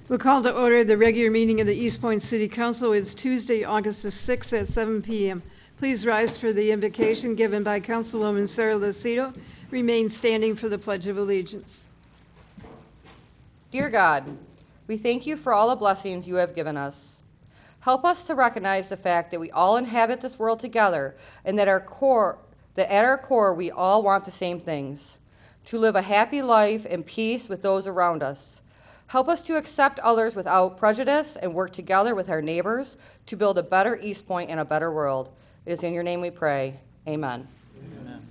We'll call to order the regular meeting of the Eastpointe City Council. It's Tuesday, August the 6th at 7 p.m. Please rise for the invocation given by Councilwoman Sarah Lucido. Remain standing for the Pledge of Allegiance. Dear God, we thank you for all the blessings you have given us. Help us to recognize the fact that we all inhabit this world together and that at our core we all want the same things, to live a happy life in peace with those around us. Help us to accept others without prejudice and work together with our neighbors to build a better Eastpointe and a better world. It is in your name we pray. Amen. Amen.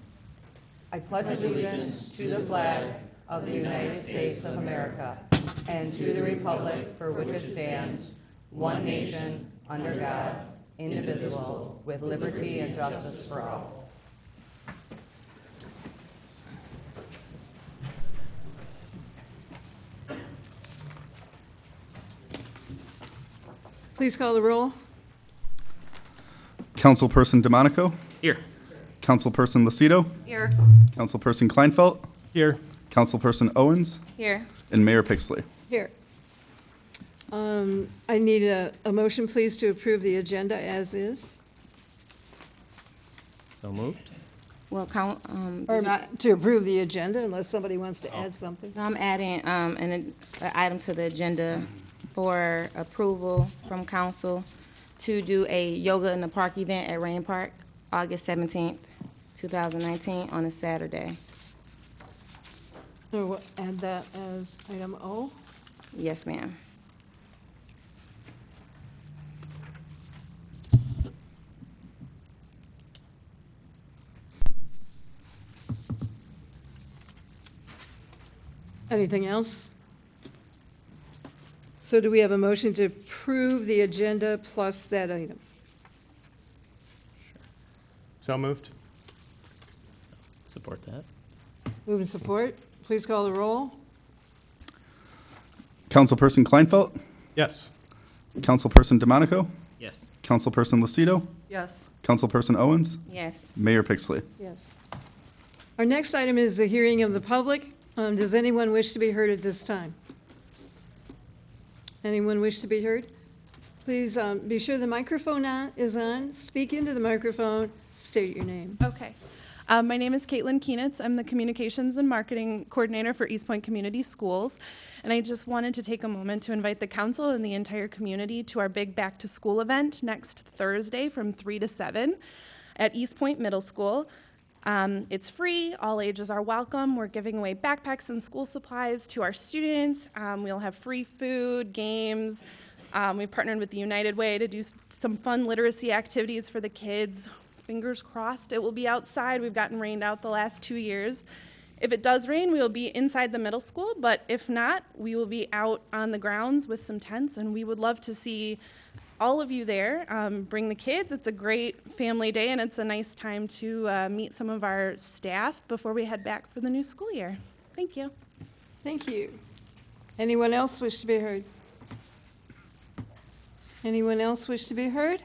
I pledge allegiance to the flag of the United States of America and to the republic for which it stands, one nation, under God, indivisible, with liberty and justice for all. Please call the roll. Councilperson DeMonico. Here. Councilperson Lucido. Here. Councilperson Kleinfeld. Here. Councilperson Owens. Here. And Mayor Pixley. Here. I need a motion, please, to approve the agenda as is. So moved. Well, Or not to approve the agenda unless somebody wants to add something. I'm adding an item to the agenda for approval from council to do a yoga in the park event at Rain Park, August 17th, 2019, on a Saturday. So we'll add that as item O. Yes, ma'am. Anything else? So do we have a motion to approve the agenda plus that item? So moved. Support that. Move and support. Please call the roll. Councilperson Kleinfeld. Yes. Councilperson DeMonico. Yes. Councilperson Lucido. Yes. Councilperson Owens. Yes. Mayor Pixley. Yes. Our next item is the hearing of the public. Does anyone wish to be heard at this time? Anyone wish to be heard? Please be sure the microphone is on. Speak into the microphone. State your name. Okay. My name is Caitlin Keenitz. I'm the Communications and Marketing Coordinator for Eastpointe Community Schools. And I just wanted to take a moment to invite the council and the entire community to our big back to school event next Thursday from 3 to 7 at Eastpointe Middle School. It's free, all ages are welcome. We're giving away backpacks and school supplies to our students. We'll have free food, games. We've partnered with the United Way to do some fun literacy activities for the kids. Fingers crossed it will be outside. We've gotten rained out the last 2 years. If it does rain, we will be inside the middle school, but if not, we will be out on the grounds with some tents, and we would love to see all of you there. Bring the kids. It's a great family day, and it's a nice time to meet some of our staff before we head back for the new school year. Thank you. Thank you. Anyone else wish to be heard? Anyone else wish to be heard?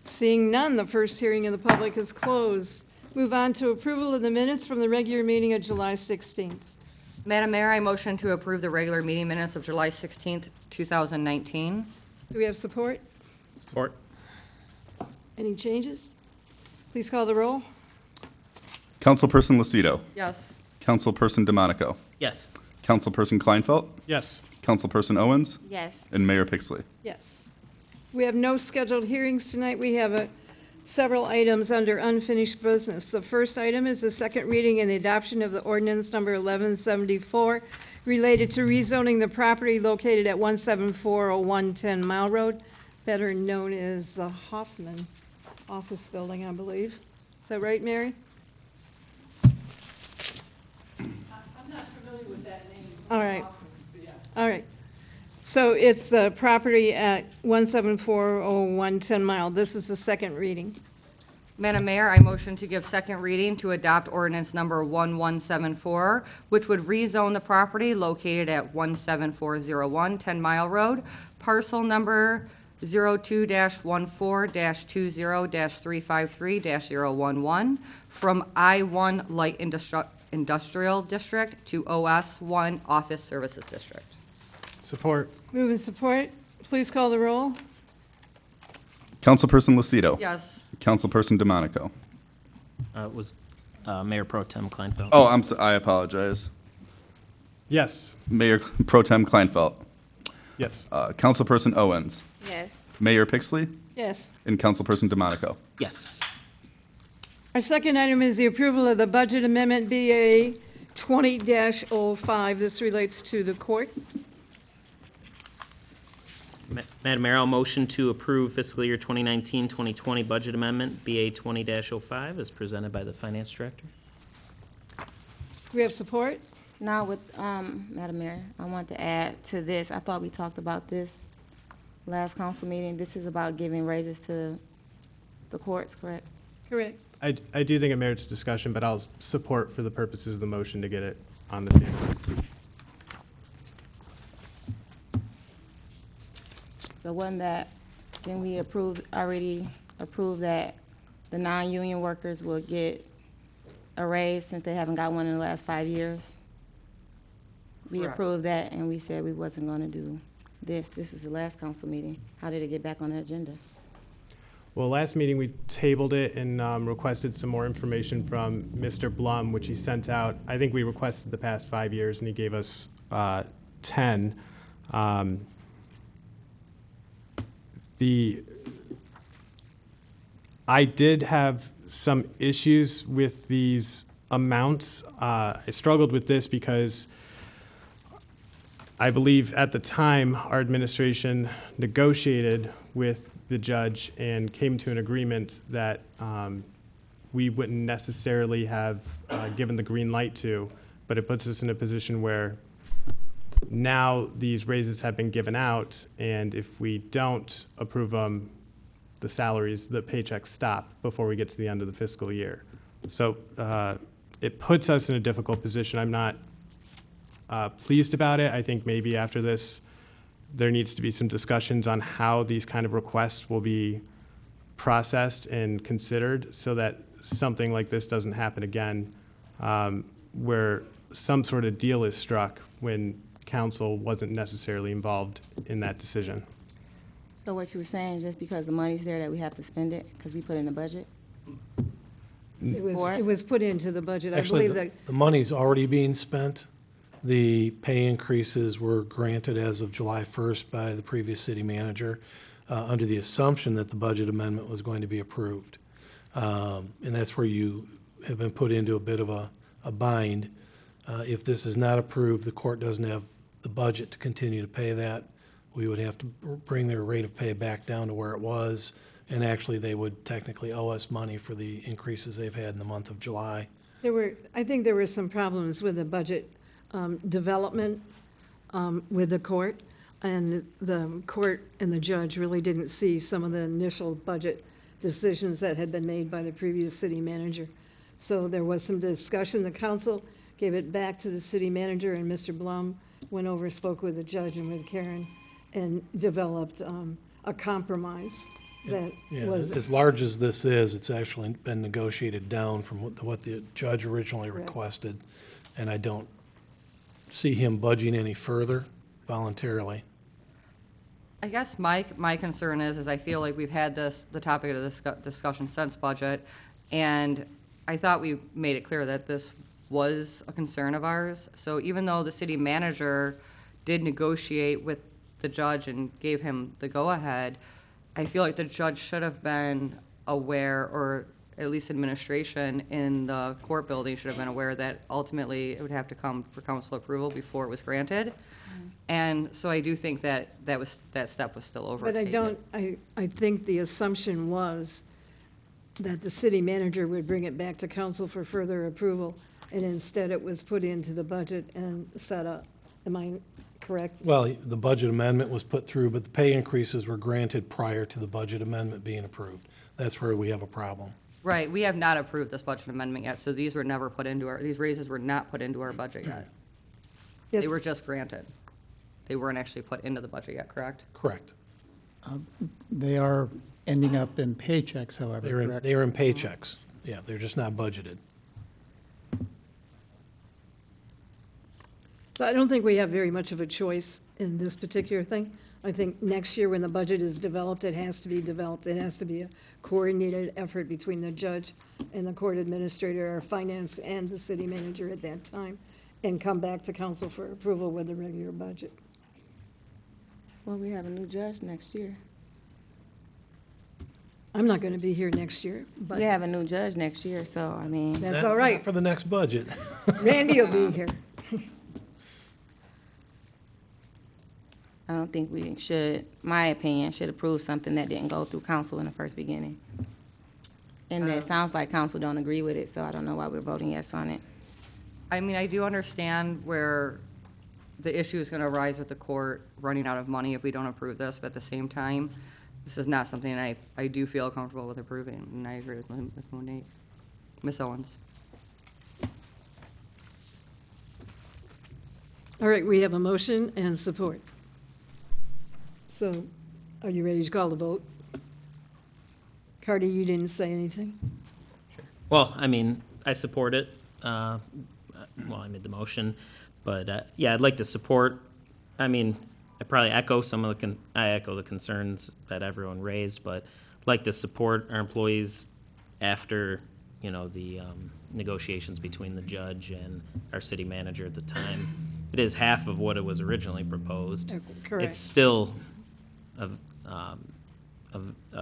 Seeing none, the first hearing of the public is closed. Move on to approval of the minutes from the regular meeting of July 16th. Madam Mayor, I motion to approve the regular meeting minutes of July 16th, 2019. Do we have support? Support. Any changes? Please call the roll. Councilperson Lucido. Yes. Councilperson DeMonico. Yes. Councilperson Kleinfeld. Yes. Councilperson Owens. Yes. And Mayor Pixley. Yes. We have no scheduled hearings tonight. We have several items under unfinished business. The first item is the second reading and the adoption of the ordinance number 1174 related to rezoning the property located at 17401 10 Mile Road, better known as the Hoffman Office Building, I believe. Is that right, Mary? I'm not familiar with that name. All right. All right. So it's the property at 17401 10 Mile. This is the second reading. Madam Mayor, I motion to give second reading to adopt ordinance number 1174, which would rezone the property located at 17401 10 Mile Road, parcel number 02-14-20-353-011 from I-1 light Industrial District to OS1 Office Services District. Support. Move and support. Please call the roll. Councilperson Lucido. Yes. Councilperson DeMonico. It was Mayor Pro Tem Kleinfeld. Oh, I apologize. Yes. Mayor Pro Tem Kleinfeld. Yes. Councilperson Owens. Yes. Mayor Pixley. Yes. And Councilperson DeMonico. Yes. Our second item is the approval of the budget amendment BA 20-05. This relates to the court. Madam Mayor, I'll motion to approve fiscal year 2019-2020 budget amendment, BA 20-05, as presented by the Finance Director. Do we have support? Now with, Madam Mayor, I want to add to this, I thought we talked about this last council meeting. This is about giving raises to the courts, correct? Correct. I do think it merits discussion, but I'll support for the purposes of the motion to get it on the table. So wasn't that, then we already approved that the non-union workers will get a raise since they haven't got one in the last 5 years? We Correct. approved that, and we said we wasn't gonna do this. This was the last council meeting. How did it get back on the agenda? Well, last meeting, we tabled it and requested some more information from Mr. Blum, which he sent out. I think we requested the past 5 years, and he gave us 10. I did have some issues with these amounts. I struggled with this because I believe at the time, our administration negotiated with the judge and came to an agreement that we wouldn't necessarily have given the green light to, but it puts us in a position where now these raises have been given out, and if we don't approve them, the salaries, the paychecks stop before we get to the end of the fiscal year. So it puts us in a difficult position. I'm not pleased about it. I think maybe after this, there needs to be some discussions on how these kind of requests will be processed and considered so that something like this doesn't happen again, where some sort of deal is struck when council wasn't necessarily involved in that decision. So what you were saying, just because the money's there that we have to spend it, because we put it in the budget? It was put into the budget. I Actually, believe that, the money's already being spent. The pay increases were granted as of July 1st by the previous city manager under the assumption that the budget amendment was going to be approved. And that's where you have been put into a bit of a bind. If this is not approved, the court doesn't have the budget to continue to pay that. We would have to bring their rate of pay back down to where it was, and actually they would technically owe us money for the increases they've had in the month of July. I think there were some problems with the budget development with the court, and the court and the judge really didn't see some of the initial budget decisions that had been made by the previous city manager. So there was some discussion. The council gave it back to the city manager, and Mr. Blum went over, spoke with the judge and with Karen, and developed a compromise that Yeah, was, as large as this is, it's actually been negotiated down from what the judge originally Correct. requested, and I don't see him budging any further voluntarily. I guess my concern is I feel like we've had the topic of this discussion since budget, and I thought we made it clear that this was a concern of ours. So even though the city manager did negotiate with the judge and gave him the go-ahead, I feel like the judge should have been aware, or at least administration in the court building should have been aware that ultimately it would have to come for council approval before it was granted. And so I do think that that step was still but overtaken. I think the assumption was that the city manager would bring it back to council for further approval, and instead it was put into the budget and set up. Am I correct? Well, the budget amendment was put through, but the pay increases were granted prior to the budget amendment being approved. That's where we have a problem. Right, we have not approved this budget amendment yet, so these were never put into these raises were not put into our budget yet. Yes. They were just granted. They weren't actually put into the budget yet, correct? Correct. They are ending up in paychecks, however, correct? They're in paychecks. Yeah, they're just not budgeted. But I don't think we have very much of a choice in this particular thing. I think next year, when the budget is developed, it has to be developed. It has to be a coordinated effort between the judge and the court administrator, or finance, and the city manager at that time, and come back to council for approval with the regular budget. Well, we have a new judge next year. I'm not going to be here next year, but We have a new judge next year, so, I mean, that's Not- all not right. For the next budget. Randy will be here. I don't think we should, my opinion, should approve something that didn't go through council in the first beginning. And it sounds like council don't agree with it, so I don't know why we're voting yes on it. I mean, I do understand where the issue is going to arise with the court running out of money if we don't approve this, but at the same time, this is not something I do feel comfortable with approving, and I agree with Monique. Ms. Owens? All right, we have a motion and support. So, are you ready to call the vote? Cardy, you didn't say anything? Well, I mean, I support it. Well, I made the motion, but yeah, I'd like to support. I mean, I probably echo some of I echo the concerns that everyone raised, but I'd like to support our employees after, the negotiations between the judge and our city manager at the time. It is half of what it was originally proposed. Correct. It's still a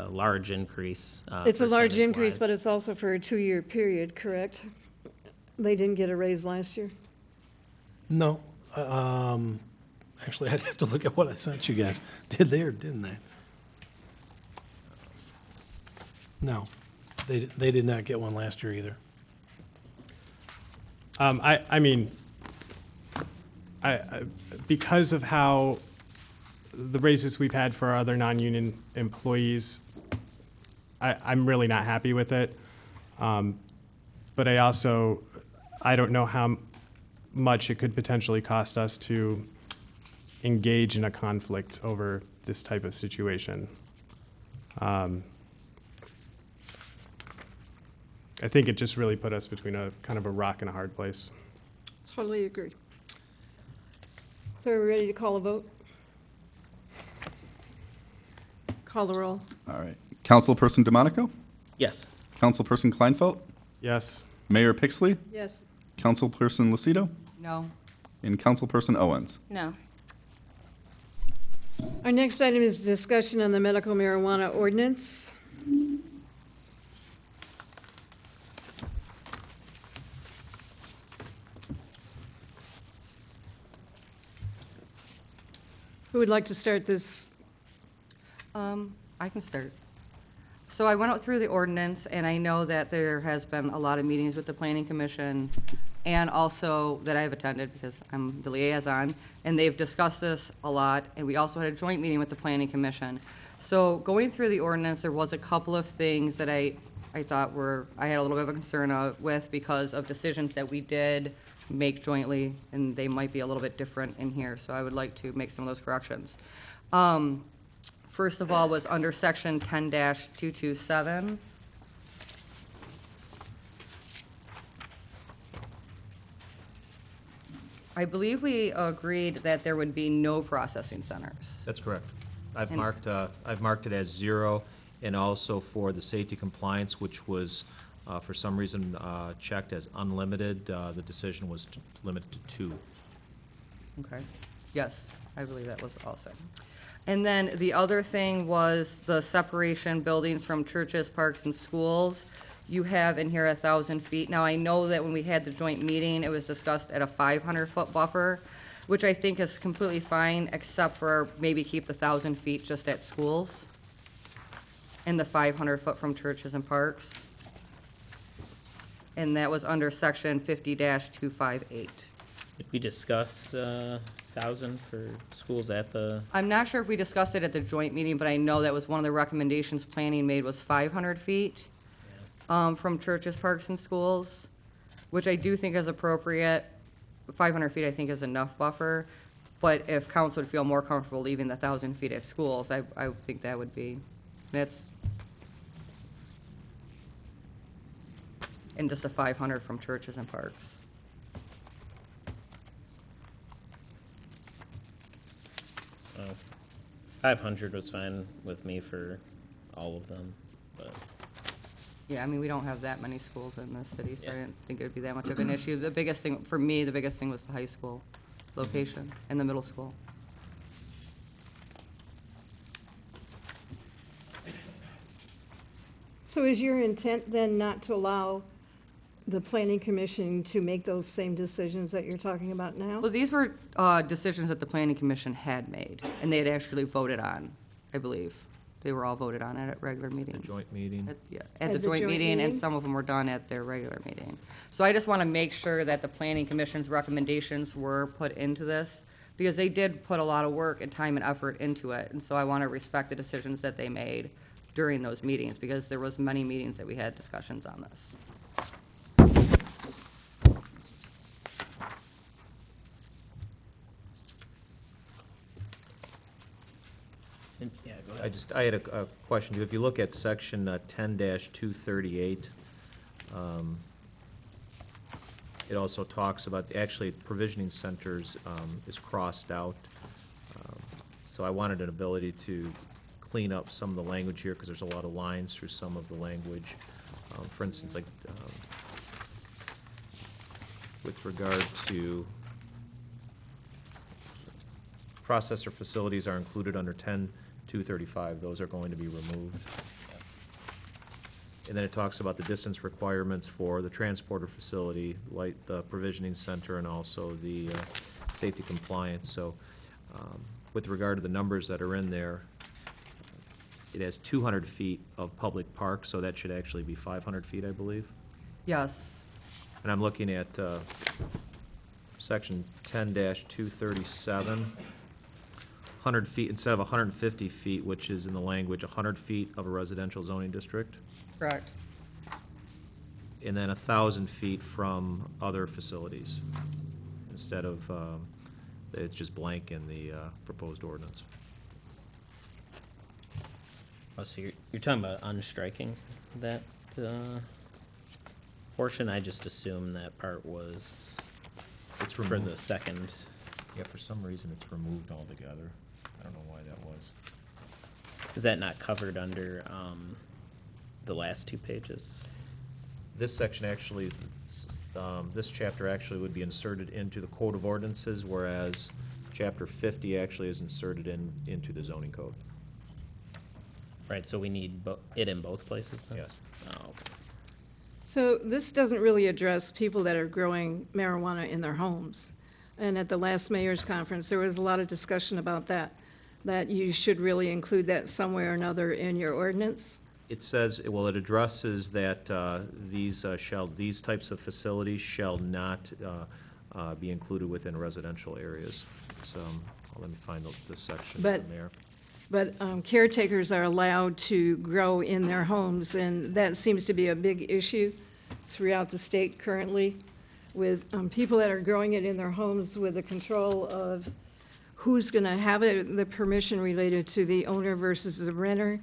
large increase. It's a large increase, but percentage-wise. it's also for a 2-year period, correct? They didn't get a raise last year? No, actually, I'd have to look at what I sent you guys. Did they or didn't they? No, they did not get one last year either. I mean, because of how the raises we've had for our other non-union employees, I'm really not happy with it. But I don't know how much it could potentially cost us to engage in a conflict over this type of situation. I think it just really put us between a kind of a rock and a hard place. Totally agree. So are we ready to call a vote? Call the roll. All right. Councilperson DeMonico? Yes. Councilperson Kleinfeld? Yes. Mayor Pixley? Yes. Councilperson Lucido? No. And Councilperson Owens? No. Our next item is discussion on the medical marijuana ordinance. Who would like to start this? I can start. So I went out through the ordinance, and I know that there has been a lot of meetings with the planning commission, and also that I've attended because I'm the liaison, and they've discussed this a lot, and we also had a joint meeting with the planning commission. So going through the ordinance, there was a couple of things that I thought I had a little bit of a concern with because of decisions that we did make jointly, and they might be a little bit different in here, so I would like to make some of those corrections. First of all was under section 10-227. I believe we agreed that there would be no processing centers. That's correct. I've And- marked it as 0, and also for the safety compliance, which was, for some reason, checked as unlimited, the decision was limited to 2. Okay, yes, I believe that was also. And then the other thing was the separation buildings from churches, parks, and schools. You have in here 1,000 feet. Now, I know that when we had the joint meeting, it was discussed at a 500-foot buffer, which I think is completely fine, except for maybe keep the 1,000 feet just at schools, and the 500-foot from churches and parks. And that was under section 50-258. Did we discuss 1,000 for schools at the? I'm not sure if we discussed it at the joint meeting, but I know that was one of the recommendations planning made was 500 feet from churches, parks, and schools, which I do think is appropriate. 500 feet, I think, is enough buffer, but if council would feel more comfortable leaving the 1,000 feet at schools, I would think that would be, and just a 500 from churches and parks. 500 was fine with me for all of them, but Yeah, I mean, we don't have that many schools in this city, so I Yeah. didn't think it would be that much of an issue. The biggest thing, for me, the biggest thing was the high school location and the middle school. So is your intent then not to allow the planning commission to make those same decisions that you're talking about now? Well, these were decisions that the planning commission had made, and they had actually voted on, I believe. They were all voted on at a regular meeting. The joint meeting. At the joint meeting, and meeting? some of them were done at their regular meeting. So I just want to make sure that the planning commission's recommendations were put into this, because they did put a lot of work and time and effort into it, and so I want to respect the decisions that they made during those meetings, because there was many meetings that we had discussions on this. yeah, go ahead. I had a question. If you look at section 10-238, it also talks about, actually, provisioning centers is crossed out. So I wanted an ability to clean up some of the language here, because there's a lot of lines through some of the language. For instance, like, with regard to processor facilities are included under 10-235, those are going to be removed. And then it talks about the distance requirements for the transporter facility, like the provisioning center, and also the safety compliance. So with regard to the numbers that are in there, it has 200 feet of public park, so that should actually be 500 feet, I believe. Yes. And I'm looking at section 10-237, 100 feet, instead of 150 feet, which is in the language, 100 feet of a residential zoning district, Correct. and then 1,000 feet from other facilities, instead of, it's just blank in the proposed ordinance. Oh, so you're talking about unstriking that portion? I just assumed that part was It's for removed. the second. Yeah, for some reason, it's removed altogether. I don't know why that was. Is that not covered under the last two pages? This section actually, this chapter actually would be inserted into the Code of Ordinances, whereas Chapter 50 actually is inserted into the zoning code. Right, so we need it in both places then? Yes. Oh, okay. So this doesn't really address people that are growing marijuana in their homes. And at the last mayor's conference, there was a lot of discussion about that you should really include that somewhere or another in your ordinance. It says, well, it addresses that these types of facilities shall not be included within residential areas. It's, let me find the section But- there. But caretakers are allowed to grow in their homes, and that seems to be a big issue throughout the state currently, with people that are growing it in their homes with the control of who's going to have it, the permission related to the owner versus the renter,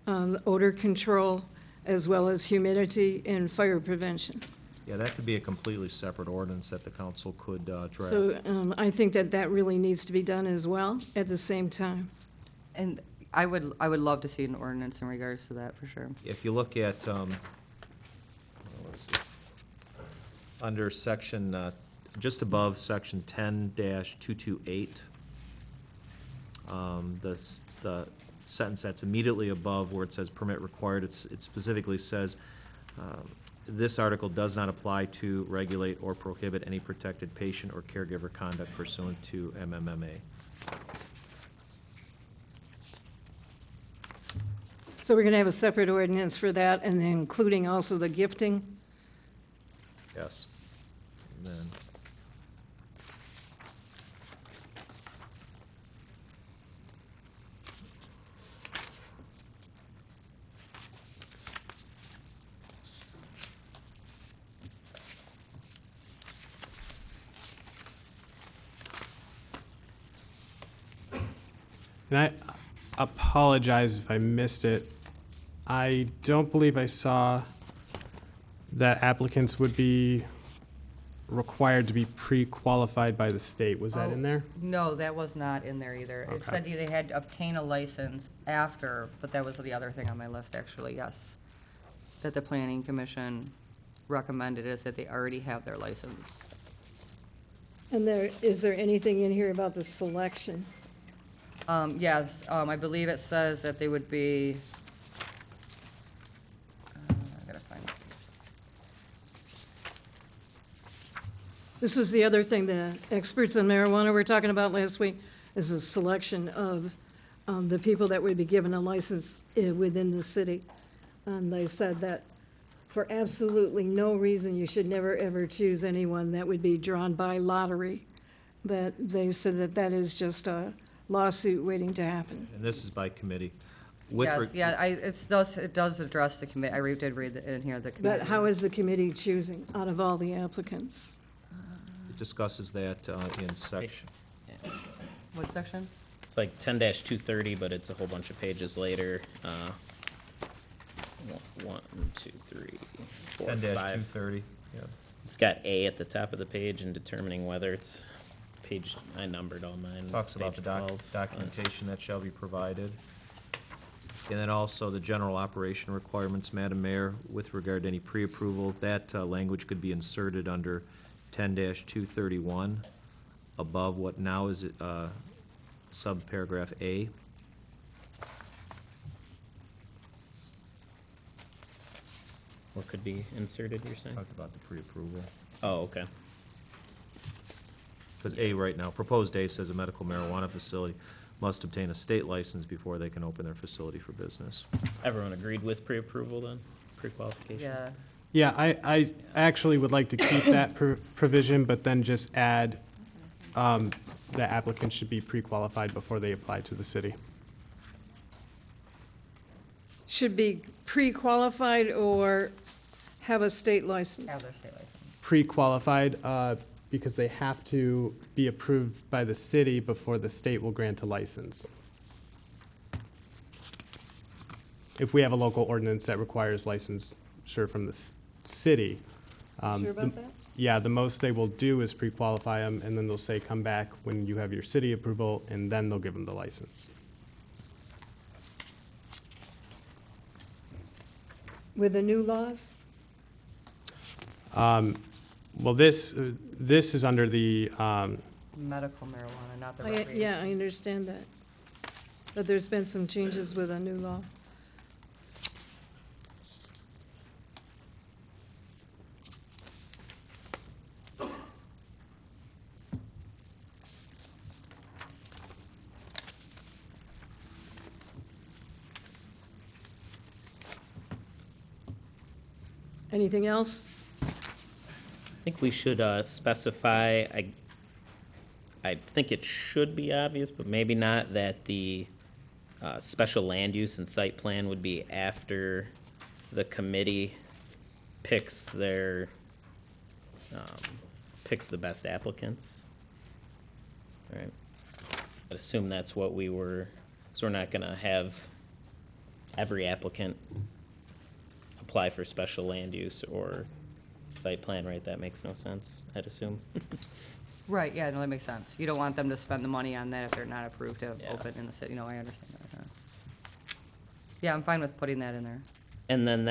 odor control, as well as humidity and fire prevention. Yeah, that could be a completely separate ordinance that the council could draft. So I think that really needs to be done as well at the same time. And I would love to see an ordinance in regards to that, for sure. If you look at, what is it? Under section, just above section 10-228, the sentence that's immediately above where it says permit required, it specifically says, this article does not apply to regulate or prohibit any protected patient or caregiver conduct pursuant to MMMA. So we're going to have a separate ordinance for that, and then including also the gifting. Yes. And then, And I apologize if I missed it. I don't believe I saw that applicants would be required to be pre-qualified by the state. Was that in there? No, that was not in there either. It said they had to obtain a license after, but that was the other thing on my list, actually, yes. That the planning commission recommended is that they already have their license. And is there anything in here about the selection? Yes, I believe it says that they would be, I gotta find it. This was the other thing the experts on marijuana were talking about last week, is the selection of the people that would be given a license within the city. And they said that for absolutely no reason, you should never, ever choose anyone that would be drawn by lottery. That they said that that is just a lawsuit waiting to happen. And this is by committee. With Yes, reg- yeah, it does address the committee, did read in here, the committee. But how is the committee choosing out of all the applicants? It discusses that in section. What section? It's like 10-230, but it's a whole bunch of pages later. One, two, three, four, 5. 10-230, yeah. It's got A at the top of the page and determining whether it's page, I numbered all mine. Talks about page the 12. documentation that shall be provided. And then also the general operation requirements, Madam Mayor, with regard to any pre-approval, that language could be inserted under 10-231, above what now is subparagraph A. What could be inserted, you're saying? Talked about the pre-approval. Oh, okay. Because A right now, proposed A says a medical marijuana facility must obtain a state license before they can open their facility for business. Everyone agreed with pre-approval then? Pre-qualification? Yeah, Yeah, I actually would like to keep that provision, but then just add the applicant should be pre-qualified before they apply to the city. Should be pre-qualified or have a state license? have their state license. Pre-qualified, because they have to be approved by the city before the state will grant a license. If we have a local ordinance that requires licensure from the city. Sure about that? Yeah, the most they will do is pre-qualify them, and then they'll say, come back when you have your city approval, and then they'll give them the license. With the new laws? Well, this is under the, Medical marijuana, not the recreational. Yeah, I understand that. But there's been some changes with a new law. Anything else? I think we should specify, I think it should be obvious, but maybe not, that the special land use and site plan would be after the committee picks their, picks the best applicants. All right. I'd assume that's what we were, so we're not gonna have every applicant apply for special land use or site plan, right? That makes no sense, I'd assume. Right, yeah, no, that makes sense. You don't want them to spend the money on that if they're not approved to Yeah. open in the city. No, I understand that. Yeah, I'm fine with putting that in there. And then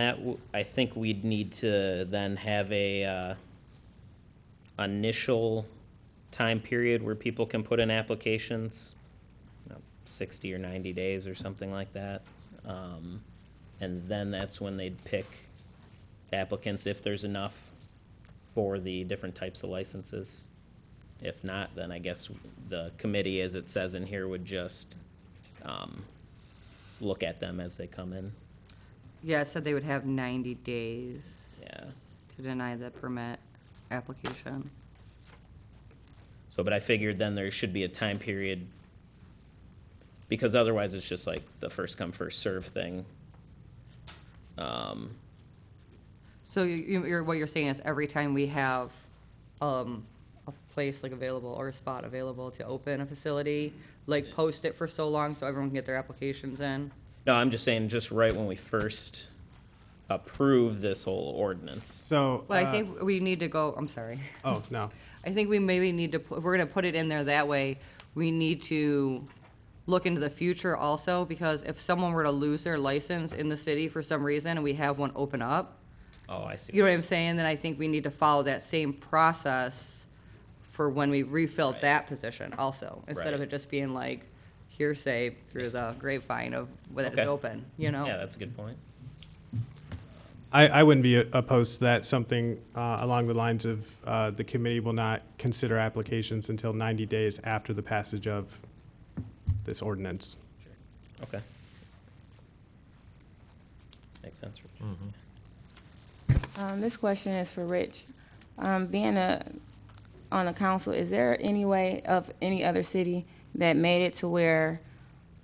I think we'd need to then have a initial time period where people can put in applications, 60 or 90 days or something like that. And then that's when they'd pick applicants, if there's enough for the different types of licenses. If not, then I guess the committee, as it says in here, would just look at them as they come in. Yeah, it said they would have 90 days. Yeah. To deny the permit application. So, but I figured then there should be a time period, because otherwise it's just like the first come, first serve thing. So what you're saying is every time we have a place like available or a spot available to open a facility, like post it for so long so everyone can get their applications in? No, I'm just saying, just right when we first approve this whole ordinance. So. But I think we need to go, I'm sorry. Oh, no. I think we maybe need to, if we're gonna put it in there that way, we need to look into the future also, because if someone were to lose their license in the city for some reason and we have one open up, Oh, I see. you know what I'm saying, then I think we need to follow that same process for when we refilled Right. that position also, instead of Right. it just being like hearsay through the grapevine of whether it's Okay. open, you know? Yeah, that's a good point. I wouldn't be opposed to that, something along the lines of the committee will not consider applications until 90 days after the passage of this ordinance. Okay. Makes sense. This question is for Rich. Being on the council, is there any way of any other city that made it to where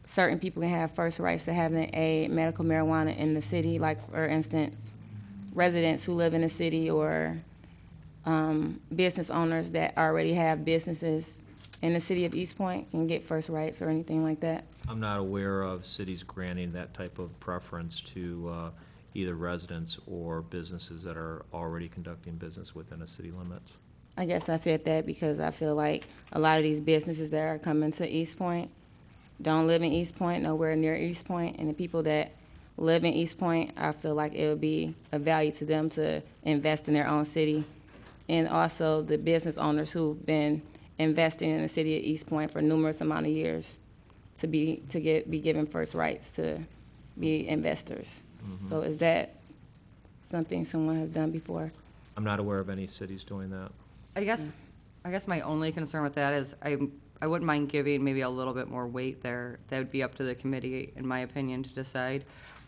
certain people can have first rights to having a medical marijuana in the city? Like, for instance, residents who live in the city or business owners that already have businesses in the city of Eastpointe can get first rights or anything like that? I'm not aware of cities granting that type of preference to either residents or businesses that are already conducting business within a city limits. I guess I said that because I feel like a lot of these businesses that are coming to Eastpointe don't live in Eastpointe, nowhere near Eastpointe, and the people that live in Eastpointe, I feel like it would be of value to them to invest in their own city. And also the business owners who've been investing in the city of Eastpointe for numerous amount of years to be given first rights to be investors. So is that something someone has done before? I'm not aware of any cities doing that. I guess my only concern with that is I wouldn't mind giving maybe a little bit more weight there. That would be up to the committee, in my opinion, to decide.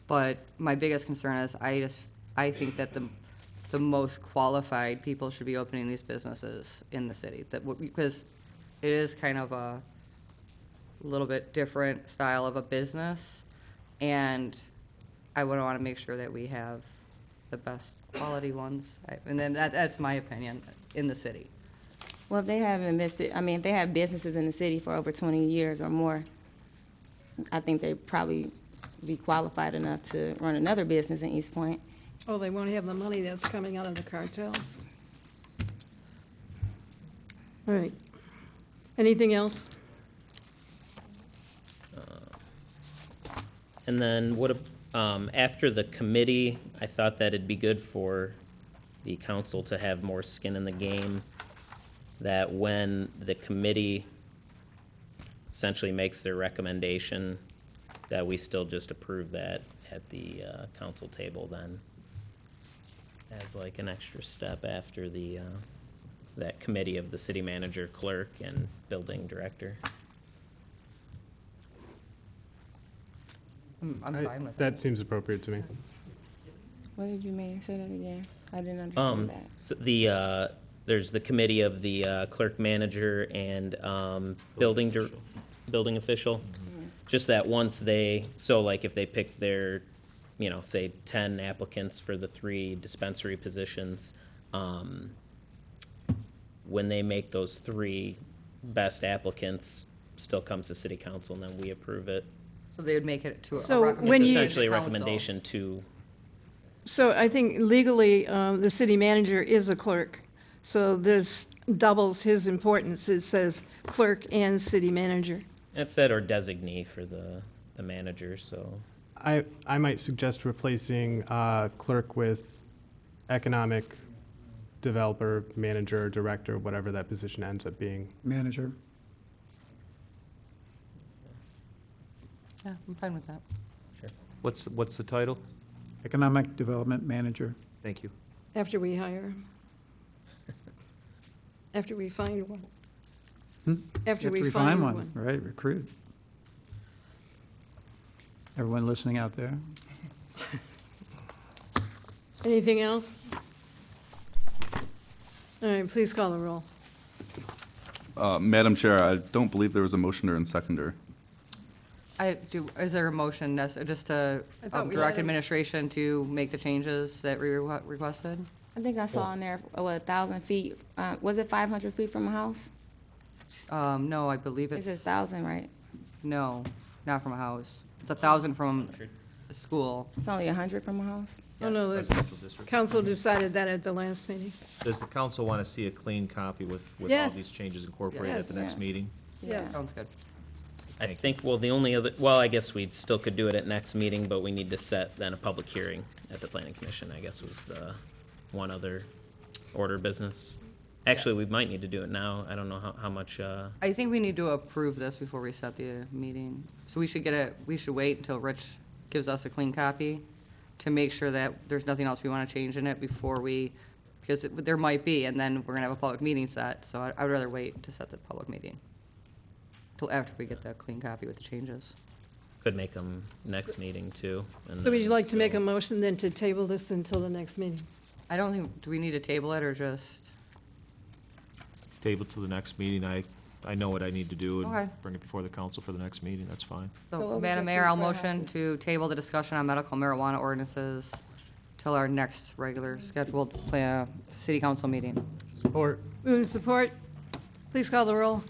But my biggest concern is I think that the most qualified people should be opening these businesses in the city. Because it is kind of a little bit different style of a business, and I would want to make sure that we have the best quality ones. And then that's my opinion in the city. Well, if they have invested, if they have businesses in the city for over 20 years or more, I think they probably be qualified enough to run another business in Eastpointe. Oh, they won't have the money that's coming out of the cartels. All right. Anything else? And then after the committee, I thought that it'd be good for the council to have more skin in the game, that when the committee essentially makes their recommendation, that we still just approve that at the council table then, as like an extra step after that committee of the city manager, clerk, and building director. I'm fine with that. That seems appropriate to me. What did you mean? Say that again. I didn't understand that. There's the committee of the clerk manager and building official. Just that once if they pick their, say 10 applicants for the 3 dispensary positions, when they make those 3 best applicants, still comes to city council, and then we approve it. So they would make it to a So recommendation. when It's you- essentially a to council. recommendation to, So I think legally, the city manager is a clerk. So this doubles his importance. It says clerk and city manager. that's that or designee for the manager, so. I might suggest replacing clerk with economic developer, manager, director, whatever that position ends up being. Manager. Yeah, I'm fine with that. What's the title? Economic Development Manager. Thank you. After we hire him. After we find one. After we find one. Right, recruit. Everyone listening out there? Anything else? All right, please call the roll. Madam Chair, I don't believe there was a motioner and seconder. Is there a motion just to I thought we direct let him- administration to make the changes that we requested? I think I saw on there, 1,000 feet, was it 500 feet from a house? No, I believe It's it's, 1,000, right? no, not from a house. It's 1,000 from a school. It's only 100 from a house? Oh, no, the Residential district. council decided that at the last meeting. Does the council want to see a clean copy with all Yes. these changes incorporated at the Yes. next meeting? Yes. Sounds good. I think, well, the only other, well, I guess we still could do it at next meeting, but we need to set then a public hearing at the planning commission, I guess was the one other order of business. Actually, we might need to do it now. I don't know how much, I think we need to approve this before we set the meeting. So we should wait until Rich gives us a clean copy to make sure that there's nothing else we want to change in it before because there might be, and then we're going to have a public meeting set. So I'd rather wait to set the public meeting till after we get that clean copy with the changes. could make them next meeting too. and So would you then like to make a still- motion then to table this until the next meeting? I don't think, do we need to table it or just? Table to the next meeting. I know what I need to do Okay. and bring it before the council for the next meeting. That's fine. So what So, was Madam your Mayor, I'll preferred motion option? to table the discussion on medical marijuana ordinances till our next regular scheduled city council meeting. Support. Move to support. Please call the roll.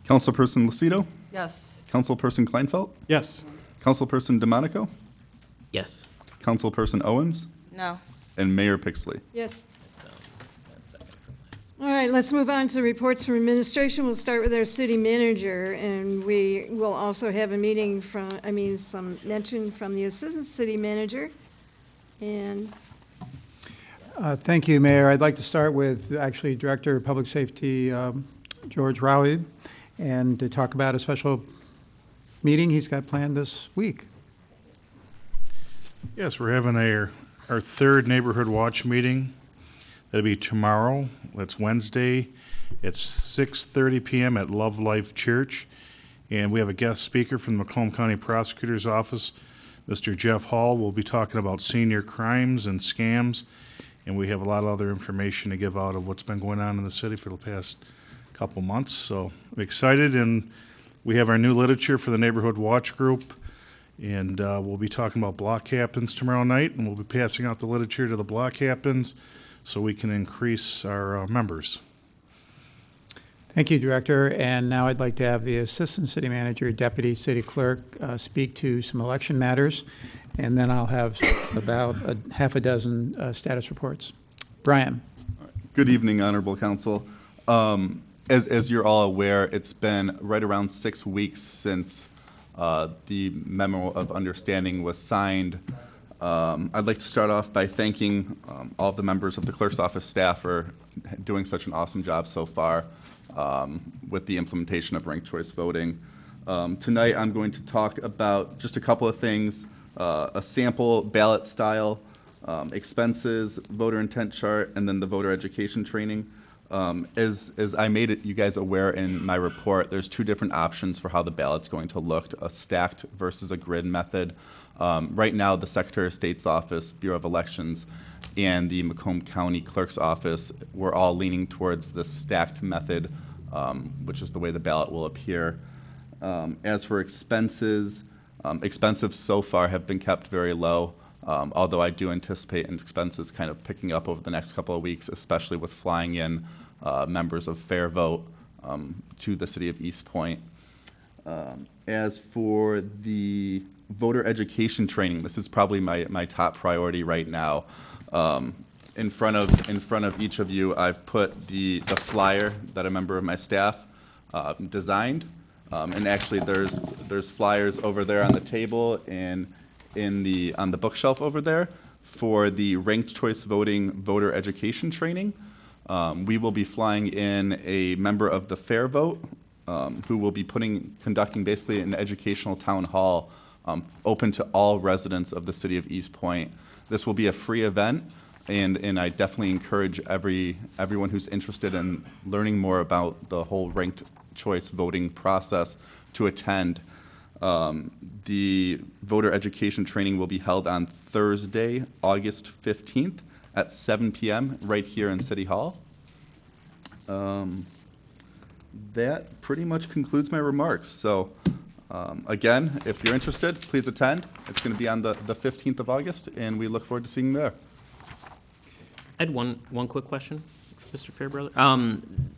Councilperson Lucido, Yes. Councilperson Kleinfeld, Yes. Councilperson DeMonico, Yes. Councilperson Owens, No. and Mayor Pixley. Yes. That's second from last. All right, let's move on to reports from administration. We'll start with our city manager, and we will also have a meeting some mention from the assistant city manager. And Thank you, Mayor. I'd like to start with actually Director of Public Safety, George Raoui, and to talk about a special meeting he's got planned this week. Yes, we're having our third Neighborhood Watch meeting. That'll be tomorrow. That's Wednesday. It's 6:30 PM at Love Life Church. And we have a guest speaker from the Macomb County Prosecutor's Office, Mr. Jeff Hall. We'll be talking about senior crimes and scams. And we have a lot of other information to give out of what's been going on in the city for the past couple months. So I'm excited, and we have our new literature for the Neighborhood Watch Group. And we'll be talking about block captains tomorrow night, and we'll be passing out the literature to the block captains so we can increase our members. Thank you, Director. And now I'd like to have the Assistant City Manager, Deputy City Clerk, speak to some election matters, and then I'll have about half a dozen status reports. Brian? Good evening, Honorable Council. As you're all aware, it's been right around 6 weeks since the memo of understanding was signed. I'd like to start off by thanking all of the members of the clerk's office staff for doing such an awesome job so far with the implementation of ranked choice voting. Tonight, I'm going to talk about just a couple of things, a sample ballot style, expenses, voter intent chart, and then the voter education training. As I made it you guys aware in my report, there's two different options for how the ballot's going to look, a stacked versus a grid method. Right now, the Secretary of State's office, Bureau of Elections, and the Macomb County Clerk's office, we're all leaning towards the stacked method, which is the way the ballot will appear. As for expenses, expenses so far have been kept very low. Although I do anticipate expenses kind of picking up over the next couple of weeks, especially with flying in members of Fair Vote to the city of Eastpointe. As for the voter education training, this is probably my top priority right now. In front of each of you, I've put the flyer that a member of my staff designed, and actually there's flyers over there on the table and on the bookshelf over there for the ranked choice voting voter education training. We will be flying in a member of the Fair Vote who will be conducting basically an educational town hall open to all residents of the city of Eastpointe. This will be a free event, and I definitely encourage everyone who's interested in learning more about the whole ranked choice voting process to attend. The voter education training will be held on Thursday, August 15th at 7 p.m. right here in City Hall. That pretty much concludes my remarks. So, again, if you're interested, please attend. It's going to be on the 15th of August, and we look forward to seeing you there. I had one quick question, Mr. Fairbrother.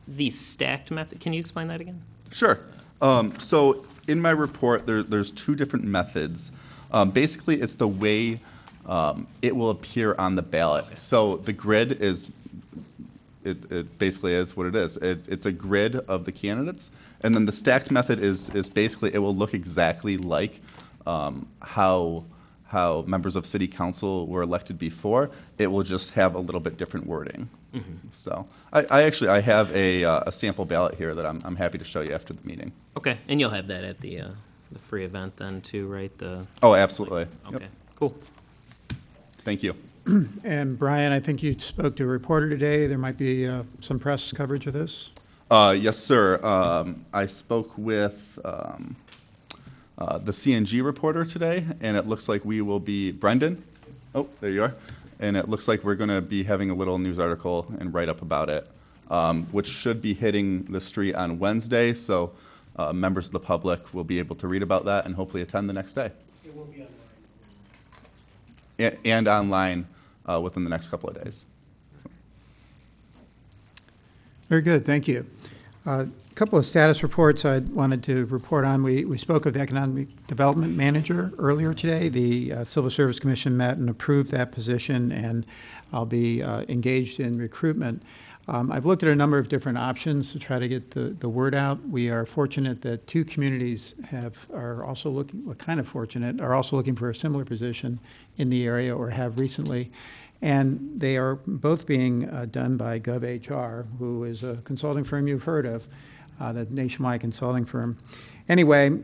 The stacked method, can you explain that again? Sure. So in my report, there's two different methods. Basically, it's the way it will appear on the ballot. So the grid is, it basically is what it is. It's a grid of the candidates, and then the stacked method is basically, it will look exactly like how members of city council were elected before. It will just have a little bit different wording. So I actually have a sample ballot here that I'm happy to show you after the meeting. Okay, and you'll have that at the free event then too, right? Oh, absolutely. Yep. Okay, cool. Thank you. And Brian, I think you spoke to a reporter today. There might be some press coverage of this. Yes, sir. I spoke with the CNG reporter today, and it looks like we will be, Brendan? Oh, there you are. And it looks like we're going to be having a little news article and write-up about it, which should be hitting the street on Wednesday, so members of the public will be able to read about that and hopefully attend the next day. It will be online. And online within the next couple of days. Very good, thank you. A couple of status reports I wanted to report on. We spoke of the Economic Development Manager earlier today. The Civil Service Commission met and approved that position, and I'll be engaged in recruitment. I've looked at a number of different options to try to get the word out. We are fortunate that two communities are also looking for a similar position in the area or have recently. And they are both being done by GovHR, who is a consulting firm you've heard of, the nationwide consulting firm. Anyway,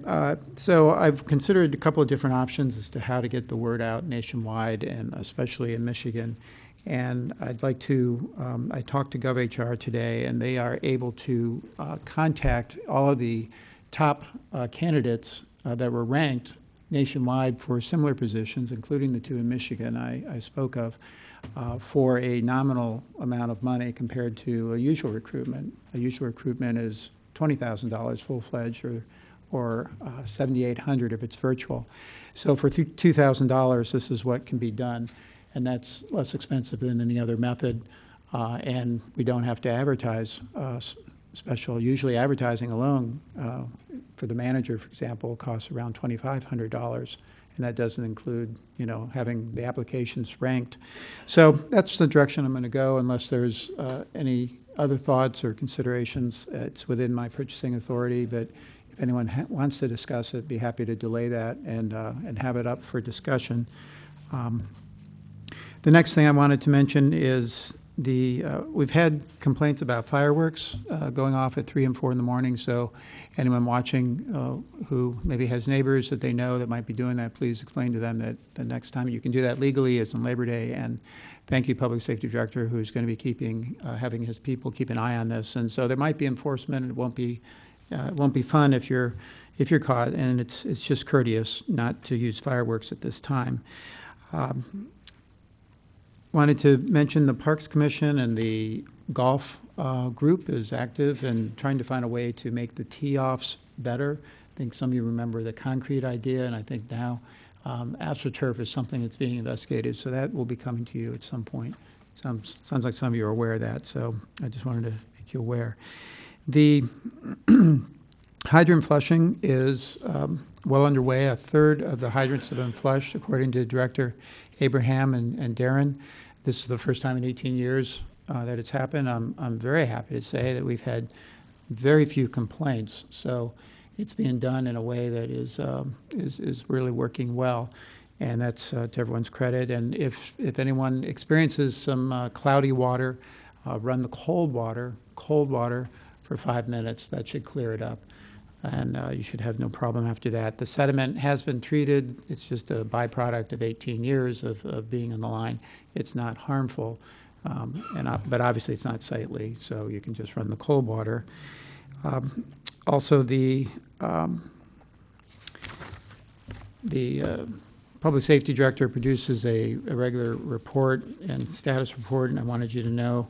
so I've considered a couple of different options as to how to get the word out nationwide and especially in Michigan. And I'd like to, I talked to GovHR today, and they are able to contact all of the top candidates that were ranked nationwide for similar positions, including the two in Michigan I spoke of, for a nominal amount of money compared to a usual recruitment. A usual recruitment is $20,000 full-fledged or $7,800 if it's virtual. So for $2,000, this is what can be done, and that's less expensive than any other method, and we don't have to advertise usually advertising alone for the manager, for example, costs around $2,500, and that doesn't include, having the applications ranked. So that's the direction I'm going to go, unless there's any other thoughts or considerations. It's within my purchasing authority, but if anyone wants to discuss it, be happy to delay that and have it up for discussion. The next thing I wanted to mention is we've had complaints about fireworks going off at 3 and 4 in the morning, so anyone watching who maybe has neighbors that they know that might be doing that, please explain to them that the next time you can do that legally is on Labor Day. And thank you, Public Safety Director, who's going to be having his people keep an eye on this. And so there might be enforcement. It won't be fun if you're caught, and it's just courteous not to use fireworks at this time. Wanted to mention the Parks Commission and the golf group is active and trying to find a way to make the tee-offs better. I think some of you remember the concrete idea, and I think now AstroTurf is something that's being investigated, so that will be coming to you at some point. Sounds like some of you are aware of that, so I just wanted to make you aware. The hydrant flushing is well underway. A third of the hydrants have been flushed, according to Director Abraham and Darren. This is the first time in 18 years that it's happened. I'm very happy to say that we've had very few complaints. So it's being done in a way that is really working well, and that's to everyone's credit. And if anyone experiences some cloudy water, run the cold water for 5 minutes. That should clear it up, and you should have no problem after that. The sediment has been treated. It's just a byproduct of 18 years of being on the line. It's not harmful, but obviously it's not sightly, so you can just run the cold water. Also, the Public Safety Director produces a regular report and status report, and I wanted you to know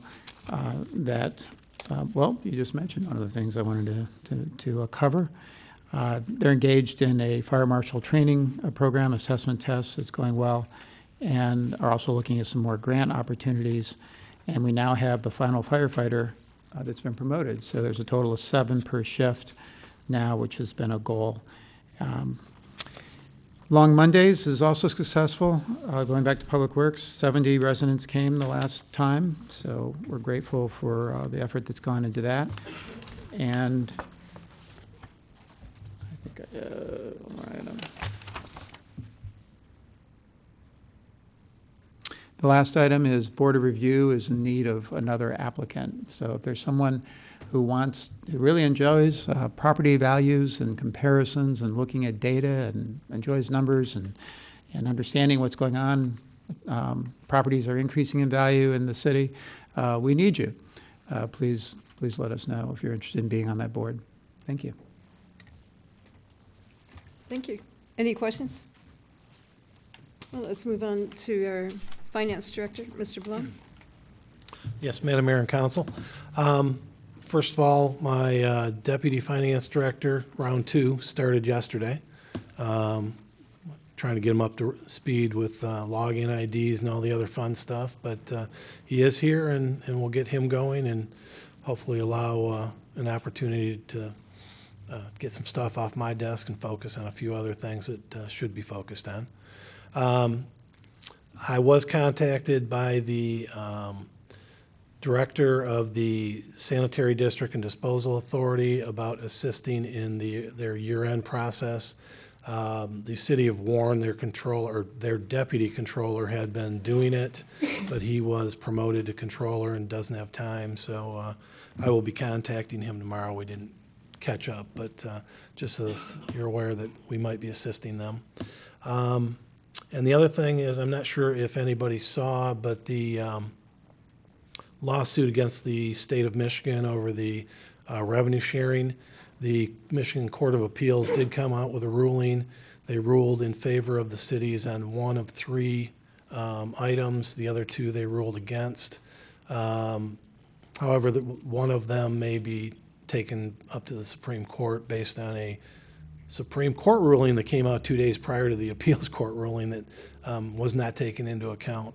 that, you just mentioned one of the things I wanted to cover. They're engaged in a fire marshal training program, assessment tests. It's going well, and are also looking at some more grant opportunities. And we now have the final firefighter that's been promoted. So there's a total of 7 per shift now, which has been a goal. Long Mondays is also successful. Going back to Public Works, 70 residents came the last time, so we're grateful for the effort that's gone into that. And I think one more item. The last item is Board of Review is in need of another applicant. So if there's someone who really enjoys property values and comparisons and looking at data and enjoys numbers and understanding what's going on, properties are increasing in value in the city, we need you. Please let us know if you're interested in being on that board. Thank you. Thank you. Any questions? Well, let's move on to our Finance Director, Mr. Blum. Yes, Madam Mayor and Council. First of all, my Deputy Finance Director, round 2, started yesterday. Trying to get him up to speed with login IDs and all the other fun stuff, but he is here and we'll get him going and hopefully allow an opportunity to get some stuff off my desk and focus on a few other things that should be focused on. I was contacted by the director of the Sanitary District and Disposal Authority about assisting in their year-end process. The city of Warren, their deputy controller had been doing it, but he was promoted to controller and doesn't have time, so I will be contacting him tomorrow. We didn't catch up, but just so you're aware that we might be assisting them. And the other thing is, I'm not sure if anybody saw, but the lawsuit against the state of Michigan over the revenue sharing, the Michigan Court of Appeals did come out with a ruling. They ruled in favor of the cities on 1 of 3 items. The other 2 they ruled against. However, one of them may be taken up to the Supreme Court based on a Supreme Court ruling that came out 2 days prior to the appeals court ruling that was not taken into account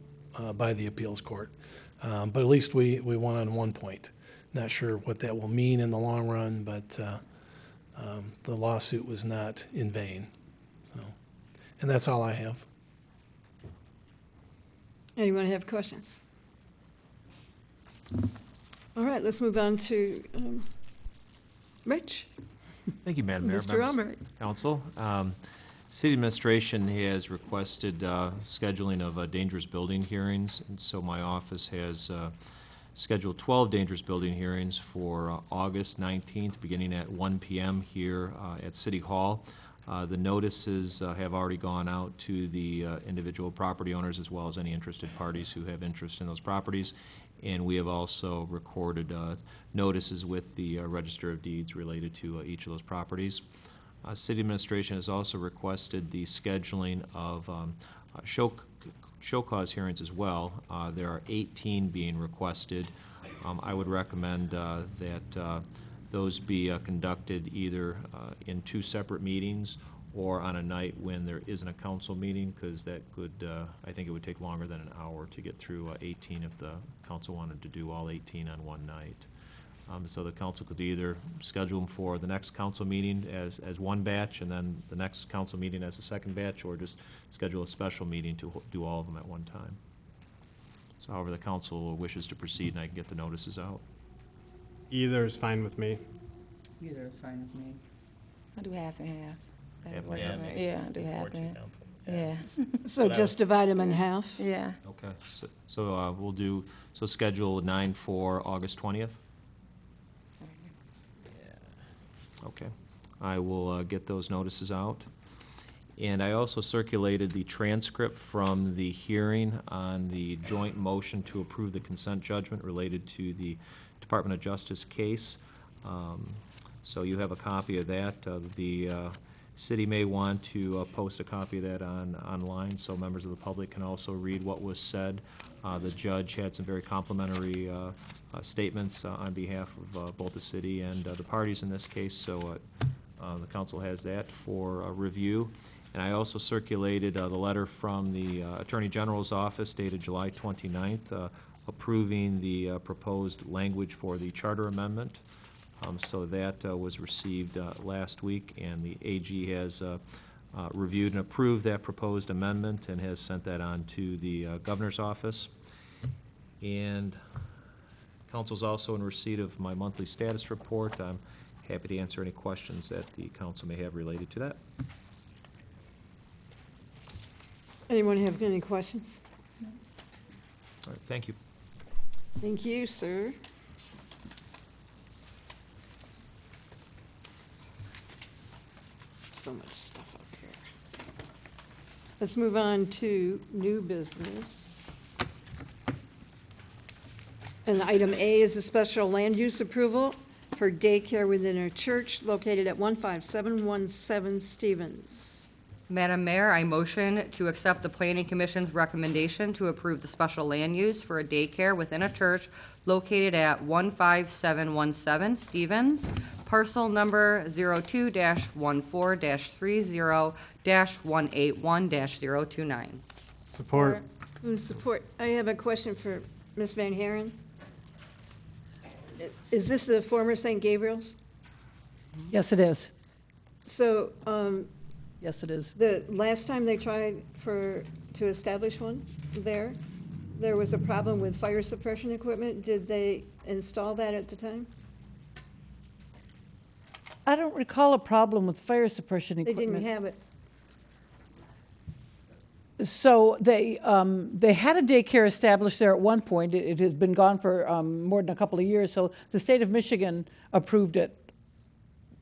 by the appeals court. But at least we won on 1 point. Not sure what that will mean in the long run, but the lawsuit was not in vain. So, and that's all I have. Anyone have questions? All right, let's move on to Rich. Thank you, Madam Mayor. Mr. members of Albright. Council. City Administration has requested scheduling of dangerous building hearings, and so my office has scheduled 12 dangerous building hearings for August 19th, beginning at 1 p.m. here at City Hall. The notices have already gone out to the individual property owners as well as any interested parties who have interest in those properties. And we have also recorded notices with the Register of Deeds related to each of those properties. City Administration has also requested the scheduling of show cause hearings as well. There are 18 being requested. I would recommend that those be conducted either in 2 separate meetings or on a night when there isn't a council meeting, because that could, I think it would take longer than an hour to get through 18 if the council wanted to do all 18 on one night. So the council could either schedule them for the next council meeting as one batch and then the next council meeting as a second batch, or just schedule a special meeting to do all of them at one time. So however the council wishes to proceed, and I can get the notices out. Either is fine with me. Either is fine with me. I do half and half. Half and half? Yeah, I do half and half. Yeah, So just divide them in half? yeah. Okay, so we'll do, so schedule 9 for August 20th? Okay, I will get those notices out. And I also circulated the transcript from the hearing on the joint motion to approve the consent judgment related to the Department of Justice case. So you have a copy of that. The city may want to post a copy of that online so members of the public can also read what was said. The judge had some very complimentary statements on behalf of both the city and the parties in this case, so the council has that for review. And I also circulated the letter from the Attorney General's office dated July 29th approving the proposed language for the charter amendment. So that was received last week, and the AG has reviewed and approved that proposed amendment and has sent that on to the governor's office. And council's also in receipt of my monthly status report. I'm happy to answer any questions that the council may have related to that. Anyone have any questions? All right, thank you. Thank you, sir. So much stuff up here. Let's move on to new business. And item A is a special land use approval for daycare within a church located at 15717 Stevens. Madam Mayor, I motion to accept the Planning Commission's recommendation to approve the special land use for a daycare within a church located at 15717 Stevens, parcel number 02-14-30-181-029. Support. Who's support? I have a question for Ms. Van Haren. Is this the former St. Gabriel's? Yes, it is. So, Yes, it is. the last time they tried to establish one there was a problem with fire suppression equipment. Did they install that at the time? I don't recall a problem with fire suppression They equipment. didn't have it. So they had a daycare established there at one point. It has been gone for more than a couple of years, so the state of Michigan approved it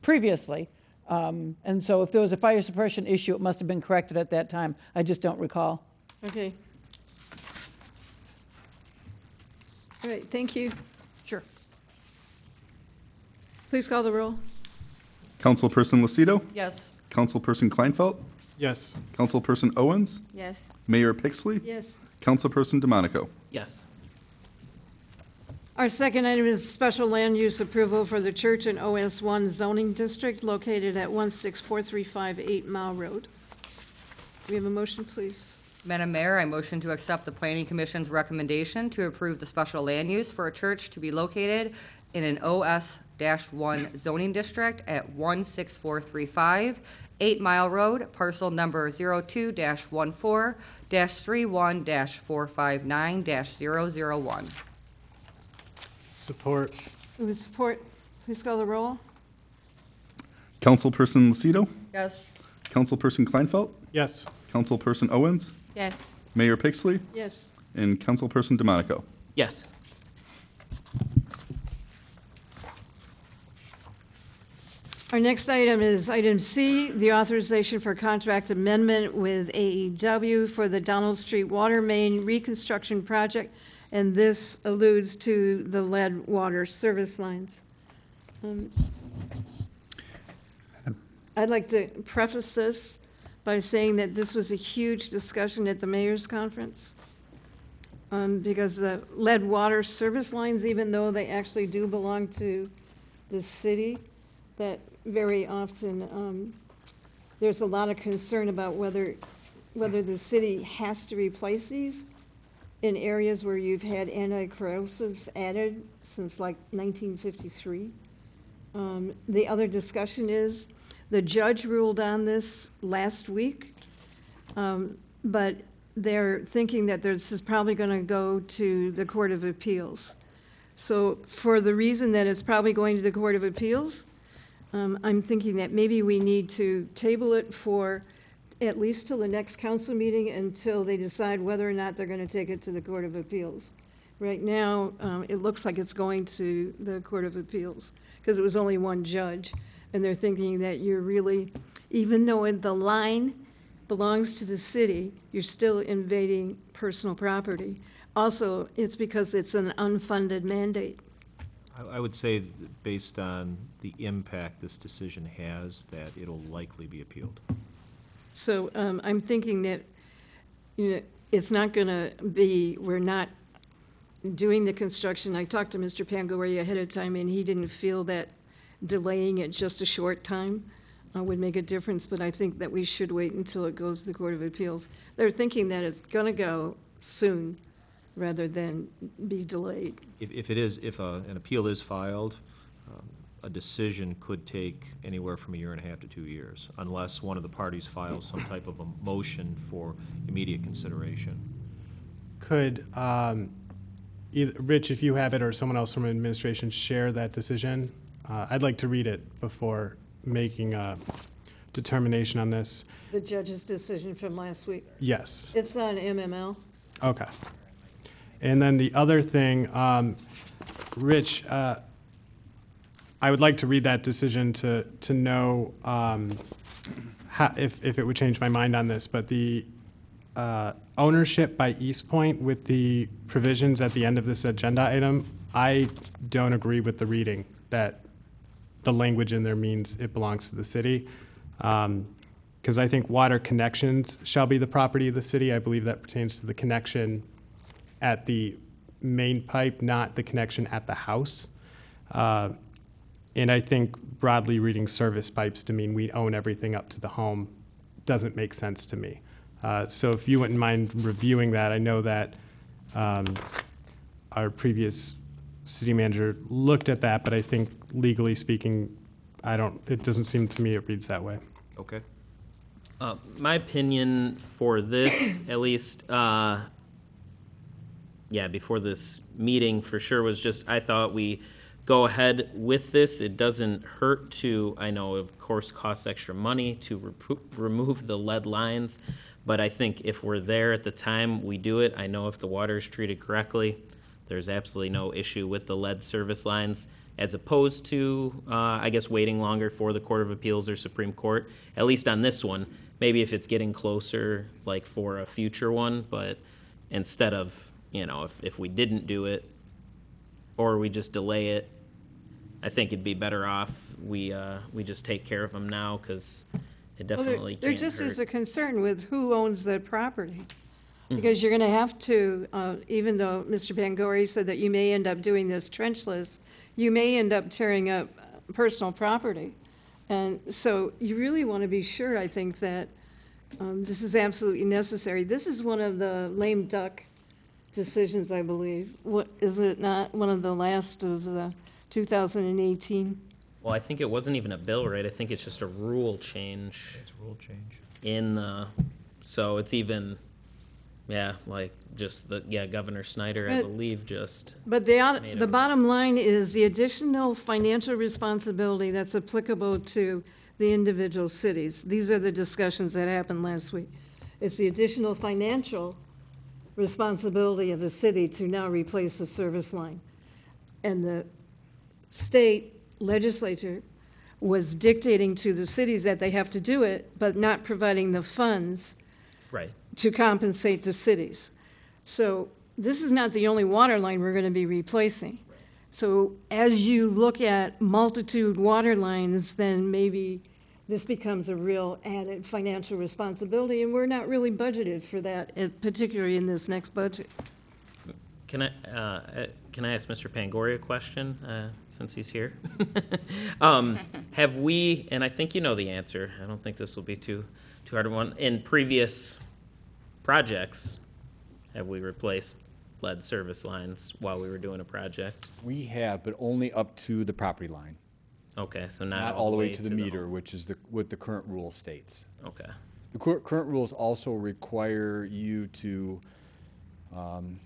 previously. And so if there was a fire suppression issue, it must have been corrected at that time. I just don't recall. Okay. All right, thank you. Sure. Please call the roll. Councilperson Lucido? Yes. Councilperson Kleinfeld? Yes. Councilperson Owens? Yes. Mayor Pixley? Yes. Councilperson DeMonico? Yes. Our second item is special land use approval for the church in OS1 zoning district located at 16435 8 Mile Road. We have a motion, please. Madam Mayor, I motion to accept the Planning Commission's recommendation to approve the special land use for a church to be located in an OS-1 zoning district at 16435 8 Mile Road, parcel number 02-14-31-459-001. Support. With support, please call the roll. Councilperson Lucido? Yes. Councilperson Kleinfeld? Yes. Councilperson Owens? Yes. Mayor Pixley? Yes. And Councilperson DeMonico? Yes. Our next item is item C, the authorization for contract amendment with AEW for the Donald Street Water Main Reconstruction Project, and this alludes to the lead water service lines. I'd like to preface this by saying that this was a huge discussion at the mayor's conference, because the lead water service lines, even though they actually do belong to the city, that very often there's a lot of concern about whether the city has to replace these in areas where you've had anti-corrosives added since like 1953. The other discussion is, the judge ruled on this last week, but they're thinking that this is probably going to go to the Court of Appeals. So for the reason that it's probably going to the Court of Appeals, I'm thinking that maybe we need to table it for at least till the next council meeting until they decide whether or not they're going to take it to the Court of Appeals. Right now, it looks like it's going to the Court of Appeals because it was only one judge. And they're thinking that you're really, even though the line belongs to the city, you're still invading personal property. Also, it's because it's an unfunded mandate. I would say, that based on the impact this decision has, that it'll likely be appealed. So I'm thinking that, it's not going to be, we're not doing the construction. I talked to Mr. Pangoria ahead of time, and he didn't feel that delaying it just a short time would make a difference, but I think that we should wait until it goes to the Court of Appeals. They're thinking that it's going to go soon rather than be delayed. If an appeal is filed, a decision could take anywhere from 1.5 to 2 years, unless one of the parties files some type of a motion for immediate consideration. Could, either, Rich, if you have it, or someone else from administration share that decision? I'd like to read it before making a determination on this. The judge's decision from last week. Yes. It's on MML. Okay. And then the other thing, Rich, I would like to read that decision to know if it would change my mind on this, but the ownership by Eastpointe with the provisions at the end of this agenda item, I don't agree with the reading that the language in there means it belongs to the city. Because I think water connections shall be the property of the city. I believe that pertains to the connection at the main pipe, not the connection at the house. And I think broadly reading service pipes to mean we own everything up to the home doesn't make sense to me. So if you wouldn't mind reviewing that, I know that our previous city manager looked at that, but I think legally speaking, it doesn't seem to me it reads that way. Okay? My opinion for this, at least, before this meeting for sure was just, I thought we go ahead with this. It doesn't hurt to, I know of course costs extra money to remove the lead lines, but I think if we're there at the time we do it, I know if the water is treated correctly, there's absolutely no issue with the lead service lines, as opposed to, I guess, waiting longer for the Court of Appeals or Supreme Court, at least on this one. Maybe if it's getting closer, like for a future one, but instead of, if we didn't do it, or we just delay it, I think it'd be better off we just take care of them now, because it definitely There can't just is hurt. a concern with who owns that property. Because you're going to have to, even though Mr. Pangori said that you may end up doing this trenchless, you may end up tearing up personal property. And so you really want to be sure, I think, that this is absolutely necessary. This is one of the lame duck decisions, I believe. What, is it not one of the last of the 2018? Well, I think it wasn't even a bill, right? I think it's just a rule change It's a rule change. so it's even, Governor Snyder, I But- believe, just, But Made the it. bottom line is the additional financial responsibility that's applicable to the individual cities. These are the discussions that happened last week. It's the additional financial responsibility of the city to now replace the service line. And the state legislature was dictating to the cities that they have to do it, but not providing the funds right. to compensate the cities. So this is not the only water line we're going to be replacing. So as you look at multitude water lines, then maybe this becomes a real added financial responsibility, and we're not really budgeted for that, particularly in this next budget. Can I ask Mr. Pangori a question, since he's here? Have we, and I think you know the answer, I don't think this will be too hard of one, in previous projects, have we replaced lead service lines while we were doing a project? We have, but only up to the property line, Okay, so not not all the way to the home. meter, which is what the current rule states. Okay, The current rules also require you to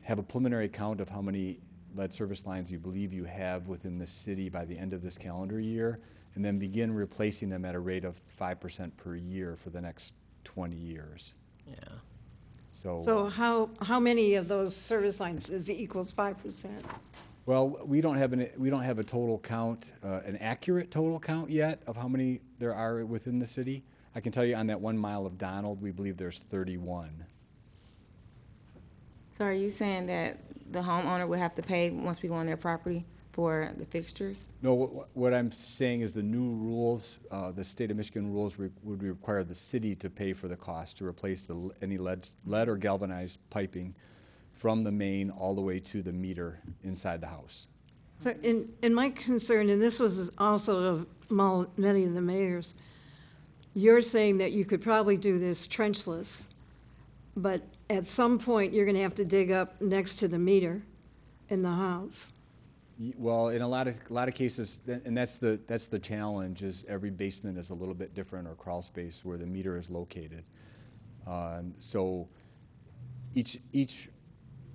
have a preliminary count of how many lead service lines you believe you have within the city by the end of this calendar year, and then begin replacing them at a rate of 5% per year for the next 20 years. yeah. So how many of those service lines is equals 5%? Well, we don't have a total count, an accurate total count yet of how many there are within the city. I can tell you on that 1 mile of Donald, we believe there's 31. So are you saying that the homeowner would have to pay once we go on their property for the fixtures? No, what I'm saying is the new rules, the state of Michigan rules would require the city to pay for the cost to replace any lead or galvanized piping from the main all the way to the meter inside the house. So in my concern, and this was also of many of the mayors, you're saying that you could probably do this trenchless, but at some point, you're going to have to dig up next to the meter in the house. Well, in a lot of cases, and that's the challenge, is every basement is a little bit different, or crawl space where the meter is located. So each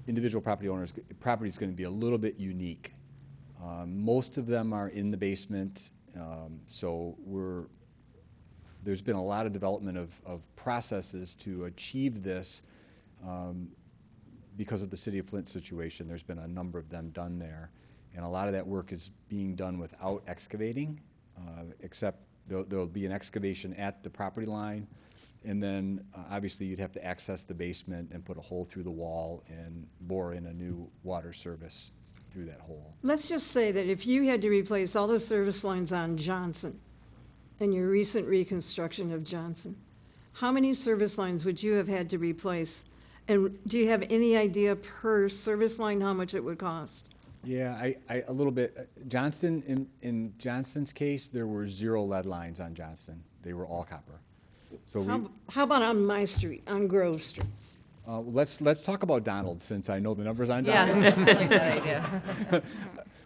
individual property owner's property is going to be a little bit unique. Most of them are in the basement, so there's been a lot of development of processes to achieve this. Because of the City of Flint situation, there's been a number of them done there. And a lot of that work is being done without excavating, except there'll be an excavation at the property line. And then, obviously, you'd have to access the basement and put a hole through the wall and bore in a new water service through that hole. Let's just say that if you had to replace all the service lines on Johnson in your recent reconstruction of Johnson, how many service lines would you have had to replace? And do you have any idea per service line how much it would cost? Yeah, I a little bit. Johnston, in Johnston's case, there were 0 lead lines on Johnston. They were all copper. So How about on my street, on Grove Street? let's talk about Donald, since I know the numbers on Yeah, Donald. I like that idea.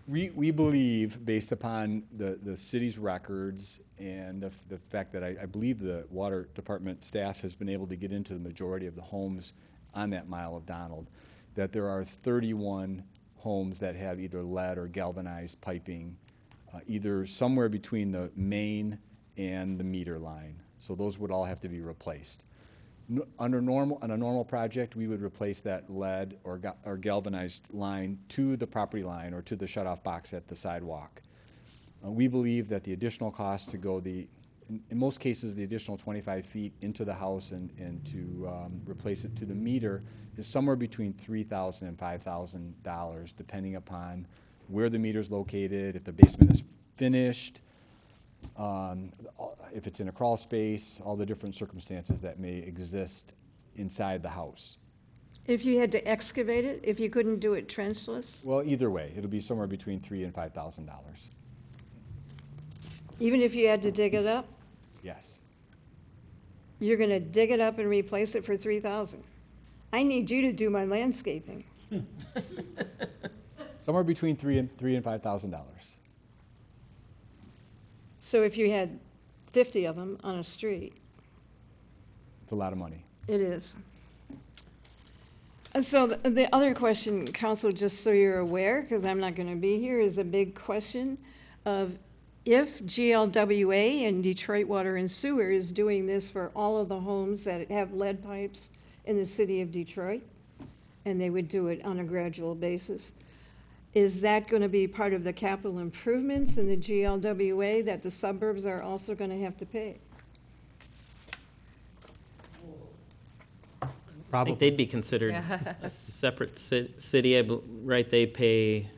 We believe, based upon the city's records and the fact that I believe the water department staff has been able to get into the majority of the homes on that mile of Donald, that there are 31 homes that have either lead or galvanized piping, either somewhere between the main and the meter line. So those would all have to be replaced. On a normal project, we would replace that lead or galvanized line to the property line or to the shut-off box at the sidewalk. We believe that the additional cost to go in most cases, the additional 25 feet into the house and to replace it to the meter is somewhere between $3,000 and $5,000, depending upon where the meter is located, if the basement is finished, if it's in a crawl space, all the different circumstances that may exist inside the house. If you had to excavate it, if you couldn't do it trenchless, Well, either way, it'll be somewhere between $3,000 and $5,000. even if you had to dig it up, Yes. you're gonna dig it up and replace it for $3,000. I need you to do my landscaping. Somewhere between $3,000 and $5,000. So if you had 50 of them on a street, It's a lot of money. it is. And so the other question, council, just so you're aware, because I'm not gonna be here, is a big question of if GLWA and Detroit Water and Sewer is doing this for all of the homes that have lead pipes in the city of Detroit, and they would do it on a gradual basis, is that going to be part of the capital improvements in the GLWA that the suburbs are also going to have to pay? I think they'd be considered a separate city, right? They pay,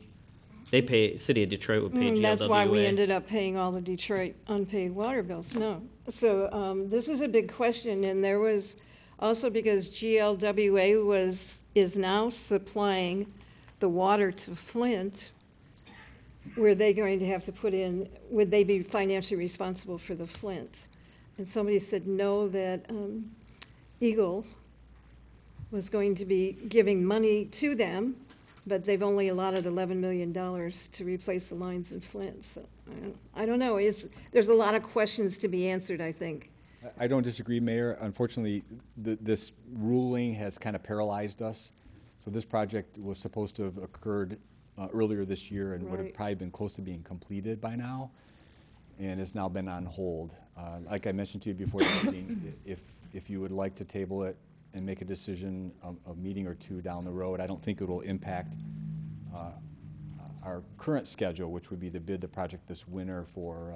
City of Detroit would pay GLWA. That's why we ended up paying all the Detroit unpaid water bills, no. So this is a big question, and there was also because GLWA is now supplying the water to Flint, were they going to have to put in, would they be financially responsible for the Flint? And somebody said no, that Eagle was going to be giving money to them, but they've only allotted $11 million to replace the lines in Flint. So I don't know. There's a lot of questions to be answered, I think. I don't disagree, Mayor. Unfortunately, this ruling has kind of paralyzed us. So this project was supposed to have occurred earlier this year and would have Right. probably been close to being completed by now, and has now been on hold. Like I mentioned to you before the meeting, if you would like to table it and make a decision a meeting or two down the road, I don't think it will impact our current schedule, which would be to bid the project this winter for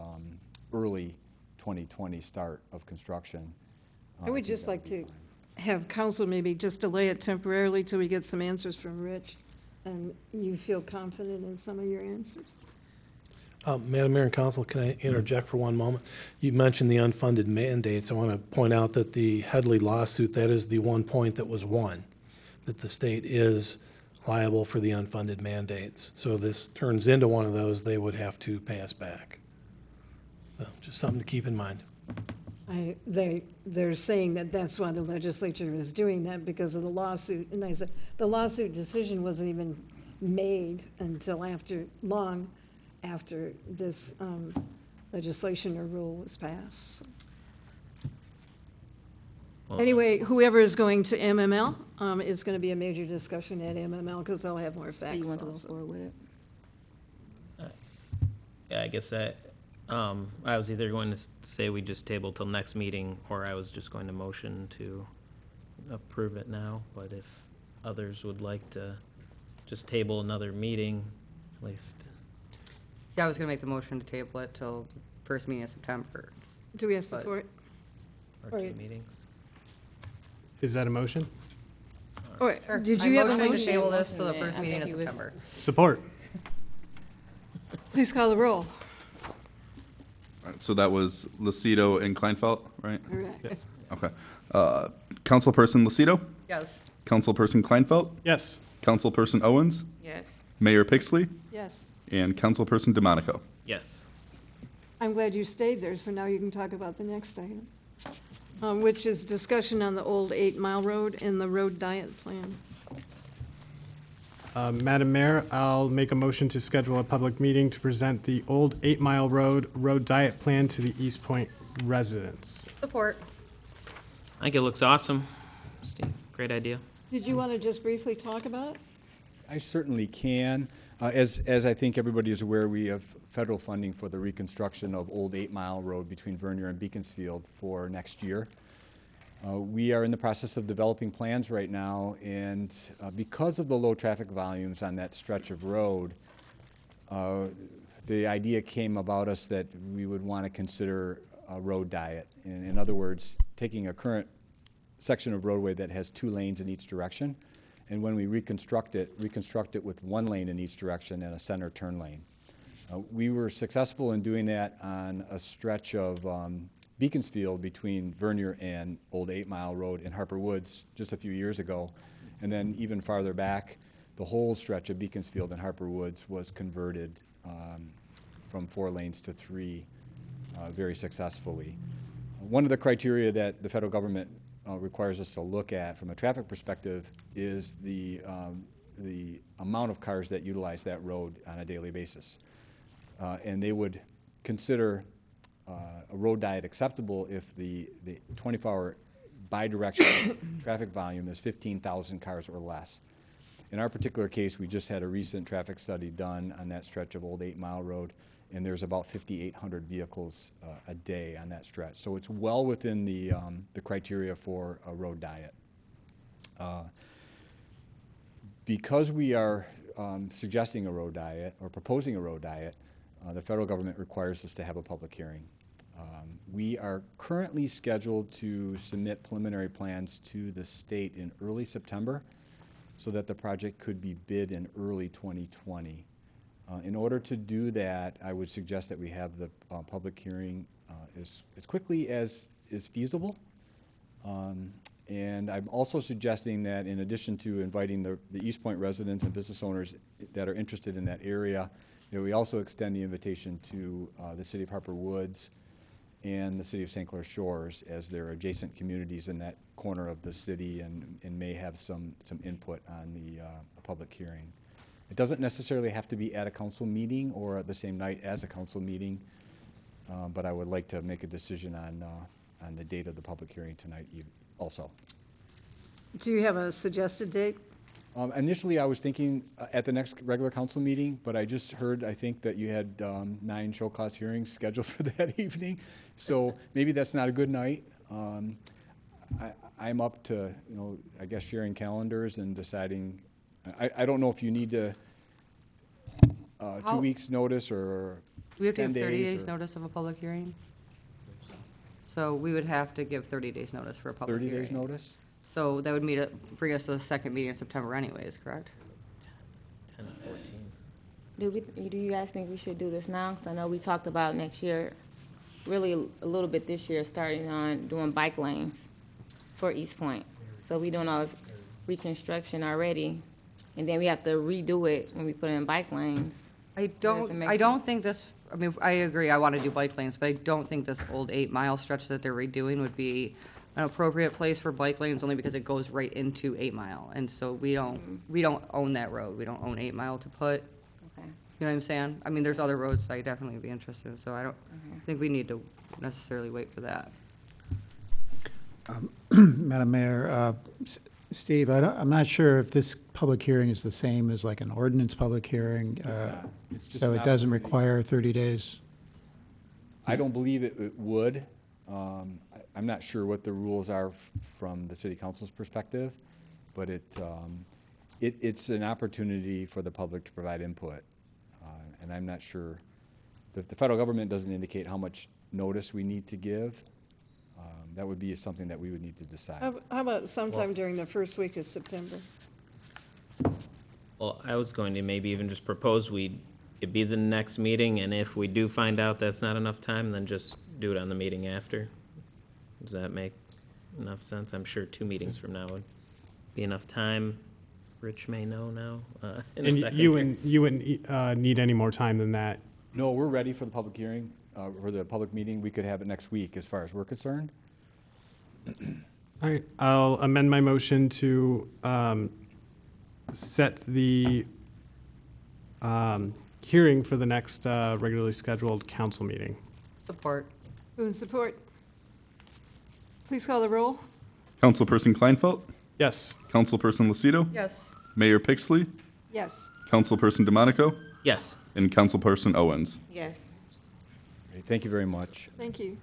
early 2020 start of construction. I would think just that like be to fine. have council maybe just delay it temporarily till we get some answers from Rich, and you feel confident in some of your answers. Madam Mayor and Council, can I interject for one moment? You mentioned the unfunded mandates. I want to point out that the Headley lawsuit, that is the one point that was won, that the state is liable for the unfunded mandates. So if this turns into one of those, they would have to pay us back. So just something to keep in mind. They're saying that that's why the legislature is doing that, because of the lawsuit. And I said, the lawsuit decision wasn't even made until long after this legislation or rule was passed. Well, Anyway, whoever is going to MML, is going to be a major discussion at MML because they'll have more Do facts you want to go also. forward with it? Yeah, I guess I was either going to say we just table till next meeting, or I was just going to motion to approve it now, but if others would like to just table another meeting, at least, Yeah, I was gonna make the motion to table it till the first meeting in September. Do we have support? or All two right. meetings. Is that a motion? All right, did you have a I motion to motion? table this till the Yeah, first I meeting in think he was- September. Support. Please call the roll. All right, so that was Lucido and Kleinfeld, right? Correct. Okay. Councilperson Lucido, Yes. Councilperson Kleinfeld, Yes. Councilperson Owens, Yes. Mayor Pixley, Yes. and Councilperson DeMonico. Yes. I'm glad you stayed there, so now you can talk about the next item, which is discussion on the old 8 Mile Road and the road diet plan. Madam Mayor, I'll make a motion to schedule a public meeting to present the old 8 Mile Road Diet Plan to the Eastpointe residents. Support. I think it looks awesome. Steve, great idea. Did you want to just briefly talk about it? I certainly can. As I think everybody is aware, we have federal funding for the reconstruction of Old 8 Mile Road between Vernier and Beaconsfield for next year. We are in the process of developing plans right now, and because of the low traffic volumes on that stretch of road, the idea came about us that we would want to consider a road diet. In other words, taking a current section of roadway that has 2 lanes in each direction, and when we reconstruct it with 1 lane in each direction and a center turn lane. We were successful in doing that on a stretch of Beaconsfield between Vernier and Old 8 Mile Road in Harper Woods just a few years ago. And then even farther back, the whole stretch of Beaconsfield and Harper Woods was converted from 4 lanes to 3 very successfully. One of the criteria that the federal government requires us to look at from a traffic perspective is the amount of cars that utilize that road on a daily basis. And they would consider a road diet acceptable if the 24-hour bi-directional traffic volume is 15,000 cars or less. In our particular case, we just had a recent traffic study done on that stretch of Old 8 Mile Road, and there's about 5,800 vehicles a day on that stretch. So it's well within the criteria for a road diet. Because we are suggesting a road diet or proposing a road diet, the federal government requires us to have a public hearing. We are currently scheduled to submit preliminary plans to the state in early September so that the project could be bid in early 2020. In order to do that, I would suggest that we have the public hearing as quickly as is feasible. And I'm also suggesting that in addition to inviting the Eastpointe residents and business owners that are interested in that area, we also extend the invitation to the city of Harper Woods and the city of St. Clair Shores, as they're adjacent communities in that corner of the city and may have some input on the public hearing. It doesn't necessarily have to be at a council meeting or at the same night as a council meeting, but I would like to make a decision on the date of the public hearing tonight also. Do you have a suggested date? Initially, I was thinking at the next regular council meeting, but I just heard, I think, that you had 9 show cause hearings scheduled for that evening. So maybe that's not a good night. I'm up to, I guess sharing calendars and deciding. I don't know if you need to 2 weeks notice or Do we have to 10 give 30 days days or notice of a public hearing? So we would have to give 30 days notice for a public 30 hearing. days notice? So that would bring us to the second meeting in September anyways, correct? 10 and 14. Do you guys think we should do this now? 'Cause I know we talked about next year, really a little bit this year, starting on doing bike lanes for Eastpointe. So we doing all this reconstruction already, and then we have to redo it when we put in bike lanes. I doesn't make don't think this, I agree, I want to do bike lanes, but I don't think this old 8 Mile stretch that they're redoing would be an appropriate place for bike lanes only because it goes right into 8 Mile. And so we don't own that road. We don't own 8 Mile to put, Okay. you know what I'm saying? I mean, there's other roads I definitely would be interested in, so I don't think we need to necessarily wait for that. Madam Mayor, Steve, I'm not sure if this public hearing is the same as like an ordinance public hearing. It's just So an it doesn't opportunity. require 30 days? I don't believe it would. I'm not sure what the rules are from the city council's perspective, but it's an opportunity for the public to provide input. And I'm not sure, the federal government doesn't indicate how much notice we need to give. That would be something that we would need to decide. How about sometime during the first week of September? Well, I was going to maybe even just propose it be the next meeting, and if we do find out that's not enough time, then just do it on the meeting after. Does that make enough sense? I'm sure 2 meetings from now would be enough time. Rich may know now, in a And second. you wouldn't need any more time than that. No, we're ready for the public hearing, or the public meeting. We could have it next week as far as we're concerned. All right, I'll amend my motion to set the hearing for the next regularly scheduled council meeting. Support. Move and support. Please call the roll. Councilperson Kleinfeld, Yes. Councilperson Lucido, Yes. Mayor Pixley, Yes. Councilperson DeMonico, Yes. and Councilperson Owens. Yes. Great, thank you very much. Thank you.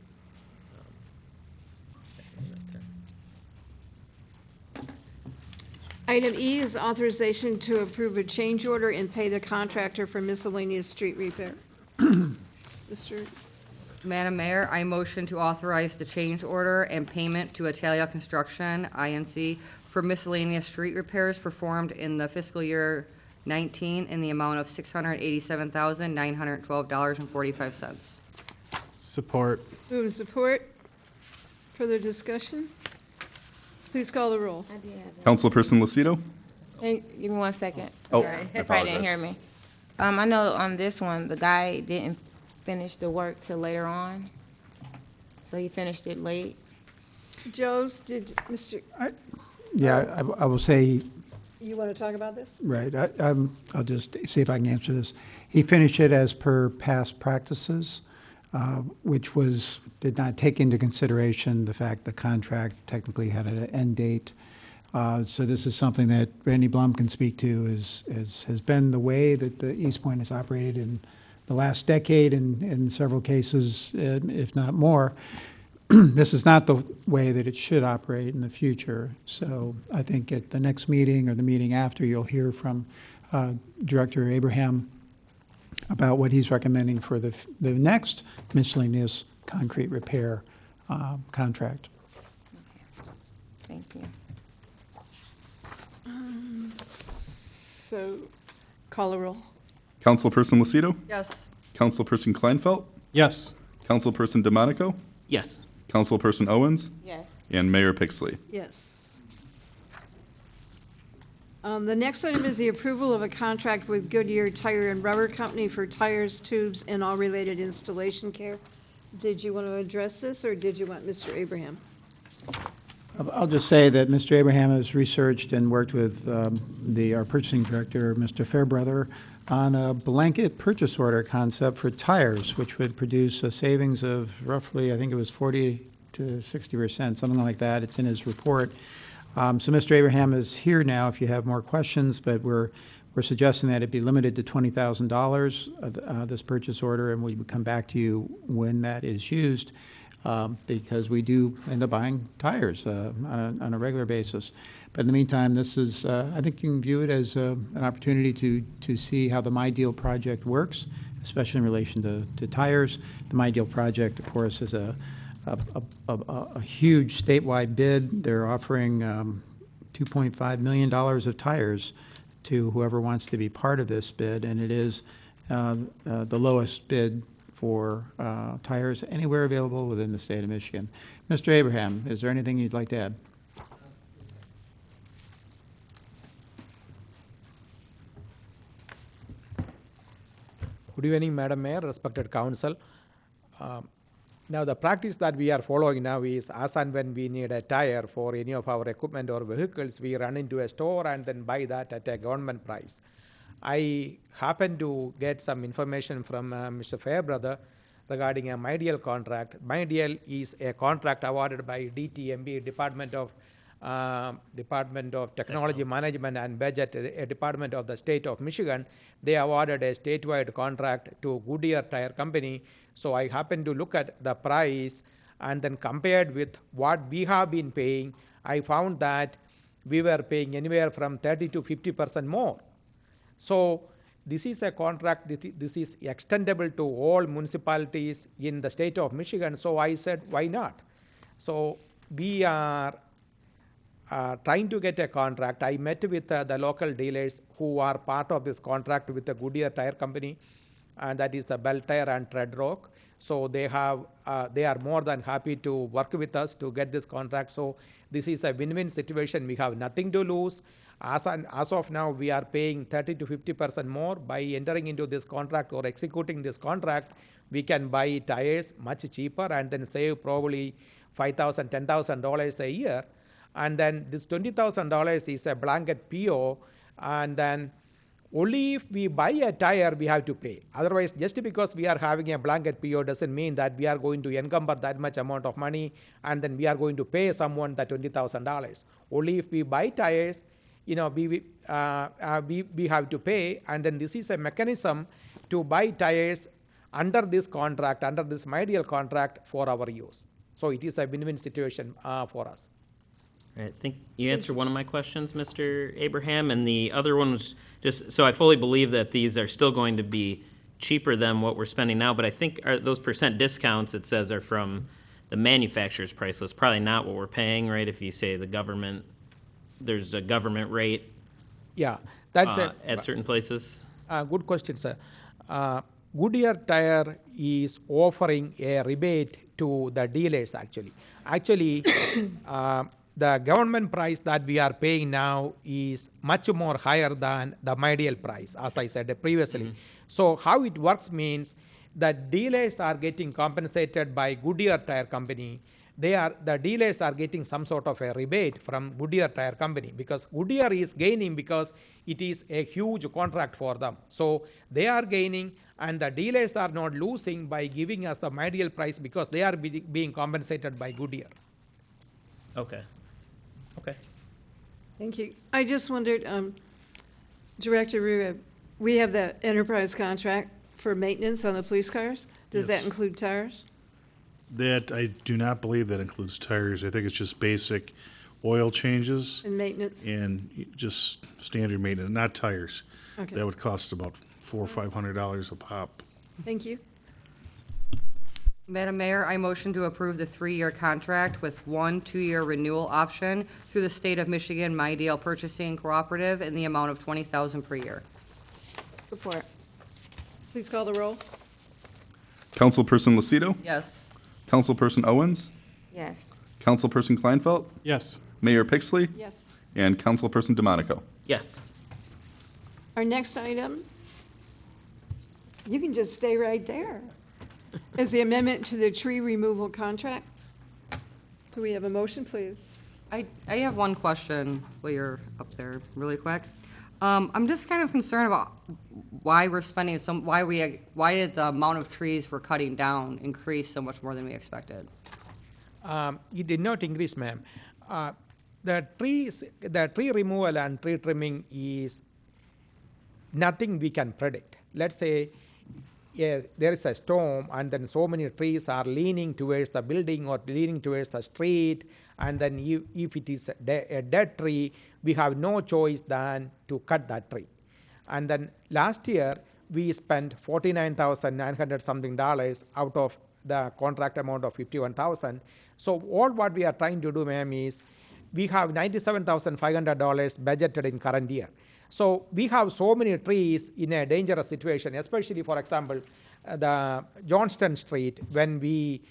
Item E is authorization to approve a change order and pay the contractor for miscellaneous street repair. Mr. Madam Mayor, I motion to authorize the change order and payment to Italia Construction, INC, for miscellaneous street repairs performed in the fiscal year 19 in the amount of $687,912.45. Support. Move and support. Further discussion? Please call the roll. I did have it. Councilperson Lucido, Hey, give me 1 second. Oh, Sorry. I They probably didn't hear apologize. me. I know on this one, the guy didn't finish the work till later on. So he finished it late. Joe's, Mr., Yeah, I will say, you want to talk about this? right, I'll just see if I can answer this. He finished it as per past practices, which did not take into consideration the fact the contract technically had an end date. So this is something that Randy Blum can speak to, has been the way that the Eastpointe has operated in the last decade in several cases, if not more. This is not the way that it should operate in the future. So I think at the next meeting or the meeting after, you'll hear from Director Abraham about what he's recommending for the next miscellaneous concrete repair contract. Thank you. So, call the roll. Councilperson Lucido, Yes. Councilperson Kleinfeld, Yes. Councilperson DeMonico, Yes. Councilperson Owens, Yes. and Mayor Pixley. Yes. The next item is the approval of a contract with Goodyear Tire and Rubber Company for tires, tubes, and all related installation care. Did you want to address this, or did you want Mr. Abraham? I'll just say that Mr. Abraham has researched and worked with our purchasing director, Mr. Fairbrother, on a blanket purchase order concept for tires, which would produce a savings of roughly, I think it was 40 to 60%, something like that. It's in his report. So Mr. Abraham is here now if you have more questions, but we're suggesting that it be limited to $20,000, this purchase order, and we would come back to you when that is used, because we do end up buying tires on a regular basis. But in the meantime, this is, I think you can view it as an opportunity to see how the My Deal project works, especially in relation to tires. The My Deal project, of course, is a huge statewide bid. They're offering $2.5 million of tires to whoever wants to be part of this bid, and it is the lowest bid for tires anywhere available within the state of Michigan. Mr. Abraham, is there anything you'd like to add? Good evening, Madam Mayor, respected council. Now, the practice that we are following now is as and when we need a tire for any of our equipment or vehicles, we run into a store and then buy that at a government price. I happen to get some information from Mr. Fairbrother regarding a MyDeal contract. MyDeal is a contract awarded by DTMB, Department of Technology Management and Budget, a department of the state of Michigan. They awarded a statewide contract to Goodyear Tire Company. So I happened to look at the price and then compared with what we have been paying, I found that we were paying anywhere from 30 to 50% more. So this is a contract, this is extendable to all municipalities in the state of Michigan. So I said, why not? So we are trying to get a contract. I met with the local dealers who are part of this contract with the Goodyear Tire Company, and that is Bell Tire and Tread Rock. So they are more than happy to work with us to get this contract. So this is a win-win situation. We have nothing to lose. As of now, we are paying 30 to 50% more. By entering into this contract or executing this contract, we can buy tires much cheaper and then save probably $5,000, $10,000 a year. And then this $20,000 is a blanket PO, and then only if we buy a tire, we have to pay. Otherwise, just because we are having a blanket PO doesn't mean that we are going to encumber that much amount of money and then we are going to pay someone the $20,000. Only if we buy tires, we have to pay, and then this is a mechanism to buy tires under this contract, under this MyDeal contract for our use. So it is a win-win situation for us. I think you answered one of my questions, Mr. Abraham, and the other one was just, so I fully believe that these are still going to be cheaper than what we're spending now, but I think those percent discounts, it says, are from the manufacturer's price list, probably not what we're paying, right? If you say the government, there's a government rate Yeah, that's at certain places. Good question, sir. Goodyear Tire is offering a rebate to the dealers, actually. Actually, the government price that we are paying now is much more higher than the MyDeal price, as I said previously. Mm-hmm. So how it works means that dealers are getting compensated by Goodyear Tire Company. The dealers are getting some sort of a rebate from Goodyear Tire Company because Goodyear is gaining because it is a huge contract for them. So they are gaining and the dealers are not losing by giving us the MyDeal price because they are being compensated by Goodyear. Okay. Okay. Thank you. I just wondered, Director Rua, we have the enterprise contract for maintenance on the police cars. Does that Yes. include tires? That, I do not believe that includes tires. I think it's just basic oil changes And maintenance? and just standard maintenance, not tires. Okay. That would cost about $400 or $500 a pop. Thank you. Madam Mayor, I motion to approve the 3-year contract with 1 2-year renewal option through the State of Michigan MyDeal Purchasing Cooperative in the amount of $20,000 per year. Support. Please call the roll. Councilperson Lucido? Yes. Councilperson Owens? Yes. Councilperson Kleinfeld? Yes. Mayor Pixley? Yes. And Councilperson DeMonico? Yes. Our next item, you can just stay right there, is the amendment to the tree removal contract. Could we have a motion, please? I have one question while you're up there really quick. I'm just kind of concerned about why we're spending why did the amount of trees we're cutting down increase so much more than we expected? It did not increase, ma'am. The tree removal and tree trimming is nothing we can predict. Let's say there is a storm and then so many trees are leaning towards the building or leaning towards the street, and then if it is a dead tree, we have no choice than to cut that tree. And then last year, we spent $49,900 something out of the contract amount of $51,000. So all what we are trying to do, ma'am, is we have $97,500 budgeted in current year. So we have so many trees in a dangerous situation, especially, for example, the Johnston Street, when we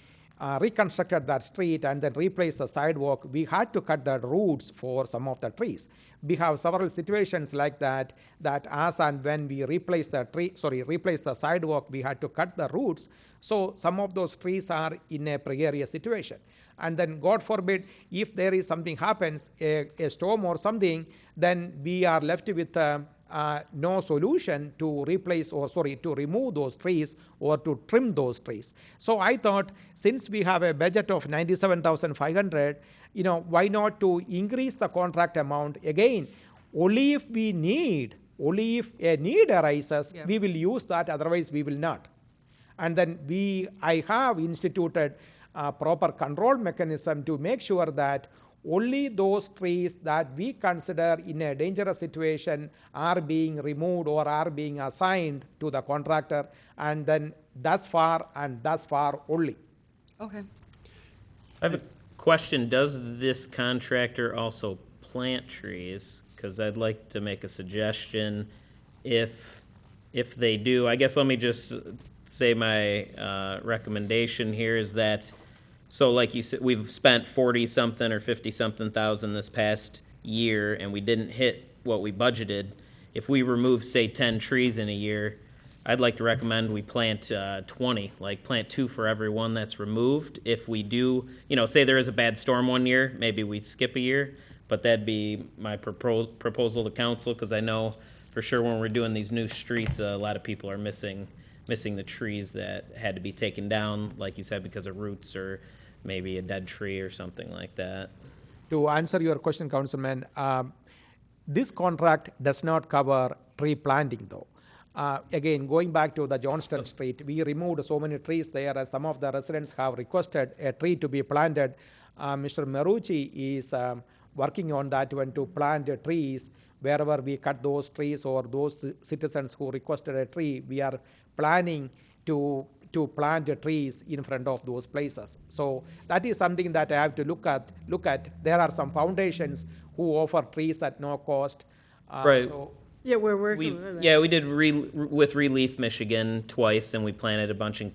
reconstructed that street and then replaced the sidewalk, we had to cut the roots for some of the trees. We have several situations like that, that as and when we replace the sidewalk, we had to cut the roots. So some of those trees are in a precarious situation. And then God forbid, if there is something happens, a storm or something, then we are left with no solution to remove those trees or to trim those trees. So I thought, since we have a budget of 97,500, why not to increase the contract amount again? Only if a need arises, we will use that, otherwise we will not. And then I have instituted a proper control mechanism to make sure that only those trees that we consider in a dangerous situation are being removed or are being assigned to the contractor, and then thus far only. Okay. I have a question. Does this contractor also plant trees? Because I'd like to make a suggestion. If they do, I guess let me just say my recommendation here is that, so like you said, we've spent 40-something or 50-something thousand this past year, and we didn't hit what we budgeted. If we remove, say, 10 trees in a year, I'd like to recommend we plant 20, like plant 2 for every one that's removed. If we do, say there is a bad storm one year, maybe we skip a year, but that'd be my proposal to council, because I know for sure when we're doing these new streets, a lot of people are missing the trees that had to be taken down, like you said, because of roots or maybe a dead tree or something like that. To answer your question, Councilman, this contract does not cover tree planting though. Again, going back to the Johnston Street, we removed so many trees there, as some of the residents have requested a tree to be planted. Mr. Marucci is working on that one to plant the trees wherever we cut those trees, or those citizens who requested a tree, we are planning to plant the trees in front of those places. So that is something that I have to look at. There are some foundations who offer trees at no cost. Right. Yeah, we're working with that. Yeah, we did with Relief Michigan twice, and we planted a bunch in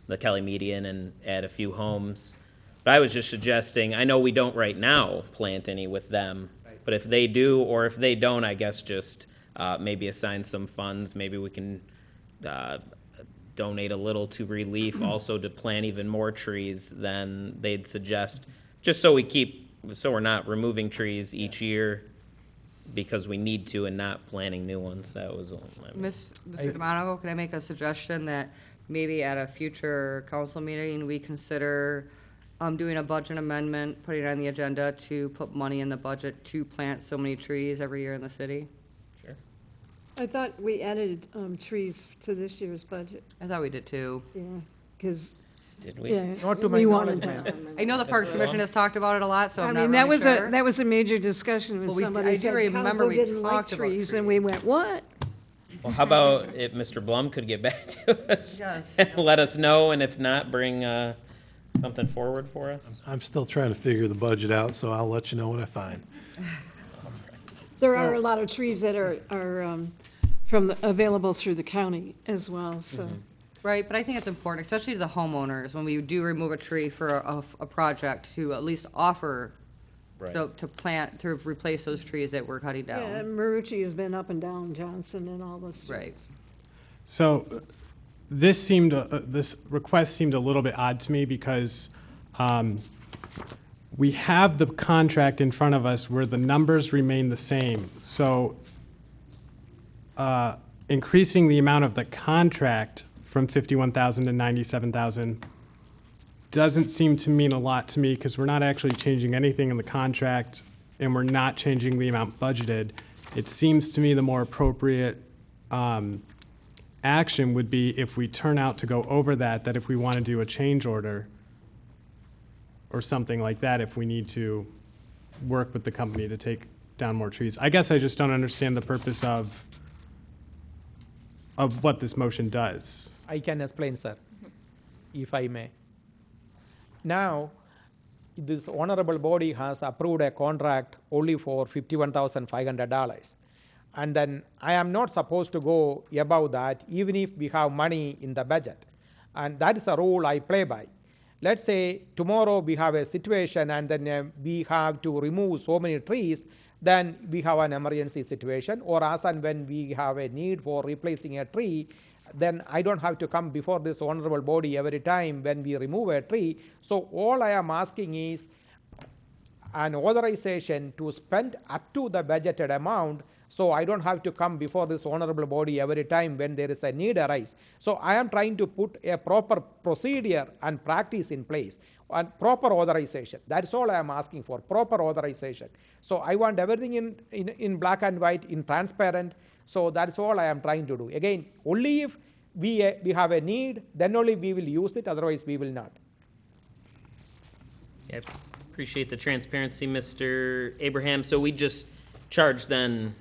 the Kelly median, and add a few homes. But I was just suggesting, I know we don't right now plant any with them, but if they do, or if they don't, I guess just maybe assign some funds. Maybe we can donate a little to Relief also to plant even more trees than they'd suggest, just so we're not removing trees each year because we need to and not planting new ones. That was all. Mr. DeMonaco, can I make a suggestion that maybe at a future council meeting, we consider doing a budget amendment, putting it on the agenda to put money in the budget to plant so many trees every year in the city? I thought we added trees to this year's budget. I thought we did too. Yeah, because, Did we? yeah. Not to my we wanted knowledge, that. I know the Parks Commission has talked about it a lot, so I I'm mean, not that really was sure. that was a major discussion when Well, I somebody do said remember council we didn't like talked about trees, and we went, what? Well, how about if Mr. Blum could get back to us? Yes. And let us know, and if not, bring something forward for us? I'm still trying to figure the budget out, so I'll let you know what I find. There are a lot of trees that are available through the county as well, so. Right, but I think it's important, especially to the homeowners, when we do remove a tree for a project, to at least offer to plant, to replace those trees that we're cutting Yeah, down. and Marucci has been up and down Johnson and all those Right. streets. So this request seemed a little bit odd to me because we have the contract in front of us where the numbers remain the same. So increasing the amount of the contract from 51,000 to 97,000 doesn't seem to mean a lot to me because we're not actually changing anything in the contract and we're not changing the amount budgeted. It seems to me the more appropriate action would be if we turn out to go over that if we want to do a change order or something like that, if we need to work with the company to take down more trees. I guess I just don't understand the purpose of what this motion does. I can explain, sir, if I may. Now, this honorable body has approved a contract only for $51,500. And then I am not supposed to go above that, even if we have money in the budget. And that is a rule I play by. Let's say tomorrow we have a situation and then we have to remove so many trees, then we have an emergency situation, or as and when we have a need for replacing a tree, then I don't have to come before this honorable body every time when we remove a tree. So all I am asking is an authorization to spend up to the budgeted amount, so I don't have to come before this honorable body every time when there is a need arise. So I am trying to put a proper procedure and practice in place and proper authorization. That's all I am asking for, proper authorization. So I want everything in black and white, in transparent. So that's all I am trying to do. Again, only if we have a need, then only we will use it, otherwise we will not. Yeah, appreciate the transparency, Mr. Abraham. So we just charge then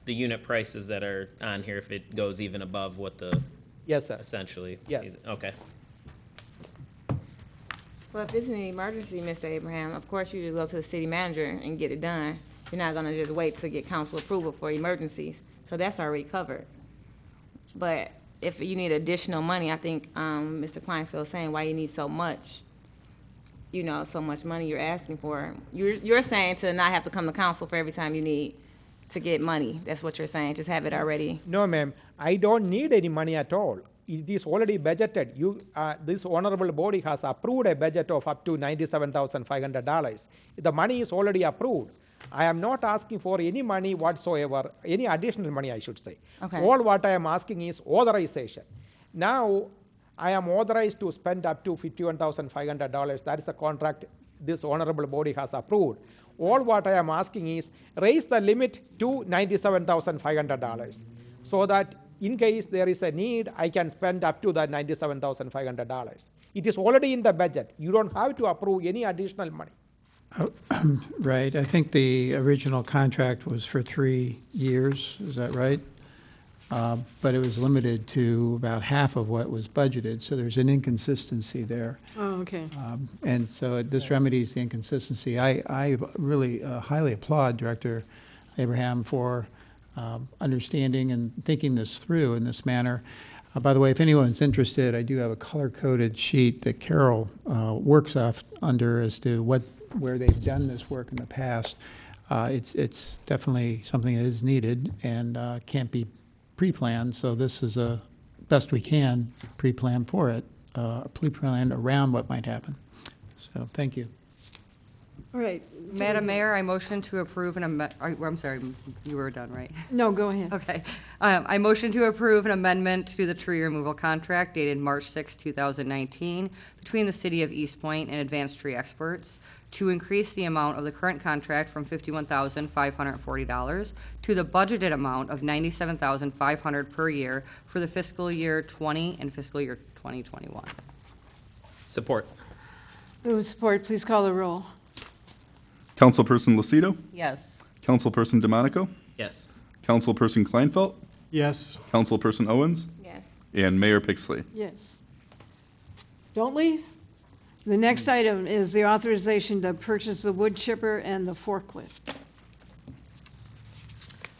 the unit prices that are on here if it goes even above what the, Yes, sir. essentially? Yes. Okay. Well, if this is an emergency, Mr. Abraham, of course you just go to the city manager and get it done. You're not gonna just wait to get council approval for emergencies, so that's already covered. But if you need additional money, I think, Mr. Kleinfeld's saying why you need so much, so much money you're asking for. You're saying to not have to come to council for every time you need to get money. That's what you're saying, just have it already. No, ma'am, I don't need any money at all. It is already budgeted. This honorable body has approved a budget of up to $97,500. The money is already approved. I am not asking for any money whatsoever, any additional money, I should say. Okay. All what I am asking is authorization. Now, I am authorized to spend up to $51,500. That is the contract this honorable body has approved. All what I am asking is raise the limit to $97,500 so that in case there is a need, I can spend up to that $97,500. It is already in the budget. You don't have to approve any additional money. Right, I think the original contract was for 3 years, is that right? But it was limited to about half of what was budgeted, so there's an inconsistency there. Oh, okay. And so this remedies the inconsistency. I really highly applaud Director Abraham for understanding and thinking this through in this manner. By the way, if anyone's interested, I do have a color-coded sheet that Carol works off under as to where they've done this work in the past. It's definitely something that is needed and can't be pre-planned, so this is a best we can pre-plan for it, pre-plan around what might happen. So, thank you. All right. Madam Mayor, I motion to approve I'm sorry, you were done, right? No, go ahead. Okay. I motion to approve an amendment to the tree removal contract dated March 6, 2019, between the City of Eastpointe and Advanced Tree Experts to increase the amount of the current contract from $51,540 to the budgeted amount of $97,500 per year for the fiscal year 20 and fiscal year 2021. Support. Move support, please call the roll. Councilperson Lucido, Yes. Councilperson DeMonico, Yes. Councilperson Kleinfeld, Yes. Councilperson Owens, Yes. and Mayor Pixley. Yes. Don't leave. The next item is the authorization to purchase the wood chipper and the forklift.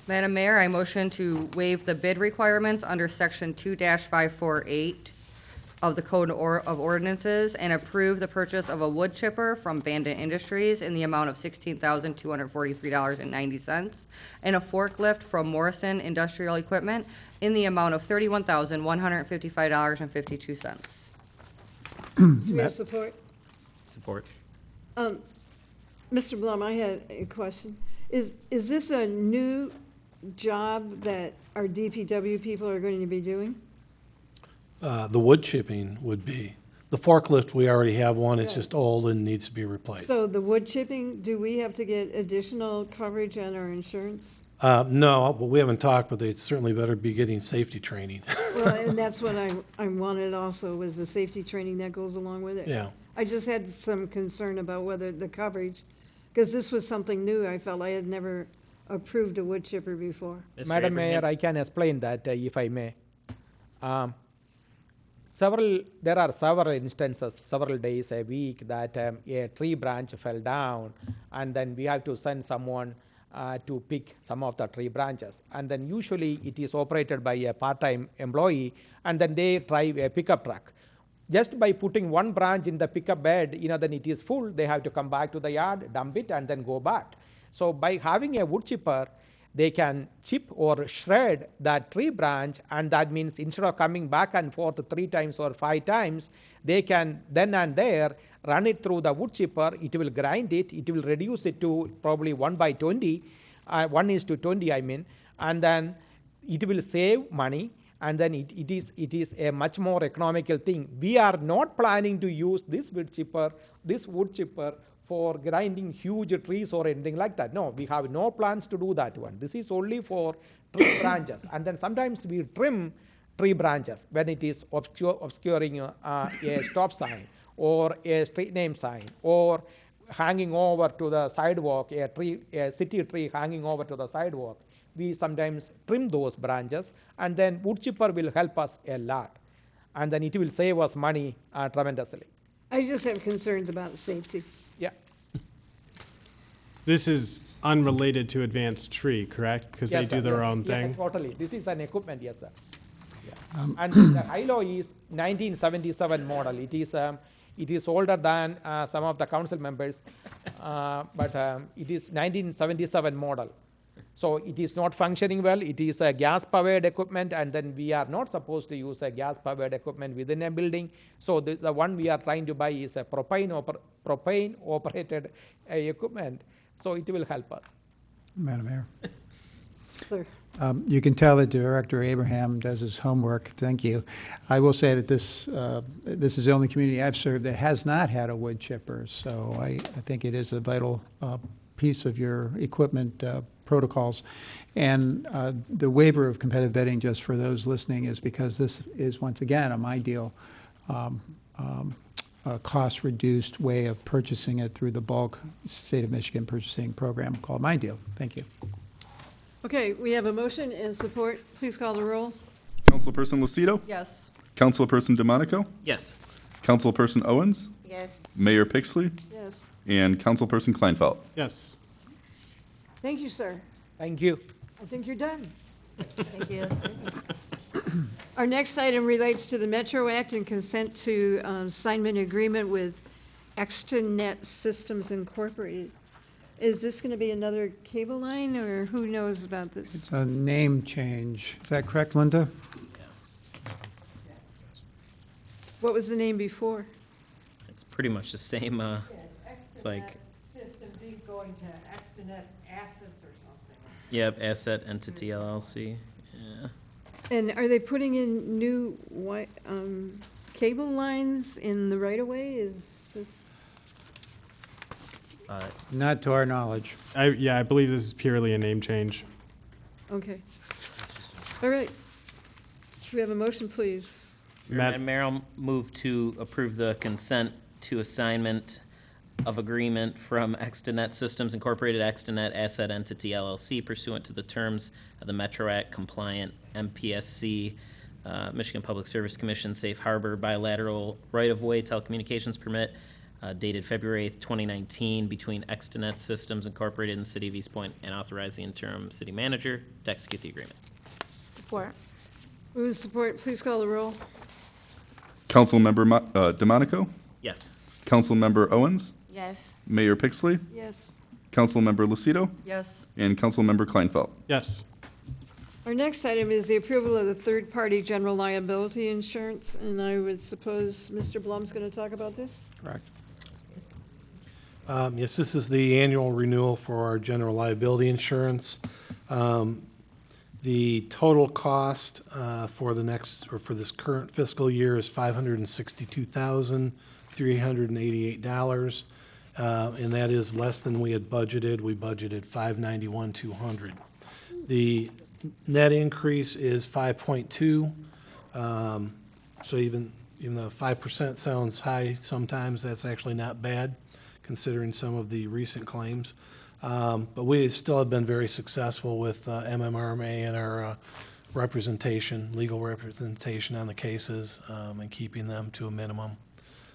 Madam Mayor, I motion to waive the bid requirements under Section 2-548 of the Code of Ordinances and approve the purchase of a wood chipper from Bandit Industries in the amount of $16,243.90 and a forklift from Morrison Industrial Equipment in the amount of $31,155.52. Do we have support? Support. Mr. Blum, I had a question. Is this a new job that our DPW people are going to be doing? The wood chipping would be. The forklift, we already have one, it's Yeah. just old and needs to be replaced. So the wood chipping, do we have to get additional coverage on our insurance? No, but we haven't talked, but they certainly better be getting safety training. Well, and that's what I wanted also, was the safety training that goes along with it. Yeah. I just had some concern about whether the coverage, because this was something new. I felt I had never approved a wood chipper before. Mr. Madam Mayor, Abraham? I can explain that if I may. There are several instances, several days a week that a tree branch fell down, and then we have to send someone to pick some of the tree branches. And then usually it is operated by a part-time employee, and then they drive a pickup truck. just by putting one branch in the pickup bed, then it is full, they have to come back to the yard, dump it, and then go back. So by having a wood chipper, they can chip or shred that tree branch, and that means instead of coming back and forth 3 times or 5 times, they can then and there run it through the wood chipper. It will grind it, it will reduce it to probably 1/20, 1:20 I mean, and then it will save money, and then it is a much more economical thing. We are not planning to use this wood chipper for grinding huge trees or anything like that. No, we have no plans to do that one. This is only for tree branches, and then sometimes we trim tree branches when it is obscuring a stop sign or a street name sign, or hanging over to the sidewalk, a city tree hanging over to the sidewalk. We sometimes trim those branches, and then wood chipper will help us a lot, and then it will save us money tremendously. I just have concerns about safety. Yeah. This is unrelated to Advanced Tree, correct? Because they Yes, do sir, their yes. own Yeah, thing? totally. This is an equipment, yes, sir. Yeah. And the high-low is 1977 model. It is older than some of the council members, but it is 1977 model. So it is not functioning well. It is a gas-powered equipment, and then we are not supposed to use a gas-powered equipment within a building. So the one we are trying to buy is a propane-operated equipment. So it will help us. Madam Mayor. Sir. You can tell that Director Abraham does his homework. Thank you. I will say that this is the only community I've served that has not had a wood chipper, so I think it is a vital piece of your equipment protocols. And the waiver of competitive bidding, just for those listening, is because this is, once again, a My Deal cost-reduced way of purchasing it through the bulk State of Michigan purchasing program called My Deal. Thank you. Okay, we have a motion and support. Please call the roll. Councilperson Lucido? Yes. Councilperson DeMonico? Yes. Councilperson Owens? Yes. Mayor Pixley? Yes. And Councilperson Kleinfeld? Yes. Thank you, sir. Thank you. I think you're done. Thank you. Our next item relates to the Metro Act and consent to assignment agreement with Extranet Systems Incorporated. Is this going to be another cable line, or who knows about this? It's a name change. Is that correct, Linda? What was the name before? It's pretty much the same, it's like, Systems Inc. going to Extranet Assets or something. yep, Asset Entity LLC. Yeah. And are they putting in new cable lines in the right-of-way? Is this? Not to our knowledge. I believe this is purely a name change. Okay. All right. Should we have a motion, please? Matt- Mayor, I'll move to approve the consent to assignment of agreement from Extranet Systems Incorporated, Extranet Asset Entity LLC pursuant to the terms of the Metro Act compliant MPSC, Michigan Public Service Commission Safe Harbor bilateral right-of-way telecommunications permit dated February 8th, 2019, between Extranet Systems Incorporated and the City of Eastpointe, and authorize the interim city manager to execute the agreement. Support. Move with support. Please call the roll. Councilmember DeMonico? Yes. Councilmember Owens? Yes. Mayor Pixley? Yes. Councilmember Lucido? Yes. And Councilmember Kleinfeld? Yes. Our next item is the approval of the third-party general liability insurance, and I would suppose Mr. Blum's going to talk about this? Correct. Yes, this is the annual renewal for our general liability insurance. The total cost for this current fiscal year is $562,388, and that is less than we had budgeted. We budgeted $591,200. The net increase is 5.2. So even though 5% sounds high sometimes, that's actually not bad considering some of the recent claims. But we still have been very successful with MMRMA and our legal representation on the cases, and keeping them to a minimum.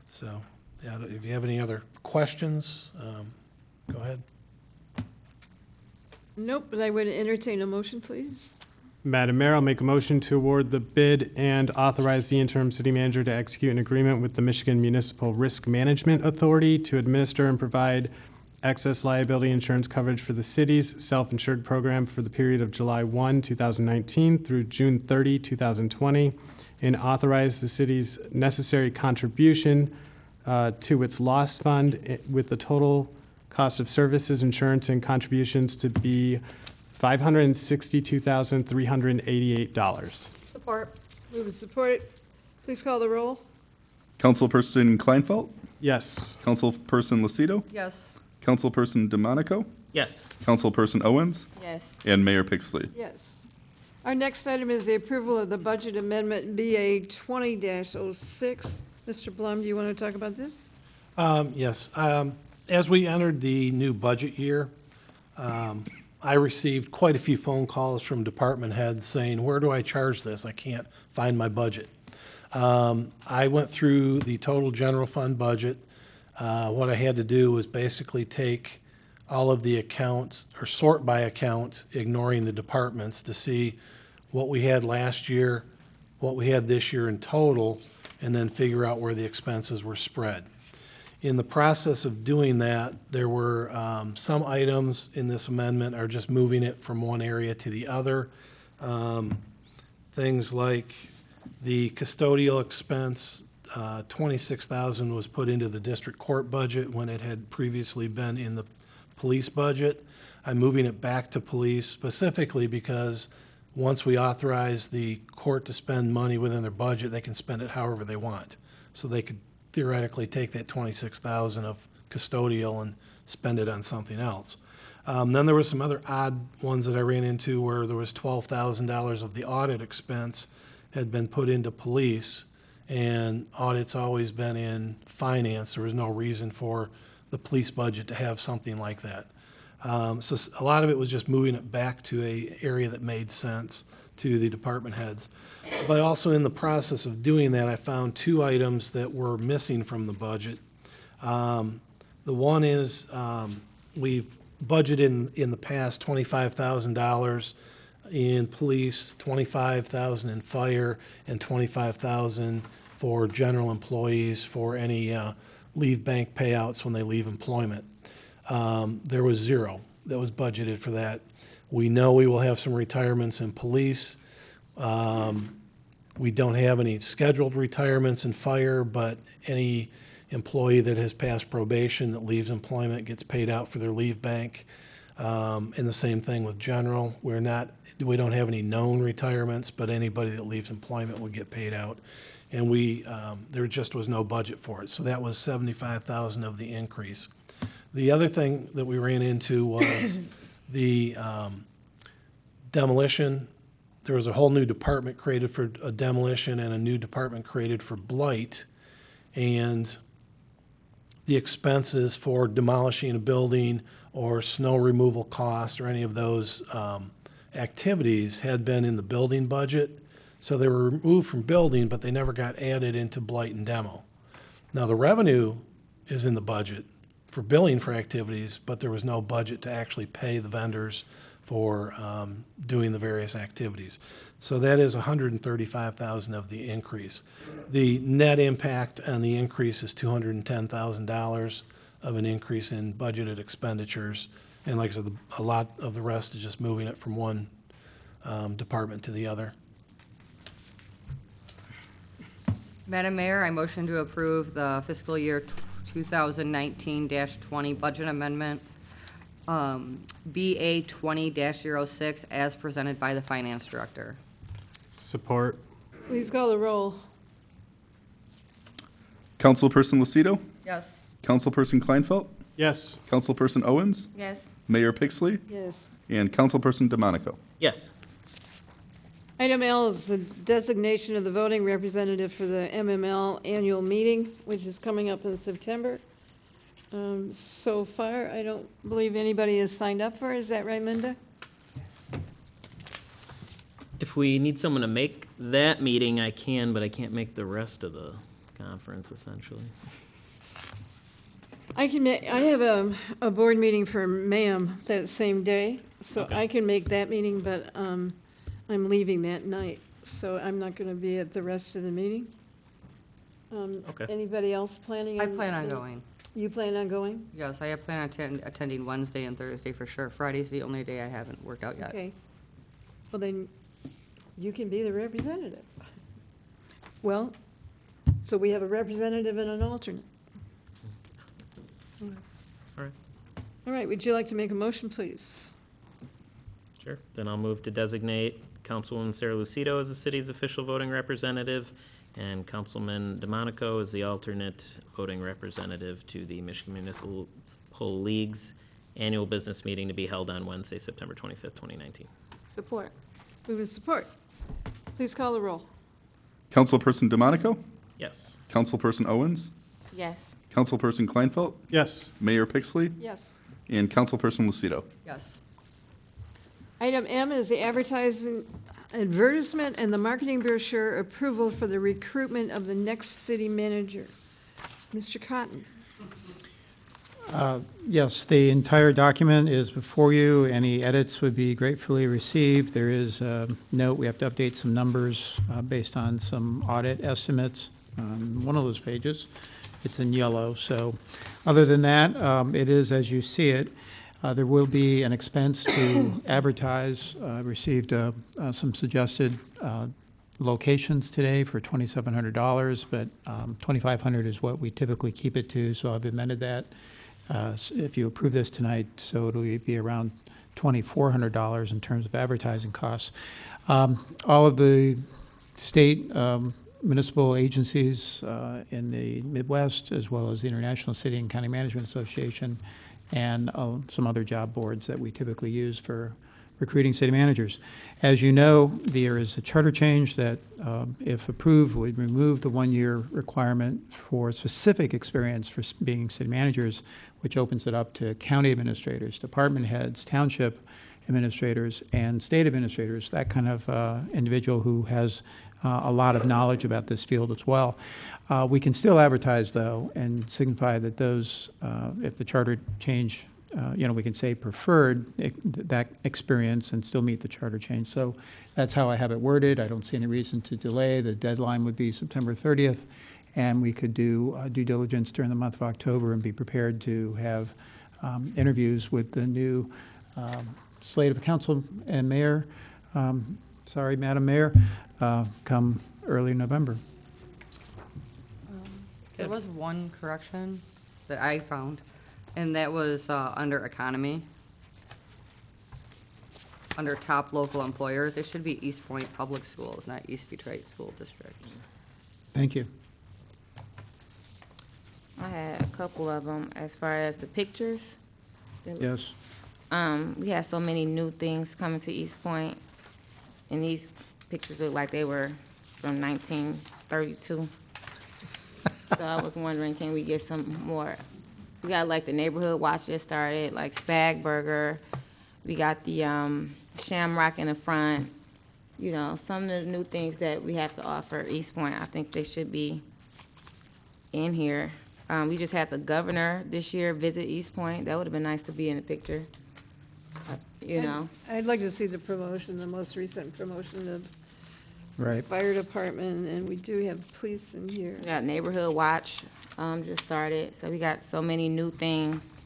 So, yeah, if you have any other questions, go ahead. Nope, but I would entertain a motion, please. Madam Mayor, I'll make a motion to award the bid and authorize the interim city manager to execute an agreement with the Michigan Municipal Risk Management Authority to administer and provide excess liability insurance coverage for the city's self-insured program for the period of July 1, 2019 through June 30, 2020, and authorize the city's necessary contribution to its loss fund with the total cost of services, insurance, and contributions to be $562,388. Support. Move and support. Please call the roll. Councilperson Kleinfeld, Yes. Councilperson Lucido, Yes. Councilperson DeMonico, Yes. Councilperson Owens, Yes. and Mayor Pixley. Yes. Our next item is the approval of the budget amendment BA 20-06. Mr. Blum, do you want to talk about this? Yes. As we entered the new budget year, I received quite a few phone calls from department heads saying, where do I charge this? I can't find my budget. I went through the total general fund budget. What I had to do was basically take all of the accounts, or sort by account, ignoring the departments, to see what we had last year, what we had this year in total, and then figure out where the expenses were spread. In the process of doing that, there were some items in this amendment are just moving it from one area to the other. Things like the custodial expense, $26,000 was put into the district court budget when it had previously been in the police budget. I'm moving it back to police specifically because once we authorize the court to spend money within their budget, they can spend it however they want. So they could theoretically take that $26,000 of custodial and spend it on something else. Then there were some other odd ones that I ran into where there was $12,000 of the audit expense had been put into police, and audit's always been in finance. There was no reason for the police budget to have something like that. So a lot of it was just moving it back to an area that made sense to the department heads. But also in the process of doing that, I found two items that were missing from the budget. The one is we've budgeted in the past $25,000 in police, $25,000 in fire, and $25,000 for general employees for any leave bank payouts when they leave employment. There was zero that was budgeted for that. We know we will have some retirements in police. We don't have any scheduled retirements in fire, but any employee that has passed probation that leaves employment gets paid out for their leave bank. And the same thing with general. We don't have any known retirements, but anybody that leaves employment would get paid out. And there just was no budget for it. So that was $75,000 of the increase. The other thing that we ran into was the demolition. There was a whole new department created for a demolition and a new department created for blight. And the expenses for demolishing a building or snow removal costs or any of those activities had been in the building budget. So they were removed from building, but they never got added into blight and demo. Now the revenue is in the budget for billing for activities, but there was no budget to actually pay the vendors for doing the various activities. So that is $135,000 of the increase. The net impact on the increase is $210,000 of an increase in budgeted expenditures. And like I said, a lot of the rest is just moving it from one department to the other. Madam Mayor, I motion to approve the fiscal year 2019-20 budget amendment, BA 20-06, as presented by the Finance Director. Support. Please call the roll. Councilperson Lucido, Yes. Councilperson Kleinfeld, Yes. Councilperson Owens, Yes. Mayor Pixley, Yes. and Councilperson DeMonico. Yes. Item L is the designation of the voting representative for the MML annual meeting, which is coming up in September. So far, I don't believe anybody has signed up for it. Is that right, Linda? If we need someone to make that meeting, I can, but I can't make the rest of the conference, essentially. I have a board meeting for MAM that same day, so Okay. I can make that meeting, but I'm leaving that night, so I'm not going to be at the rest of the meeting. Okay. Anybody else planning? I plan on going. You plan on going? Yes, I plan on attending Wednesday and Thursday for sure. Friday's the only day I haven't worked out yet. Okay. Well, then, you can be the representative. Well, so we have a representative and an alternate. All right. All right, would you like to make a motion, please? Sure. Then I'll move to designate Councilwoman Sarah Lucido as the city's official voting representative and Councilman DeMonico as the alternate voting representative to the Michigan Municipal League's annual business meeting to be held on Wednesday, September 25th, 2019. Support. Move with support. Please call the roll. Councilperson DeMonico, Yes. Councilperson Owens, Yes. Councilperson Kleinfeld, Yes. Mayor Pixley, Yes. and Councilperson Lucido. Yes. Item M is the advertisement and the marketing brochure approval for the recruitment of the next city manager. Mr. Cotton. Yes, the entire document is before you. Any edits would be gratefully received. There is a note, we have to update some numbers based on some audit estimates on one of those pages. It's in yellow, so other than that, it is as you see it. There will be an expense to advertise. I received some suggested locations today for $2,700, but $2,500 is what we typically keep it to, so I've amended that. If you approve this tonight, so it'll be around $2,400 in terms of advertising costs. All of the state municipal agencies in the Midwest, as well as the International City and County Management Association, and some other job boards that we typically use for recruiting city managers. As you know, there is a charter change that, if approved, would remove the one-year requirement for specific experience for being city managers, which opens it up to county administrators, department heads, township administrators, and state administrators, that kind of individual who has a lot of knowledge about this field as well. We can still advertise, though, and signify that those, if the charter change, we can say preferred that experience and still meet the charter change. So that's how I have it worded. I don't see any reason to delay. The deadline would be September 30th, and we could do due diligence during the month of October and be prepared to have interviews with the new slate of council and mayor, Madam Mayor, come early November. There was one correction that I found, and that was under economy. Under top local employers, it should be Eastpointe Public Schools, not East Detroit School District. Thank you. I had a couple of them as far as the pictures. Yes. We had so many new things coming to Eastpointe, and these pictures look like they were from 1932. So I was wondering, can we get some more? We got like the neighborhood watch that started, like Spag Burger. We got the Shamrock in the front. Some of the new things that we have to offer Eastpointe, I think they should be in here. We just had the governor this year visit Eastpointe. That would have been nice to be in the picture. I'd like to see the promotion, the most recent promotion of Right. fire department, and we do have police in here. We got Neighborhood Watch just started, so we got so many new things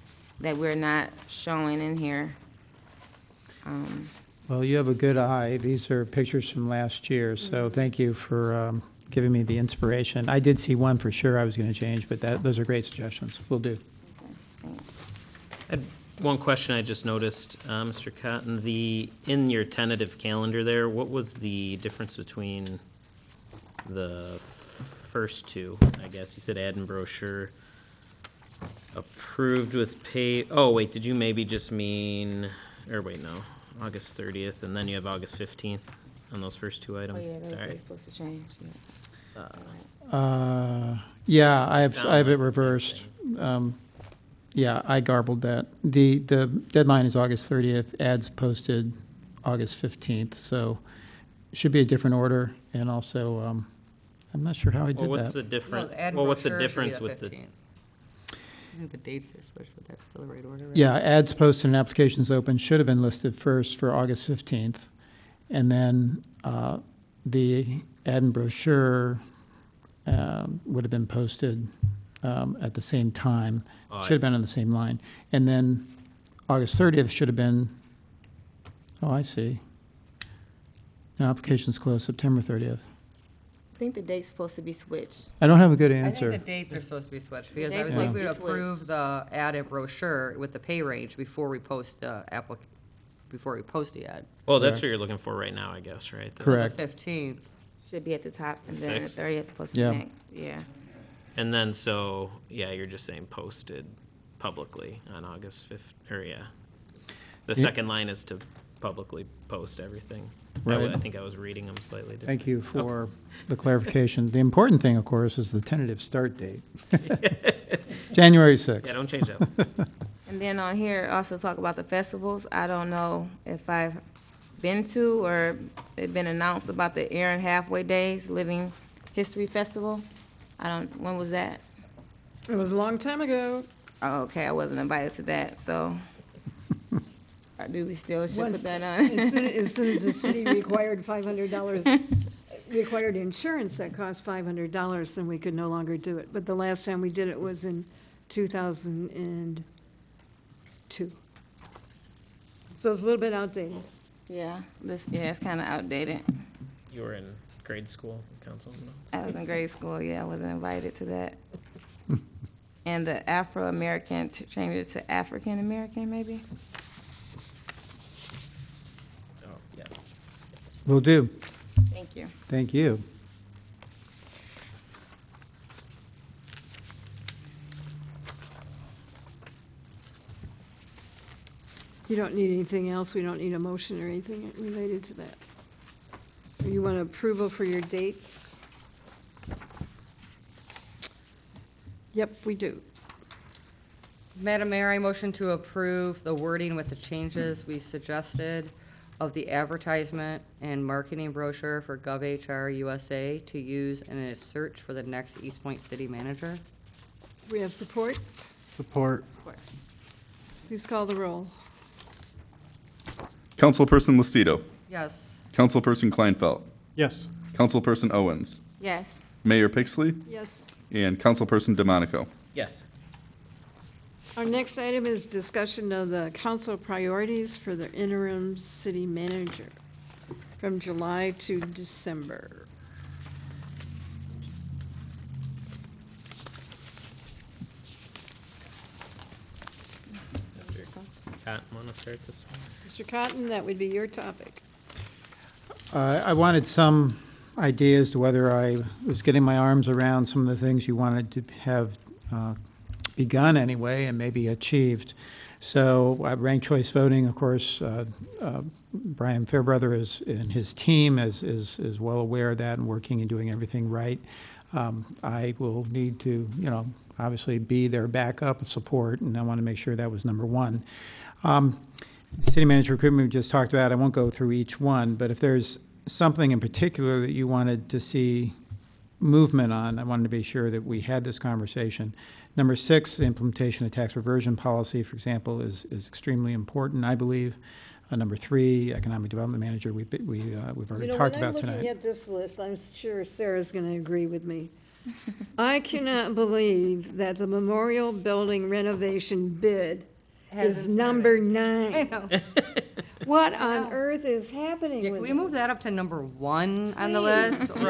that we're not showing in here. Well, you have a good eye. These are pictures from last year, so thank you for giving me the inspiration. I did see one for sure I was going to change, but those are great suggestions. Will do. One question I just noticed, Mr. Cotton, in your tentative calendar there, what was the difference between the first two? I guess you said add and brochure, approved with pay, oh, wait, did you maybe just mean, or wait, no, August 30th, and then you have August 15th on those first two Oh, items? yeah, those Sorry. are supposed to change. Yeah, I have Sound it like the same reversed. thing. Yeah, I garbled that. The deadline is August 30th, ads posted August 15th, so it should be a different order, and also, I'm not sure how I Well, did what's that. the difference, No, the ad well, what's the brochure should be difference with the, 15th. I think the dates are switched, but that's still the right order, right? Yeah, ads posted and applications open should have been listed first for August 15th, And then the ad and brochure would have been posted at the same time. Should have been on the same line. And then August 30th should have been, oh, I see. No, application's closed September 30th. I think the date's supposed to be switched. I don't have a good I think answer. the dates are supposed to be switched, because I dates would are think we would supposed to be approve switched. the ad and brochure with the pay range before we post the before we post the ad. Well, that's what you're looking for right now, I guess, right? Correct. The 15th. Should be at the top, and then the Sixth. 30th supposed to Yeah. be next. Yeah. And then, so, yeah, you're just saying posted publicly on August 5th, or yeah. The second line is to publicly post everything. Right. I think I was reading them slightly different. Thank you for the clarification. The important thing, of course, is the tentative start date. January 6th. Yeah, don't change that. And then on here, also talk about the festivals. I don't know if I've been to or it been announced about the Aaron Halfway Days Living History Festival. When was that? It was a long time ago. Oh, okay, I wasn't invited to that, so. Or do we still should Once- put that on? As soon as the city required $500, required insurance that cost $500, then we could no longer do it. But the last time we did it was in 2002. So it's a little bit outdated. Yeah, it's kind of outdated. You were in grade school, council notes. I was in grade school, yeah, I wasn't invited to that. And the Afro-American, change it to African-American, maybe? Oh, yes. Will do. Thank you. Thank you. You don't need anything else, we don't need a motion or anything related to that. You want approval for your dates? Yep, we do. Madam Mayor, I motion to approve the wording with the changes we suggested of the advertisement and marketing brochure for GovHR USA to use in a search for the next Eastpointe city manager. We have support? Support. Please call the roll. Councilperson Lucido, Yes. Councilperson Kleinfeld, Yes. Councilperson Owens, Yes. Mayor Pixley, Yes. and Councilperson DeMonico. Yes. Our next item is discussion of the council priorities for the interim city manager from July to December. Mr. Cotton, want to start this one? Mr. Cotton, that would be your topic. I wanted some ideas to whether I was getting my arms around some of the things you wanted to have begun anyway and maybe achieved. So ranked choice voting, of course, Brian Fairbrother is, and his team is well aware of that and working and doing everything right. I will need to, obviously be their backup and support, and I want to make sure that was number one. City manager recruitment we just talked about, I won't go through each one, but if there's something in particular that you wanted to see movement on, I wanted to be sure that we had this conversation. Number 6, the implementation of tax reversion policy, for example, is extremely important, I believe. Number 3, economic development manager, we've already talked about When I'm tonight. looking at this list, I'm sure Sarah's going to agree with me. I cannot believe that the memorial building renovation bid is Hasn't number started. I 9. know. What on earth is happening Yeah, with can we move this? that up to number 1 on the Please. list?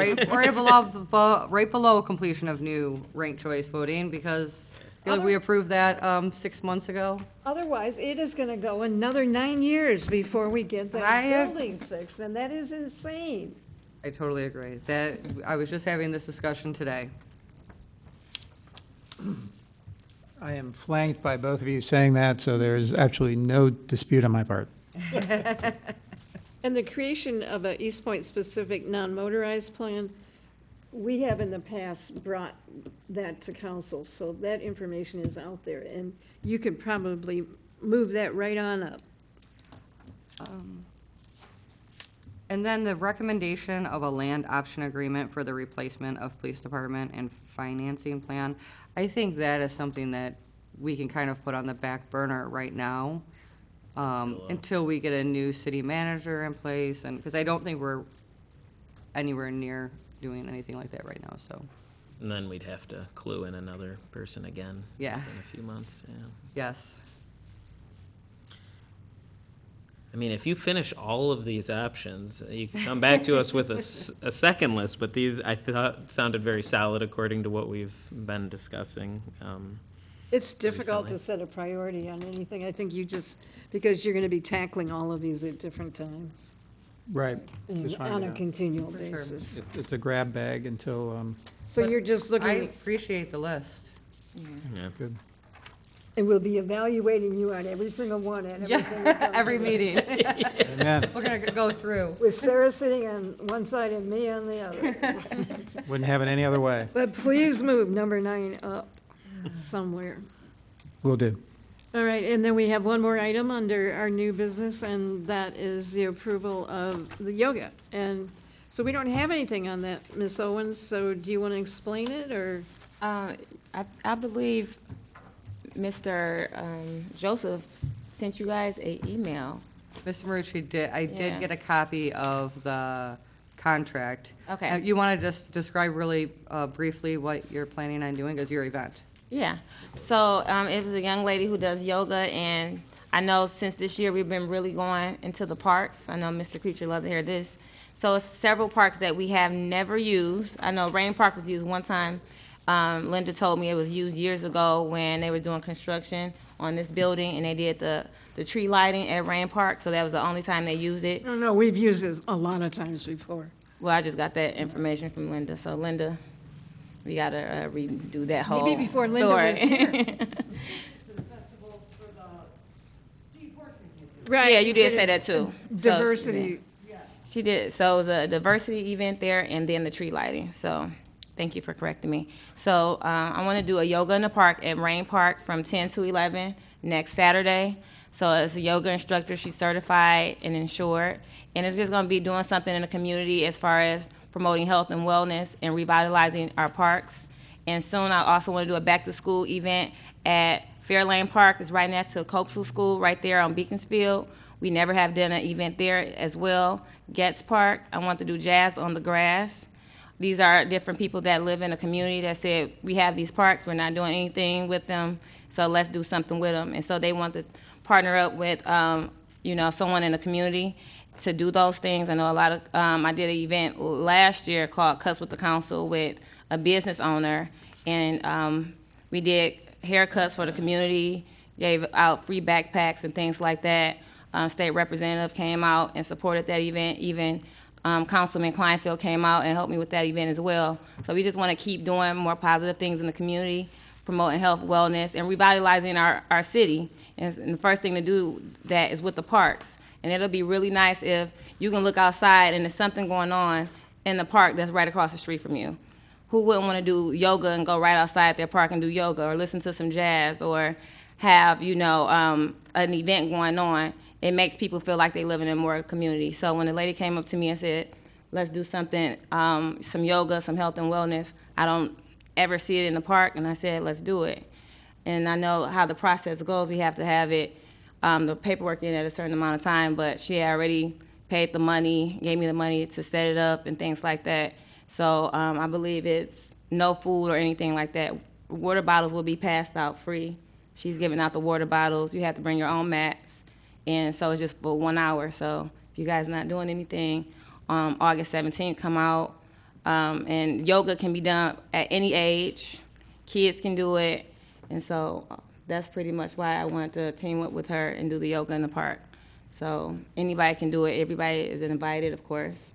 Right below completion of new ranked choice voting, because I feel like we approved that 6 months ago. Otherwise, it is going to go another 9 years before we get that I- building fixed, and that is insane. I totally agree. I was just having this discussion today. I am flanked by both of you saying that, so there's actually no dispute on my part. And the creation of a Eastpointe-specific non-motorized plan, we have in the past brought that to council, so that information is out there, and you could probably move that right on up. And then the recommendation of a land option agreement for the replacement of police department and financing plan. I think that is something that we can kind of put on the back burner right now. until we get a new city manager in place, and, because I don't think we're anywhere near doing anything like that right now, so, And then we'd have to clue in another person again. Yeah. Just in a few months, yeah. yes. I mean, if you finish all of these options, you can come back to us with a second list, but these, I thought, sounded very solid according to what we've been discussing. It's difficult to Recently. set a priority on anything. I think you just, because you're going to be tackling all of these at different times Right. Just on trying a to- continual For sure. basis. It's a grab bag until, So you're just I looking, appreciate the list. Yeah. good. and we'll be evaluating you on every single one at every single. Yeah, every meeting. Amen. We're gonna go through. With Sarah sitting on one side and me on the other. Wouldn't have it any other way. But please move number 9 up somewhere. Will do. All right, and then we have one more item under our new business, and that is the approval of the yoga. And so we don't have anything on that, Ms. Owens, so do you want to explain it, or? I believe Mr. Joseph sent you guys a email. Mr. Marucci did, I Yeah. did get a copy of the contract. Okay. You want to just describe really briefly what you're planning on doing as your event? Yeah, so it was a young lady who does yoga, and I know since this year we've been really going into the parks. I know Mr. Creature loved to hear this. So it's several parks that we have never used. I know Rain Park was used one time. Linda told me it was used years ago when they were doing construction on this building, and they did the tree lighting at Rain Park, so that was the only time they used it. No, we've used this a lot of times before. Well, I just got that information from Linda, so Linda, we gotta redo that whole Maybe before Linda was story. here. Right. Yeah, you did say that too. So, Diversity. She did. So the diversity event there, and then the tree lighting. So thank you for correcting me. So I want to do a yoga in the park at Rain Park from 10 to 11 next Saturday. So as a yoga instructor, she's certified and insured, and it's just going to be doing something in the community as far as promoting health and wellness and revitalizing our parks. And soon I also want to do a back to school event at Fairlane Park. It's right next to Coastal School, right there on Beaconsfield. We never have done an event there as well. Getz Park, I want to do jazz on the grass. These are different people that live in a community that said, we have these parks, we're not doing anything with them, so let's do something with them. And so they want to partner up with, someone in the community to do those things. I know a lot of, I did an event last year called Cuts with the Council with a business owner, and we did haircuts for the community, gave out free backpacks and things like that. State representative came out and supported that event. Even Councilman Kleinfeld came out and helped me with that event as well. So we just want to keep doing more positive things in the community, promoting health, wellness, and revitalizing our city. And the first thing to do that is with the parks. And it'll be really nice if you can look outside and there's something going on in the park that's right across the street from you. Who wouldn't want to do yoga and go right outside their park and do yoga, or listen to some jazz, or have, an event going on? It makes people feel like they live in a more community. So when the lady came up to me and said, let's do something, some yoga, some health and wellness, I don't ever see it in the park, and I said, let's do it. And I know how the process goes. We have to have it, the paperwork in at a certain amount of time, but she already paid the money, gave me the money to set it up and things like that. So I believe it's no food or anything like that. Water bottles will be passed out free. She's giving out the water bottles. You have to bring your own mats. And so it's just for 1 hour. So if you guys not doing anything, August 17th, come out. And yoga can be done at any age. Kids can do it. And so that's pretty much why I wanted to team up with her and do the yoga in the park. So anybody can do it. Everybody is invited, of course.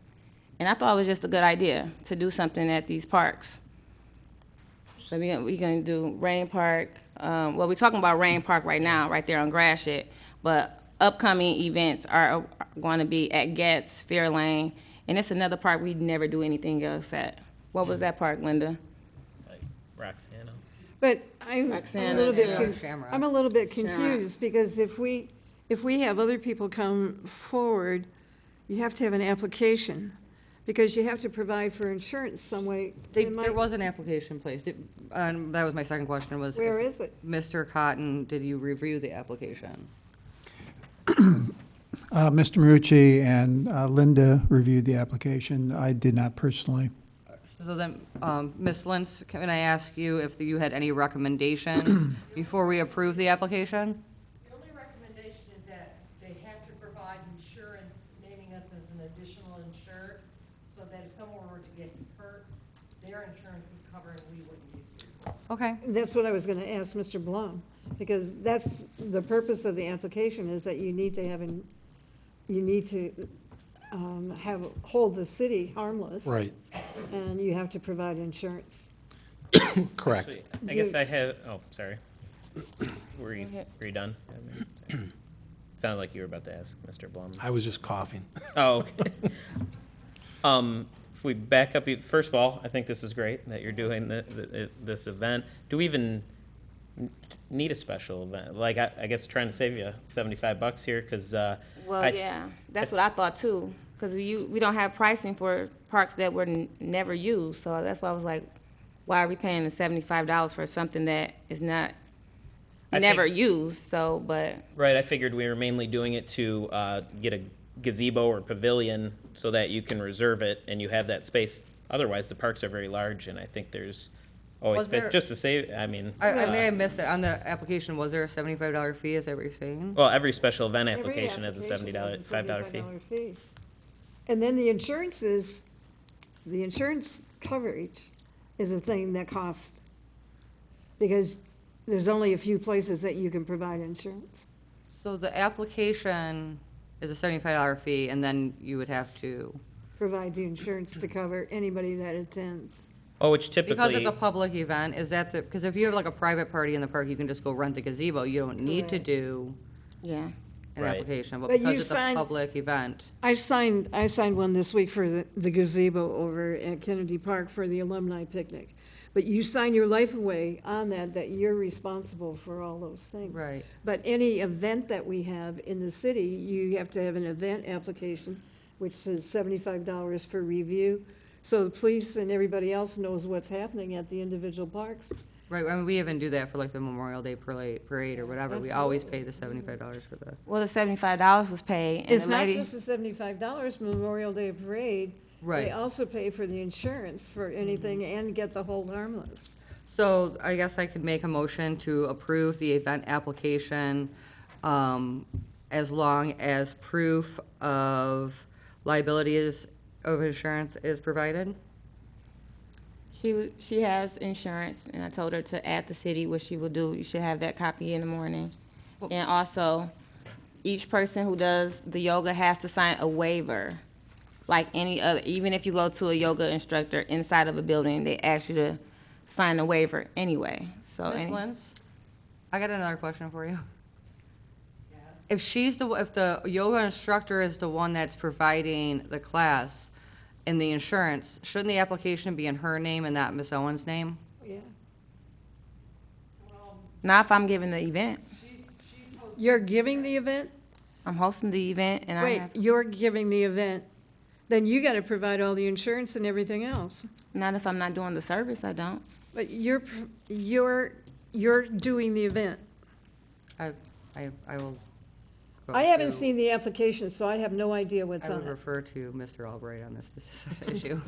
And I thought it was just a good idea to do something at these parks. So we're going to do Rain Park. We're talking about Rain Park right now, right there on Gratiot. But upcoming events are going to be at Getz, Fairlane, and it's another park we never do anything else at. What was that park, Linda? Like Roxana. But I'm a Roxana, little bit, too. Shamrock. I'm a little bit confused, because if we have other people come forward, you have to have an application, because you have to provide for insurance some way. There was an application placed. And that was my second question was. Where is it? Mr. Cotton, did you review the application? Mr. Marucci and Linda reviewed the application. I did not personally. So then, Ms. Lentz, can I ask you if you had any recommendations before we approve the application? The only recommendation is that they have to provide insurance, naming us as an additional insured, so that if someone were to get hurt, their insurance would cover and we wouldn't be sued. Okay. That's what I was gonna ask Mr. Blum, because that's the purpose of the application, is that you need to hold the city harmless. Right, And you have to provide insurance. correct. Actually, I guess I have, oh, sorry. Were you done? Sounded like you were about to ask Mr. Blum. I was just coughing. Oh, okay. If we back up, first of all, I think this is great that you're doing this event. Do we even need a special event? Like, I guess trying to save you $75 here, because, Well, yeah, that's what I thought too, because we don't have pricing for parks that were never used, so that's why I was like, why are we paying the $75 for something that is not, I never think- used, so, but, right, I figured we were mainly doing it to get a gazebo or pavilion so that you can reserve it and you have that space. Otherwise, the parks are very large, and I think there's always Was there- space, just to say, I mean. I may have missed it. On the application, was there a $75 fee? Is that what you're saying? Well, every special event Every application has a application has a $75 fee. $75 fee. And then the insurance coverage is a thing that costs, because there's only a few places that you can provide insurance. So the application is a $75 fee, and then you would have to, Provide the insurance to cover anybody that attends. Oh, which because typically, it's a public event, is that because if you have like a private party in the park, you can just go rent the gazebo. You don't need to Correct. do yeah. an Right. application, but But you because it's a signed- public event. I signed one this week for the gazebo over at Kennedy Park for the alumni picnic. But you sign your life away on that you're responsible for all those things. Right. But any event that we have in the city, you have to have an event application, which says $75 for review. So the police and everybody else knows what's happening at the individual parks. Right, I mean, we even do that for like the Memorial Day parade or whatever. We always pay the $75 for that. Well, the $75 was paid, and It's the not lady, just the $75 Memorial Day parade. Right. They also pay for the insurance for anything and get the hold harmless. So I guess I could make a motion to approve the event application as long as proof of liabilities of insurance is provided? she has insurance, and I told her to add the city, which she will do. You should have that copy in the morning. And also, each person who does the yoga has to sign a waiver, like any other, even if you go to a yoga instructor inside of a building, they ask you to sign a waiver anyway, so. Ms. Lentz, I got another question for you. If if the yoga instructor is the one that's providing the class and the insurance, shouldn't the application be in her name and not Ms. Owen's name? Yeah. Not if I'm giving the event. You're giving the event? I'm hosting the event, and I Wait, have, you're giving the event, then you gotta provide all the insurance and everything else. not if I'm not doing the service, I don't. But you're doing the event. I will. go I haven't to- seen the application, so I have no idea what's I on would it. refer to Mr. Albright on this issue.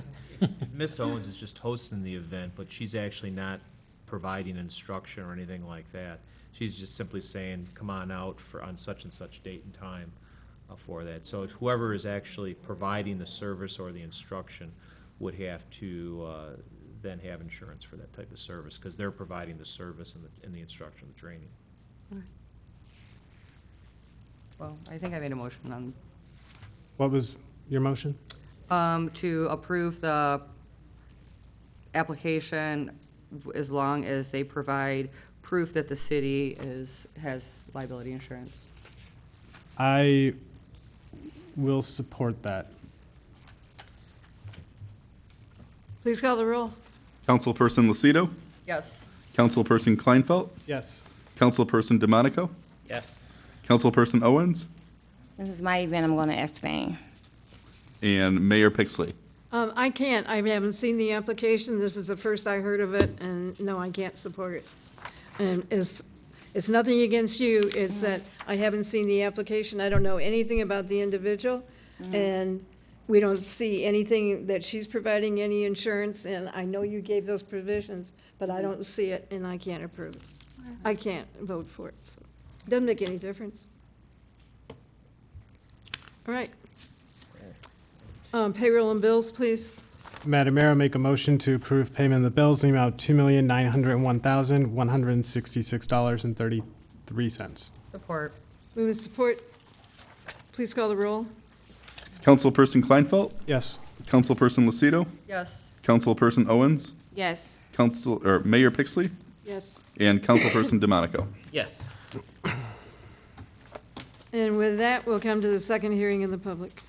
Ms. Owens is just hosting the event, but she's actually not providing instruction or anything like that. She's just simply saying, come on out on such and such date and time for that. So whoever is actually providing the service or the instruction would have to then have insurance for that type of service, because they're providing the service and the instruction, the training. Well, I think I made a motion What was your motion? to approve the application as long as they provide proof that the city has liability insurance. I will support that. Please call the roll. Councilperson Lucido, Yes. Councilperson Kleinfeld, Yes. Councilperson DeMonico, yes. Councilperson Owens, This is my event, I'm gonna abstain. and Mayor Pixley. I can't, I haven't seen the application, this is the first I heard of it, and no, I can't support it. And It's nothing against you, it's that I haven't seen the application, I don't know anything about the individual, and we don't see anything that she's providing any insurance, and I know you gave those provisions, but I don't see it, and I can't approve it. I can't vote for it, so, doesn't make any difference. All right. Payroll and bills, please. Madam Mayor, I make a motion to approve payment of the bills in the amount of $2,901,166.33. Support. Move with support. Please call the roll. Councilperson Kleinfeld, Yes. Councilperson Lucido, Yes. Councilperson Owens, Yes. Mayor Pixley, Yes. and Councilperson DeMonico. Yes. And with that, we'll come to the second hearing in the public.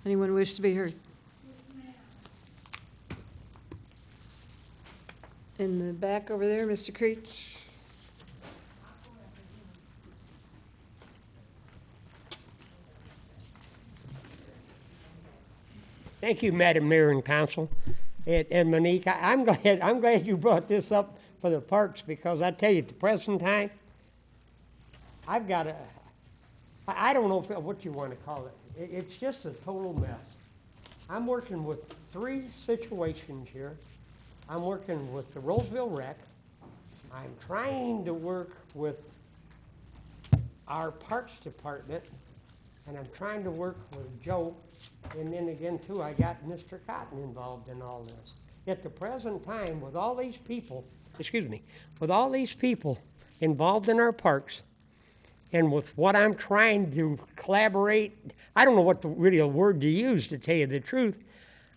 Anyone wish to be heard? In the back over there, Mr. Creech. Thank you, Madam Mayor and Council. And Monique, I'm glad you brought this up for the parks, because I tell you, at the present time, I've got I don't know what you want to call it. It's just a total mess. I'm working with 3 situations here. I'm working with the Roseville Rec. I'm trying to work with our Parks Department, and I'm trying to work with Joe. And then again, too, I got Mr. Cotton involved in all this. At the present time, with all these people, with all these people involved in our parks, and with what I'm trying to collaborate, I don't know what really a word to use, to tell you the truth.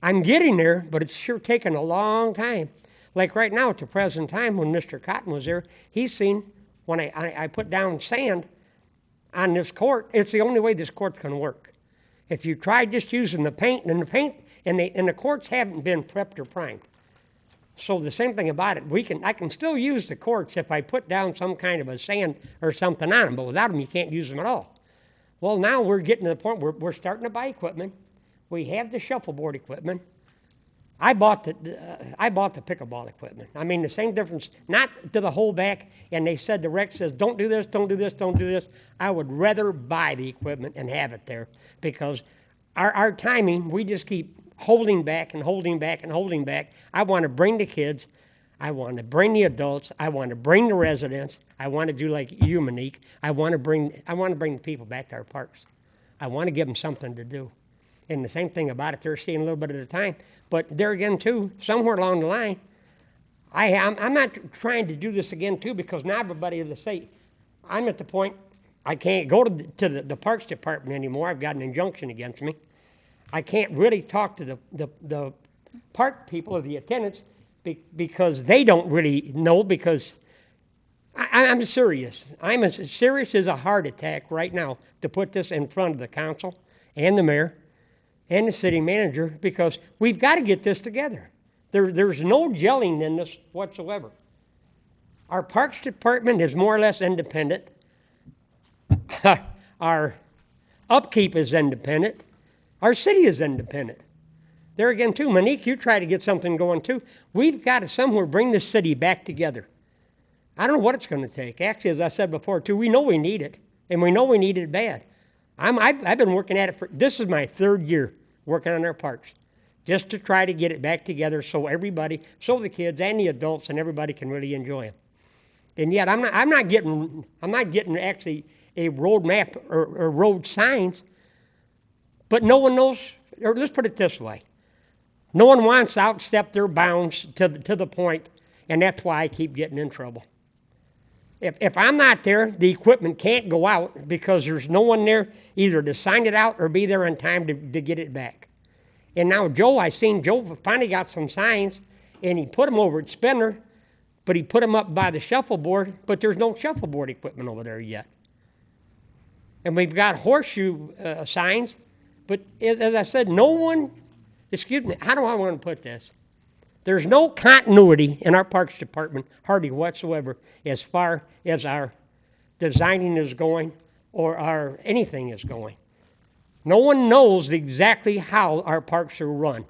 I'm getting there, but it's sure taken a long time. Like right now, at the present time, when Mr. Cotton was there, he's seen when I put down sand on this court, it's the only way this court's going to work. If you try just using the paint, and the courts haven't been prepped or primed. So the same thing about it, I can still use the courts if I put down some kind of a sand or something on them, but without them, you can't use them at all. Well, now we're getting to the point where we're starting to buy equipment. We have the shuffleboard equipment. I bought the pickleball equipment. I mean, the same difference, not to the whole back, and they said, the rec says, don't do this, don't do this, don't do this. I would rather buy the equipment and have it there, because our timing, we just keep holding back and holding back and holding back. I want to bring the kids. I want to bring the adults. I want to bring the residents. I want to do like you, Monique. I want to bring the people back to our parks. I want to give them something to do. And the same thing about it, they're seeing a little bit at a time. But there again, too, somewhere along the line, I'm not trying to do this again, too, because now everybody will say, I'm at the point I can't go to the Parks Department anymore. I've got an injunction against me. I can't really talk to the park people or the attendants because they don't really know, because I'm serious. I'm as serious as a heart attack right now to put this in front of the council and the mayor and the city manager, because we've got to get this together. There's no gelling in this whatsoever. Our Parks Department is more or less independent. Our upkeep is independent. Our city is independent. There again, too, Monique, you try to get something going, too. We've got to somewhere bring this city back together. I don't know what it's going to take. Actually, as I said before, too, we know we need it, and we know we need it bad. I've been working at it this is my 3rd year working on our parks, just to try to get it back together so the kids and the adults and everybody can really enjoy them. And yet, I'm not getting actually a road map or road signs. But no one knows, or let's put it this way. No one wants to outstep their bounds to the point, and that's why I keep getting in trouble. If I'm not there, the equipment can't go out because there's no one there either to sign it out or be there in time to get it back. And now I seen Joe finally got some signs, and he put them over at Spinner, but he put them up by the shuffleboard, but there's no shuffleboard equipment over there yet. And we've got horseshoe signs. But as I said, how do I want to put this? There's no continuity in our Parks Department, hardly whatsoever, as far as our designing is going or our anything is going. No one knows exactly how our parks are run.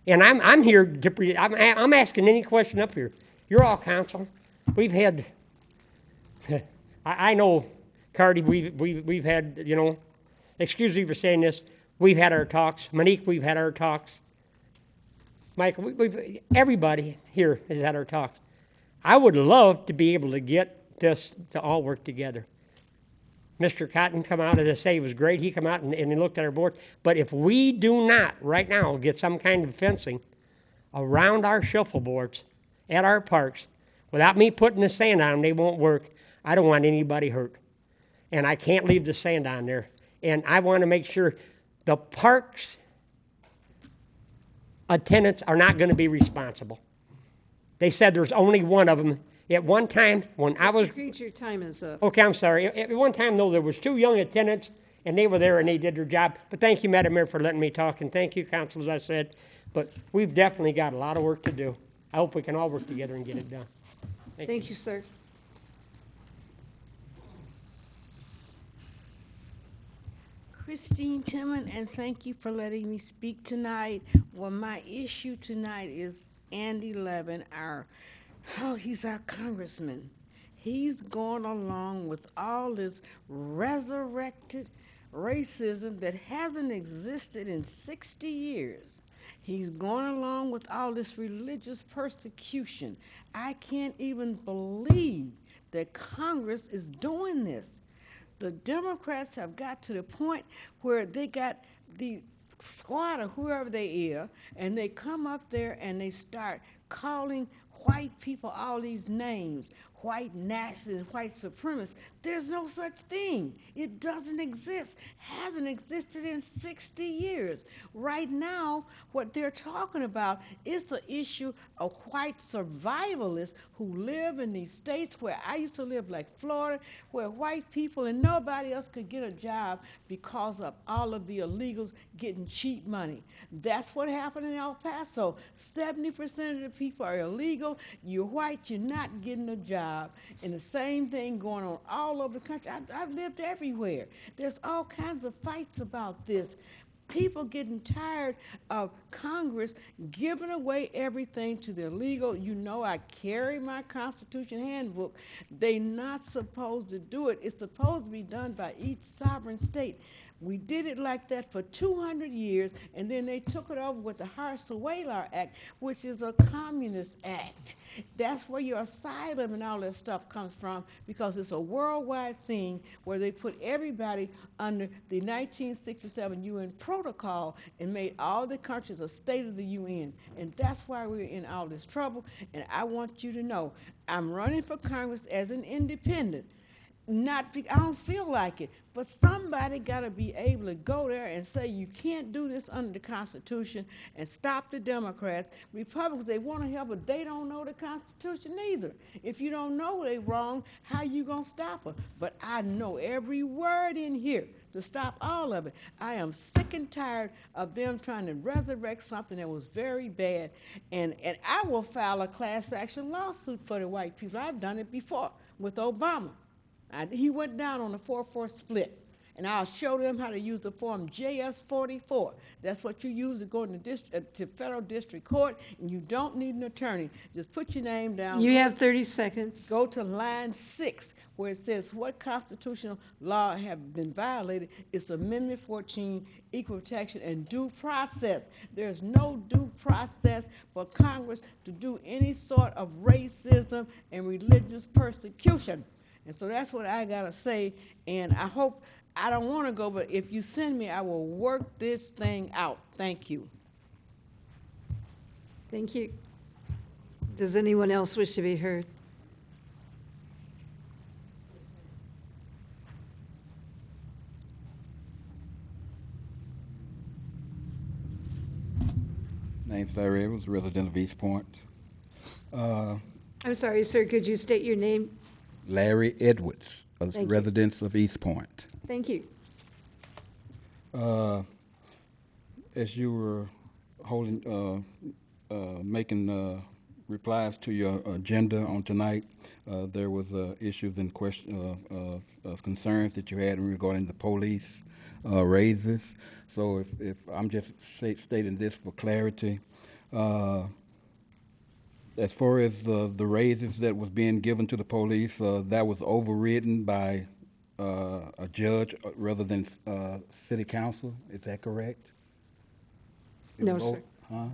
And I'm here I'm asking any question up here. You're all council. we've had, I know, Cardi, we've had, you know, excuse me for saying this, we've had our talks. Monique, we've had our talks. Mike, everybody here has had our talks. I would love to be able to get this to all work together. Mr. Cotton come out of this, say it was great. He come out and he looked at our board. But if we do not right now get some kind of fencing around our shuffleboards at our parks, without me putting the sand on them, they won't work. I don't want anybody hurt. And I can't leave the sand on there. And I want to make sure the parks attendants are not going to be responsible. They said there's only one of them. At one time, when I was... Mr. Creech, your time is up. Okay, I'm sorry. At one time, though, there was 2 young attendants, and they were there and they did their job. But thank you, Madam Mayor, for letting me talk, and thank you, Council, as I said. But we've definitely got a lot of work to do. I hope we can all work together and get it done. Thank you, sir. Christine Timmon, and thank you for letting me speak tonight. Well, my issue tonight is Andy Levin, he's our congressman. He's going along with all this resurrected racism that hasn't existed in 60 years. He's going along with all this religious persecution. I can't even believe that Congress is doing this. The Democrats have got to the point where they got the squad or whoever they are, and they come up there and they start calling white people all these names, white nationalists, white supremacists. There's no such thing. It doesn't exist. Hasn't existed in 60 years. Right now, what they're talking about is the issue of white survivalists who live in these states where I used to live, like Florida, where white people and nobody else could get a job because of all of the illegals getting cheap money. That's what happened in El Paso. 70% of the people are illegal. You're white, you're not getting a job. And the same thing going on all over the country. I've lived everywhere. There's all kinds of fights about this. People getting tired of Congress giving away everything to the illegal. You know, I carry my Constitution handbook. They're not supposed to do it. It's supposed to be done by each sovereign state. We did it like that for 200 years, and then they took it over with the Hartz-Weyler Act, which is a communist act. That's where your asylum and all that stuff comes from, because it's a worldwide thing where they put everybody under the 1967 UN protocol and made all the countries a state of the UN. And that's why we're in all this trouble. And I want you to know, I'm running for Congress as an independent. I don't feel like it, but somebody got to be able to go there and say you can't do this under the Constitution and stop the Democrats. Republicans, they want to help, but they don't know the Constitution either. If you don't know they're wrong, how you going to stop them? But I know every word in here to stop all of it. I am sick and tired of them trying to resurrect something that was very bad, and I will file a class action lawsuit for the white people. I've done it before with Obama. He went down on a 4-4 split, and I'll show them how to use the form JS-44. That's what you use to go to federal district court, and you don't need an attorney. Just put your name down. You have 30 seconds. Go to line 6, where it says what constitutional law have been violated. It's Amendment 14, equal protection and due process. There's no due process for Congress to do any sort of racism and religious persecution. And so that's what I gotta say, and I hope, I don't wanna go, but if you send me, I will work this thing out. Thank you. Thank you. Does anyone else wish to be heard? Name's Larry Edwards, resident of Eastpointe. I'm sorry, sir, could you state your name? Larry Edwards, a Thank you. resident of Eastpointe. Thank you. As you were making replies to your agenda on tonight, there was issues and concerns that you had regarding the police raises. So if I'm just stating this for clarity, as far as the raises that was being given to the police, that was overridden by a judge rather than city council. Is that correct? It No, was sir. Huh?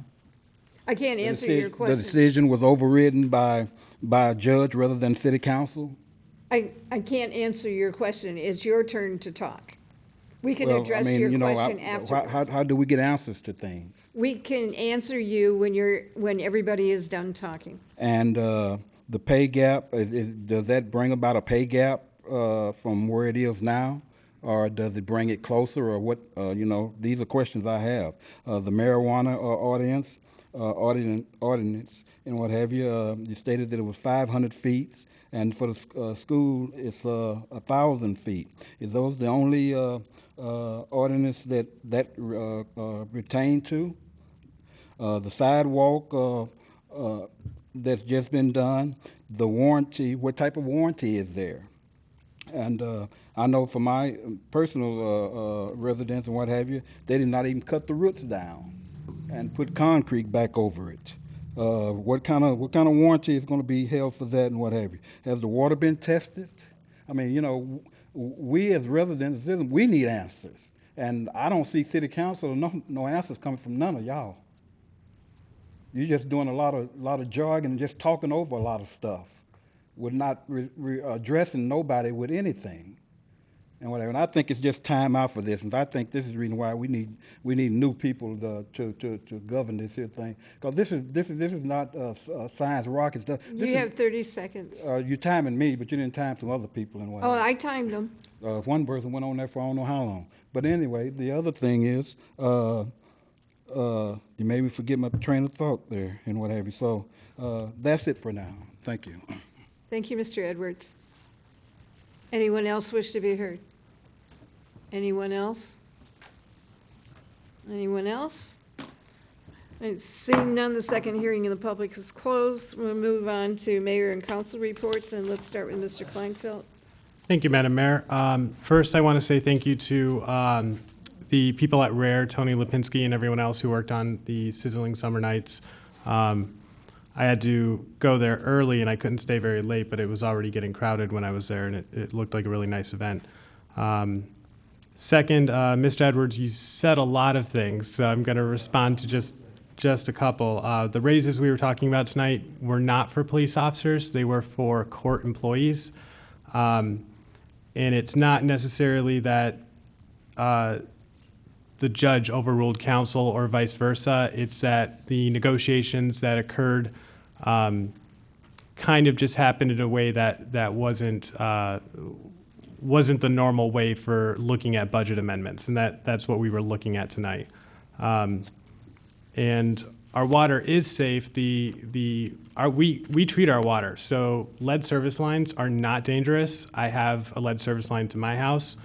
I can't The answer your The question. decision was overridden by a judge rather than city council? I can't answer your question. It's your turn to talk. We can Well, I address mean, your you know, question how afterwards. do we get answers to things? We can answer you when everybody is done talking. And the pay gap, does that bring about a pay gap from where it is now? Or does it bring it closer, or what, you know, these are questions I have. The marijuana ordinance and what have you, you stated that it was 500 feet, and for the school, it's 1,000 feet. Is those the only ordinance that pertain to? The sidewalk that's just been done, the warranty, what type of warranty is there? And I know for my personal residence and what have you, they did not even cut the roots down and put concrete back over it. What kind of warranty is going to be held for that and what have you? Has the water been tested? I mean, you know, we as residents, we need answers. And I don't see city council, no answers coming from none of y'all. You're just doing a lot of jargon and just talking over a lot of stuff, with not addressing nobody with anything, and whatever. And I think it's just time out for this, and I think this is the reason why we need new people to govern this here thing. Because this is not science rocket stuff. You have 30 seconds. You're timing me, but you didn't time some other people and Oh, whatever. I timed them. One person went on there for I don't know how long. But anyway, the other thing is, you made me forget my train of thought there and what have you. So that's it for now. Thank you. Thank you, Mr. Edwards. Anyone else wish to be heard? Anyone else? Anyone else? And seeing none, the second hearing in the public is closed. We'll move on to mayor and council reports, and let's start with Mr. Kleinfeld. Thank you, Madam Mayor. First, I want to say thank you to the people at Rare, Tony Lipinski, and everyone else who worked on the Sizzling Summer Nights. I had to go there early, and I couldn't stay very late, but it was already getting crowded when I was there, and it looked like a really nice event. Second, Mr. Edwards, you said a lot of things, so I'm going to respond to just a couple. The raises we were talking about tonight were not for police officers. They were for court employees. And it's not necessarily that the judge overruled council or vice versa. It's that the negotiations that occurred kind of just happened in a way that wasn't the normal way for looking at budget amendments, and that's what we were looking at tonight. And our water is safe. We treat our water, so lead service lines are not dangerous. I have a lead service line to my house.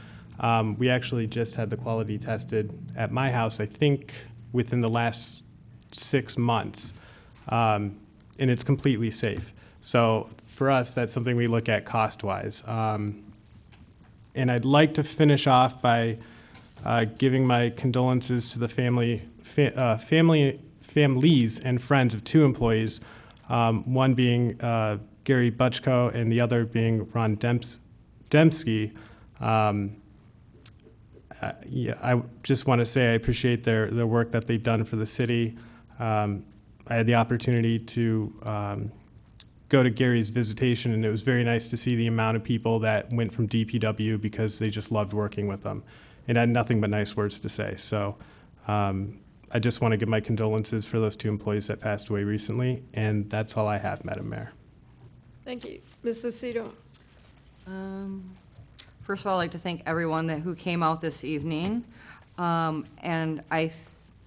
We actually just had the quality tested at my house, I think, within the last 6 months, and it's completely safe. So for us, that's something we look at cost-wise. And I'd like to finish off by giving my condolences to the families and friends of 2 employees, one being Gary Butchko and the other being Ron Dembski. I just want to say I appreciate their work that they've done for the city. I had the opportunity to go to Gary's visitation, and it was very nice to see the amount of people that went from DPW because they just loved working with them and had nothing but nice words to say. So I just want to give my condolences for those 2 employees that passed away recently, and that's all I have, Madam Mayor. Thank you. Ms. Lucido? First of all, I'd like to thank everyone who came out this evening. And I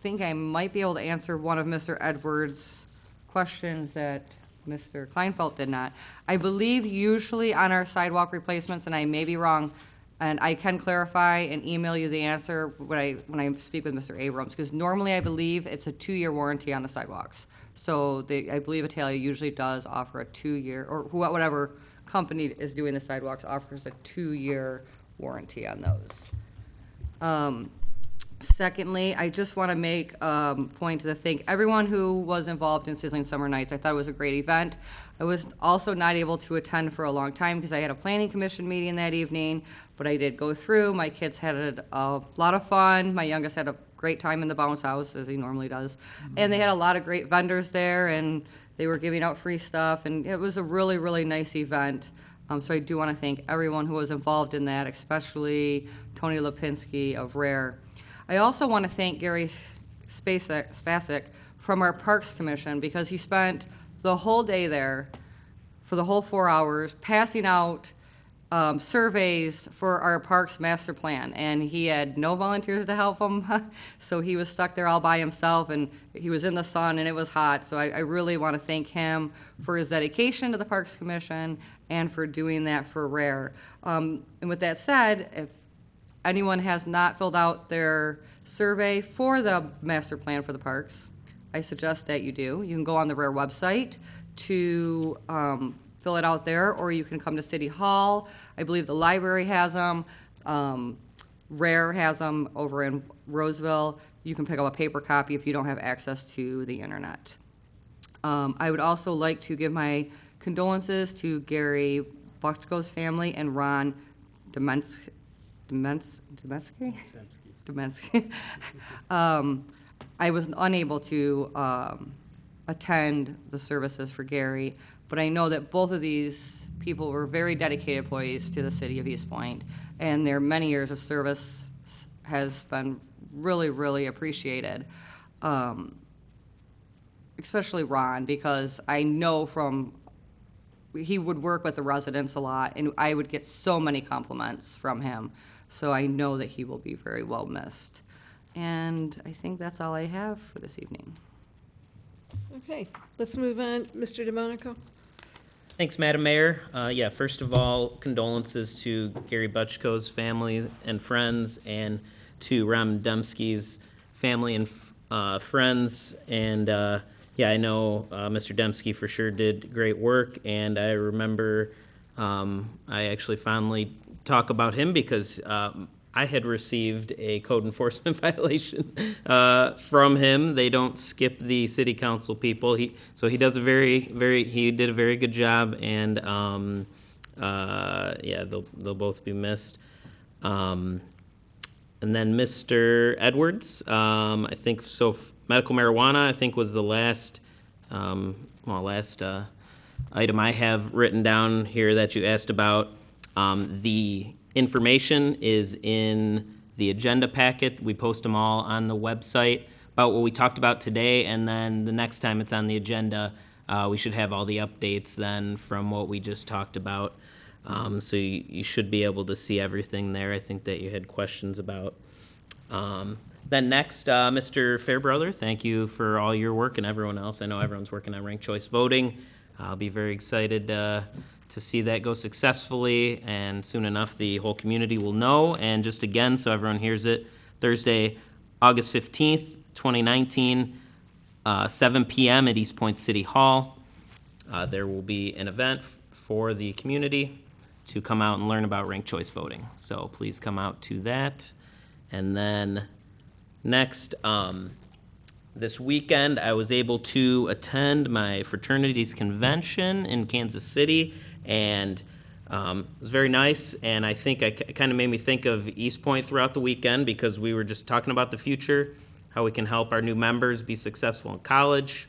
think I might be able to answer one of Mr. Edwards' questions that Mr. Kleinfeld did not. I believe usually on our sidewalk replacements, and I may be wrong, and I can clarify and email you the answer when I speak with Mr. Abrams, because normally I believe it's a 2-year warranty on the sidewalks. So I believe Italia usually does offer a 2-year, or whatever company is doing the sidewalks offers a 2-year warranty on those. Secondly, I just want to make a point to thank everyone who was involved in Sizzling Summer Nights. I thought it was a great event. I was also not able to attend for a long time because I had a planning commission meeting that evening, but I did go through. My kids had a lot of fun. My youngest had a great time in the bounce house, as he normally does. And they had a lot of great vendors there, and they were giving out free stuff, and it was a really, really nice event. So I do want to thank everyone who was involved in that, especially Tony Lipinski of Rare. I also want to thank Gary Spasic from our Parks Commission because he spent the whole day there for the whole 4 hours passing out surveys for our Parks Master Plan. And he had no volunteers to help him, so he was stuck there all by himself, and he was in the sun and it was hot. So I really want to thank him for his dedication to the Parks Commission and for doing that for Rare. And with that said, if anyone has not filled out their survey for the master plan for the parks, I suggest that you do. You can go on the Rare website to fill it out there, or you can come to City Hall. I believe the library has them. Rare has them over in Roseville. You can pick up a paper copy if you don't have access to the internet. I would also like to give my condolences to Gary Buchko's family and Ron Demensky. I was unable to attend the services for Gary, but I know that both of these people were very dedicated employees to the city of Eastpointe, and their many years of service has been really, really appreciated. Especially Ron, because I know he would work with the residents a lot, and I would get so many compliments from him. So I know that he will be very well missed. And I think that's all I have for this evening. Okay, let's move on. Mr. DeMonico? Thanks, Madam Mayor. Yeah, first of all, condolences to Gary Butchko's family and friends, and to Ram Dembski's family and friends. And yeah, I know Mr. Dembski for sure did great work, and I remember I actually finally talk about him because I had received a code enforcement violation from him. They don't skip the city council people. So he does he did a very good job, and yeah, they'll both be missed. And then Mr. Edwards, I think so. Medical marijuana, I think, was the last item I have written down here that you asked about. The information is in the agenda packet. We post them all on the website about what we talked about today, and then the next time it's on the agenda, we should have all the updates then from what we just talked about. So you should be able to see everything there. I think that you had questions about. Then next, Mr. Fairbrother, thank you for all your work, and everyone else. I know everyone's working on ranked choice voting. I'll be very excited to see that go successfully, and soon enough the whole community will know. And just again, so everyone hears it, Thursday, August 15th, 2019, 7 p.m. at Eastpointe City Hall. There will be an event for the community to come out and learn about ranked choice voting. So please come out to that. And then next, this weekend, I was able to attend my fraternity's convention in Kansas City, and it was very nice. And I think it kind of made me think of Eastpointe throughout the weekend, because we were just talking about the future, how we can help our new members be successful in college,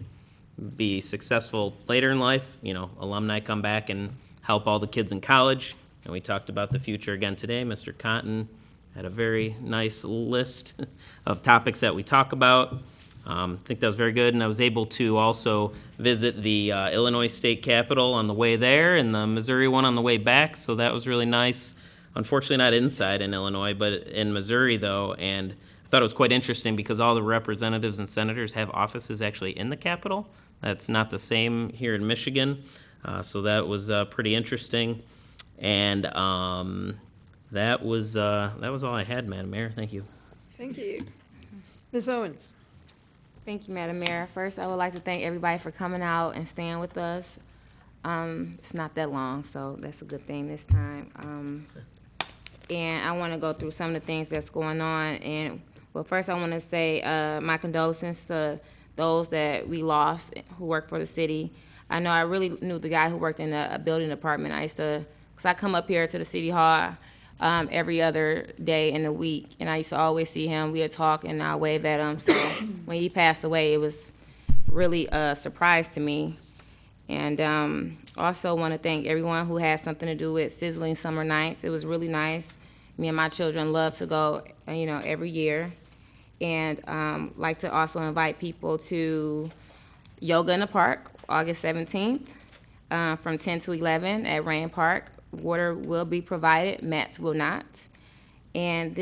be successful later in life. You know, alumni come back and help all the kids in college. And we talked about the future again today. Mr. Cotton had a very nice list of topics that we talk about. I think that was very good, and I was able to also visit the Illinois State Capitol on the way there and the Missouri one on the way back, so that was really nice. Unfortunately, not inside in Illinois, but in Missouri, though, and I thought it was quite interesting because all the representatives and senators have offices actually in the Capitol. That's not the same here in Michigan, so that was pretty interesting. And that was all I had, Madam Mayor. Thank you. Thank you. Ms. Owens? Thank you, Madam Mayor. First, I would like to thank everybody for coming out and staying with us. It's not that long, so that's a good thing this time. And I want to go through some of the things that's going on. And Well, first I want to say my condolences to those that we lost who work for the city. I know I really knew the guy who worked in the building department. I used to, because I come up here to the city hall every other day in the week, and I used to always see him. We would talk, and I wave at him. So when he passed away, it was really a surprise to me. And also want to thank everyone who had something to do with Sizzling Summer Nights. It was really nice. Me and my children love to go, every year. And like to also invite people to Yoga in the Park, August 17th, from 10 to 11 at Rain Park. Water will be provided, mats will not. And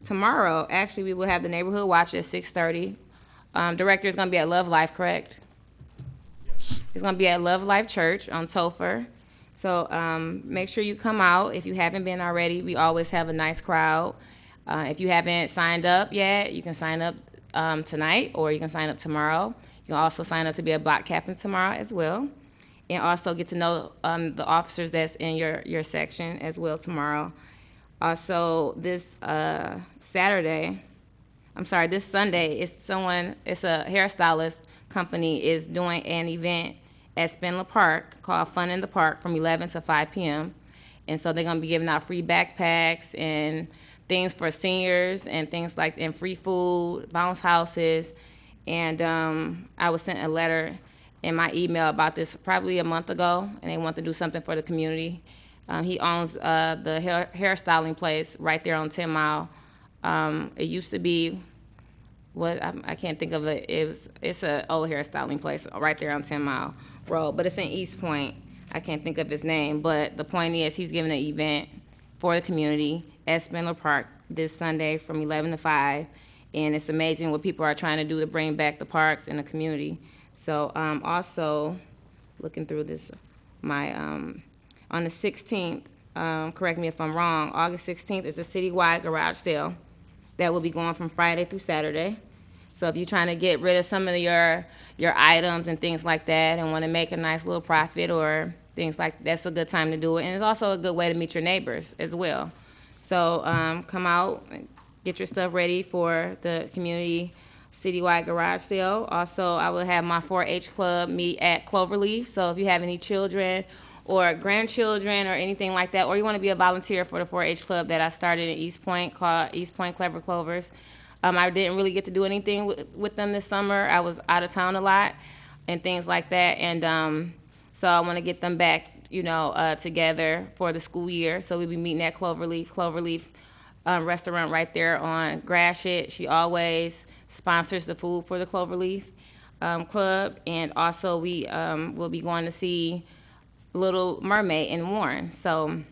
tomorrow, actually, we will have the neighborhood watch at 6:30. Director is going to be at Love Life, correct? Yes. It's going to be at Love Life Church on Topher. So make sure you come out if you haven't been already. We always have a nice crowd. If you haven't signed up yet, you can sign up tonight, or you can sign up tomorrow. You can also sign up to be a block captain tomorrow as well, and also get to know the officers that's in your section as well tomorrow. Also, this Sunday, it's a hairstylist company is doing an event at Spindler Park called Fun in the Park from 11 to 5 p.m. And so they're going to be giving out free backpacks and things for seniors and things and free food, bounce houses. And I was sent a letter in my email about this probably a month ago, and they want to do something for the community. He owns the hairstyling place right there on 10 Mile. It used to be, I can't think of it. It's an old hairstyling place right there on 10 Mile Road, but it's in Eastpointe. I can't think of his name, but the point is he's giving an event for the community at Spindler Park this Sunday from 11 to 5, and it's amazing what people are trying to do to bring back the parks and the community. So also, looking through this, on the 16th, correct me if I'm wrong, August 16th is a citywide garage sale that will be going from Friday through Saturday. So if you're trying to get rid of some of your items and things like that and want to make a nice little profit or things that's a good time to do it. And it's also a good way to meet your neighbors as well. So come out and get your stuff ready for the community citywide garage sale. Also, I will have my 4-H club meet at Cloverleaf. So if you have any children or grandchildren or anything like that, or you want to be a volunteer for the 4-H club that I started in Eastpointe called Eastpointe Clever Clovers. I didn't really get to do anything with them this summer. I was out of town a lot and things like that. And so I want to get them back, together for the school year. So we'll be meeting at Cloverleaf restaurant right there on Gratiot. She always sponsors the food for the Cloverleaf Club. And also we will be going to see Little Mermaid in Warren. So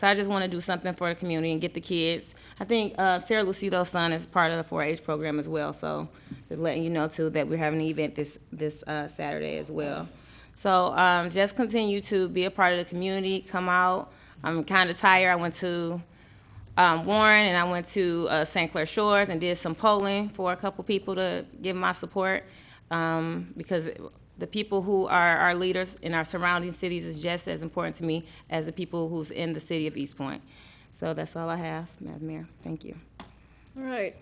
I just want to do something for the community and get the kids. I think Sarah Lucido's son is part of the 4-H program as well. So just letting you know, too, that we're having an event this Saturday as well. So just continue to be a part of the community. Come out. I'm kind of tired. I went to Warren and I went to St. Clair Shores and did some polling for a couple people to give my support because the people who are our leaders in our surrounding cities is just as important to me as the people who's in the city of Eastpointe. So that's all I have, Madam Mayor. Thank you. All right.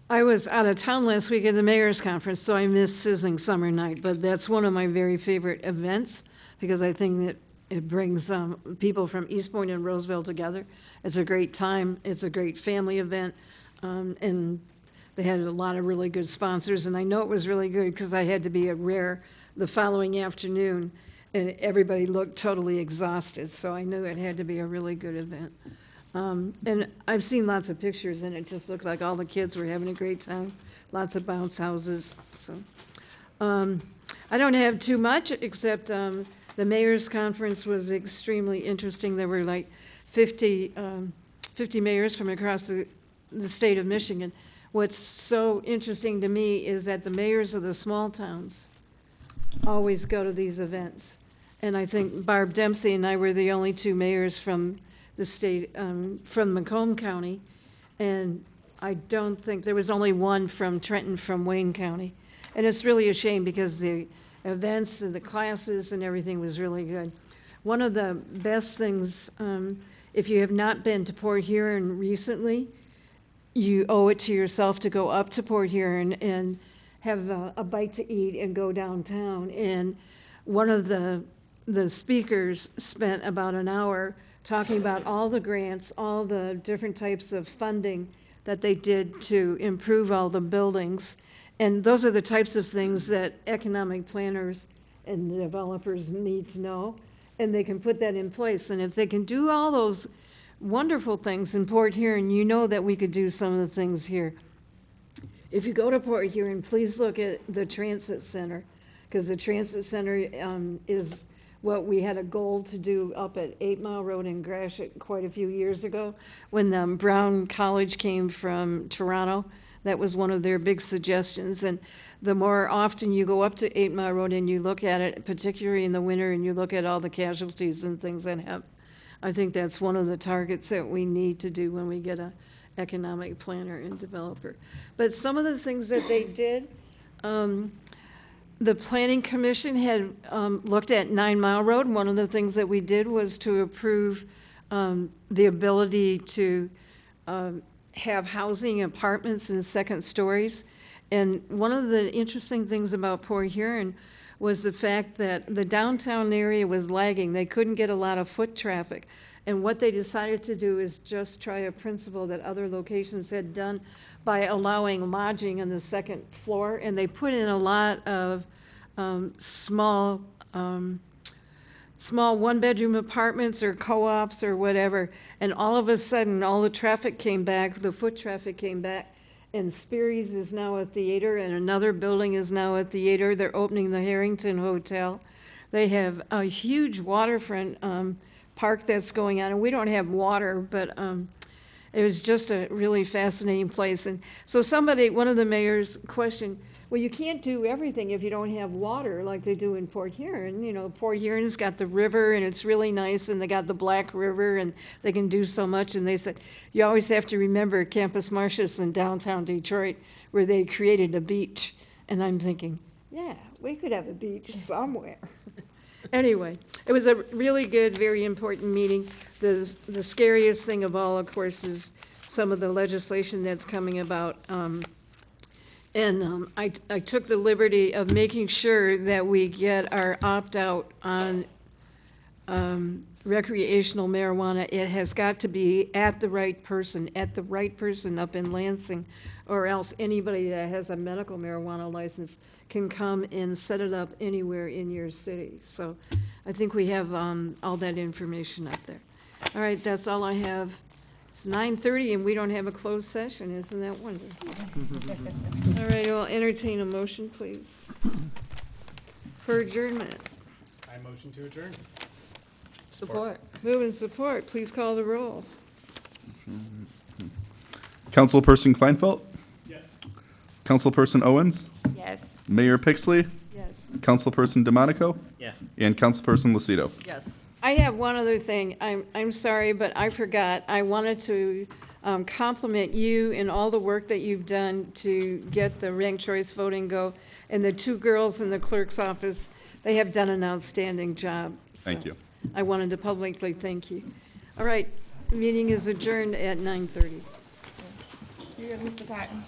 I was out of town last week at the mayor's conference, so I missed Sizzling Summer Night, but that's one of my very favorite events because I think that it brings people from Eastpointe and Roseville together. It's a great time. It's a great family event, and they had a lot of really good sponsors, and I know it was really good because I had to be at Rare the following afternoon, and everybody looked totally exhausted, so I knew it had to be a really good event. And I've seen lots of pictures, and it just looked like all the kids were having a great time, lots of bounce houses. So I don't have too much, except the mayor's conference was extremely interesting. There were like 50 mayors from across the state of Michigan. What's so interesting to me is that the mayors of the small towns always go to these events. And I think Barb Dempsey and I were the only two mayors from the state, from Macomb County. And I don't think, there was only one from Trenton from Wayne County. And it's really a shame because the events and the classes and everything was really good. One of the best things If you have not been to Port Huron recently, you owe it to yourself to go up to Port Huron and have a bite to eat and go downtown. And one of the speakers spent about an hour talking about all the grants, all the different types of funding that they did to improve all the buildings. And those are the types of things that economic planners and developers need to know, and they can put that in place. And if they can do all those wonderful things in Port Huron, you know that we could do some of the things here. If you go to Port Huron, please look at the transit center, because the transit center is what we had a goal to do up at 8 Mile Road in Gratiot quite a few years ago, when Brown College came from Toronto. That was one of their big suggestions. And the more often you go up to 8 Mile Road and you look at it, particularly in the winter, and you look at all the casualties and things that happen, I think that's one of the targets that we need to do when we get a economic planner and developer. But some of the things that they did, the Planning Commission had looked at 9 Mile Road. One of the things that we did was to approve the ability to have housing apartments in second stories. And one of the interesting things about Port Huron was the fact that the downtown area was lagging. They couldn't get a lot of foot traffic. And what they decided to do is just try a principle that other locations had done by allowing lodging on the second floor. And they put in a lot of small one-bedroom apartments or co-ops or whatever, and all of a sudden, all the traffic came back, the foot traffic came back, and Sperry's is now a theater, and another building is now a theater. They're opening the Harrington Hotel. They have a huge waterfront park that's going on, and we don't have water, but it was just a really fascinating place. And so one of the mayors questioned, well, you can't do everything if you don't have water like they do in Port Huron. You know, Port Huron's got the river, and it's really nice, and they got the Black River, and they can do so much. And they said, you always have to remember Campus Martius in downtown Detroit, where they created a beach. And I'm thinking, yeah, we could have a beach somewhere. Anyway, it was a really good, very important meeting. The scariest thing of all, of course, is some of the legislation that's coming about. I took the liberty of making sure that we get our opt-out on recreational marijuana. It has got to be at the right person up in Lansing, or else anybody that has a medical marijuana license can come and set it up anywhere in your city. So I think we have all that information up there. All right, that's all I have. It's 9:30 and we don't have a closed session. Isn't that wonderful? All right, I'll entertain a motion, please, for adjournment. I motion to adjourn. Support. Move and support. Please call the roll. Councilperson Kleinfeld, Yes. Councilperson Owens, Yes. Mayor Pixley, Yes. Councilperson DeMonico, Yeah. and Councilperson Lucido. Yes. I have one other thing. I'm sorry, but I forgot. I wanted to compliment you and all the work that you've done to get the ranked choice voting go. And the two girls in the clerk's office, they have done an outstanding job. So Thank you. I wanted to publicly thank you. All right, meeting is adjourned at 9:30. You're Mr. Cotton.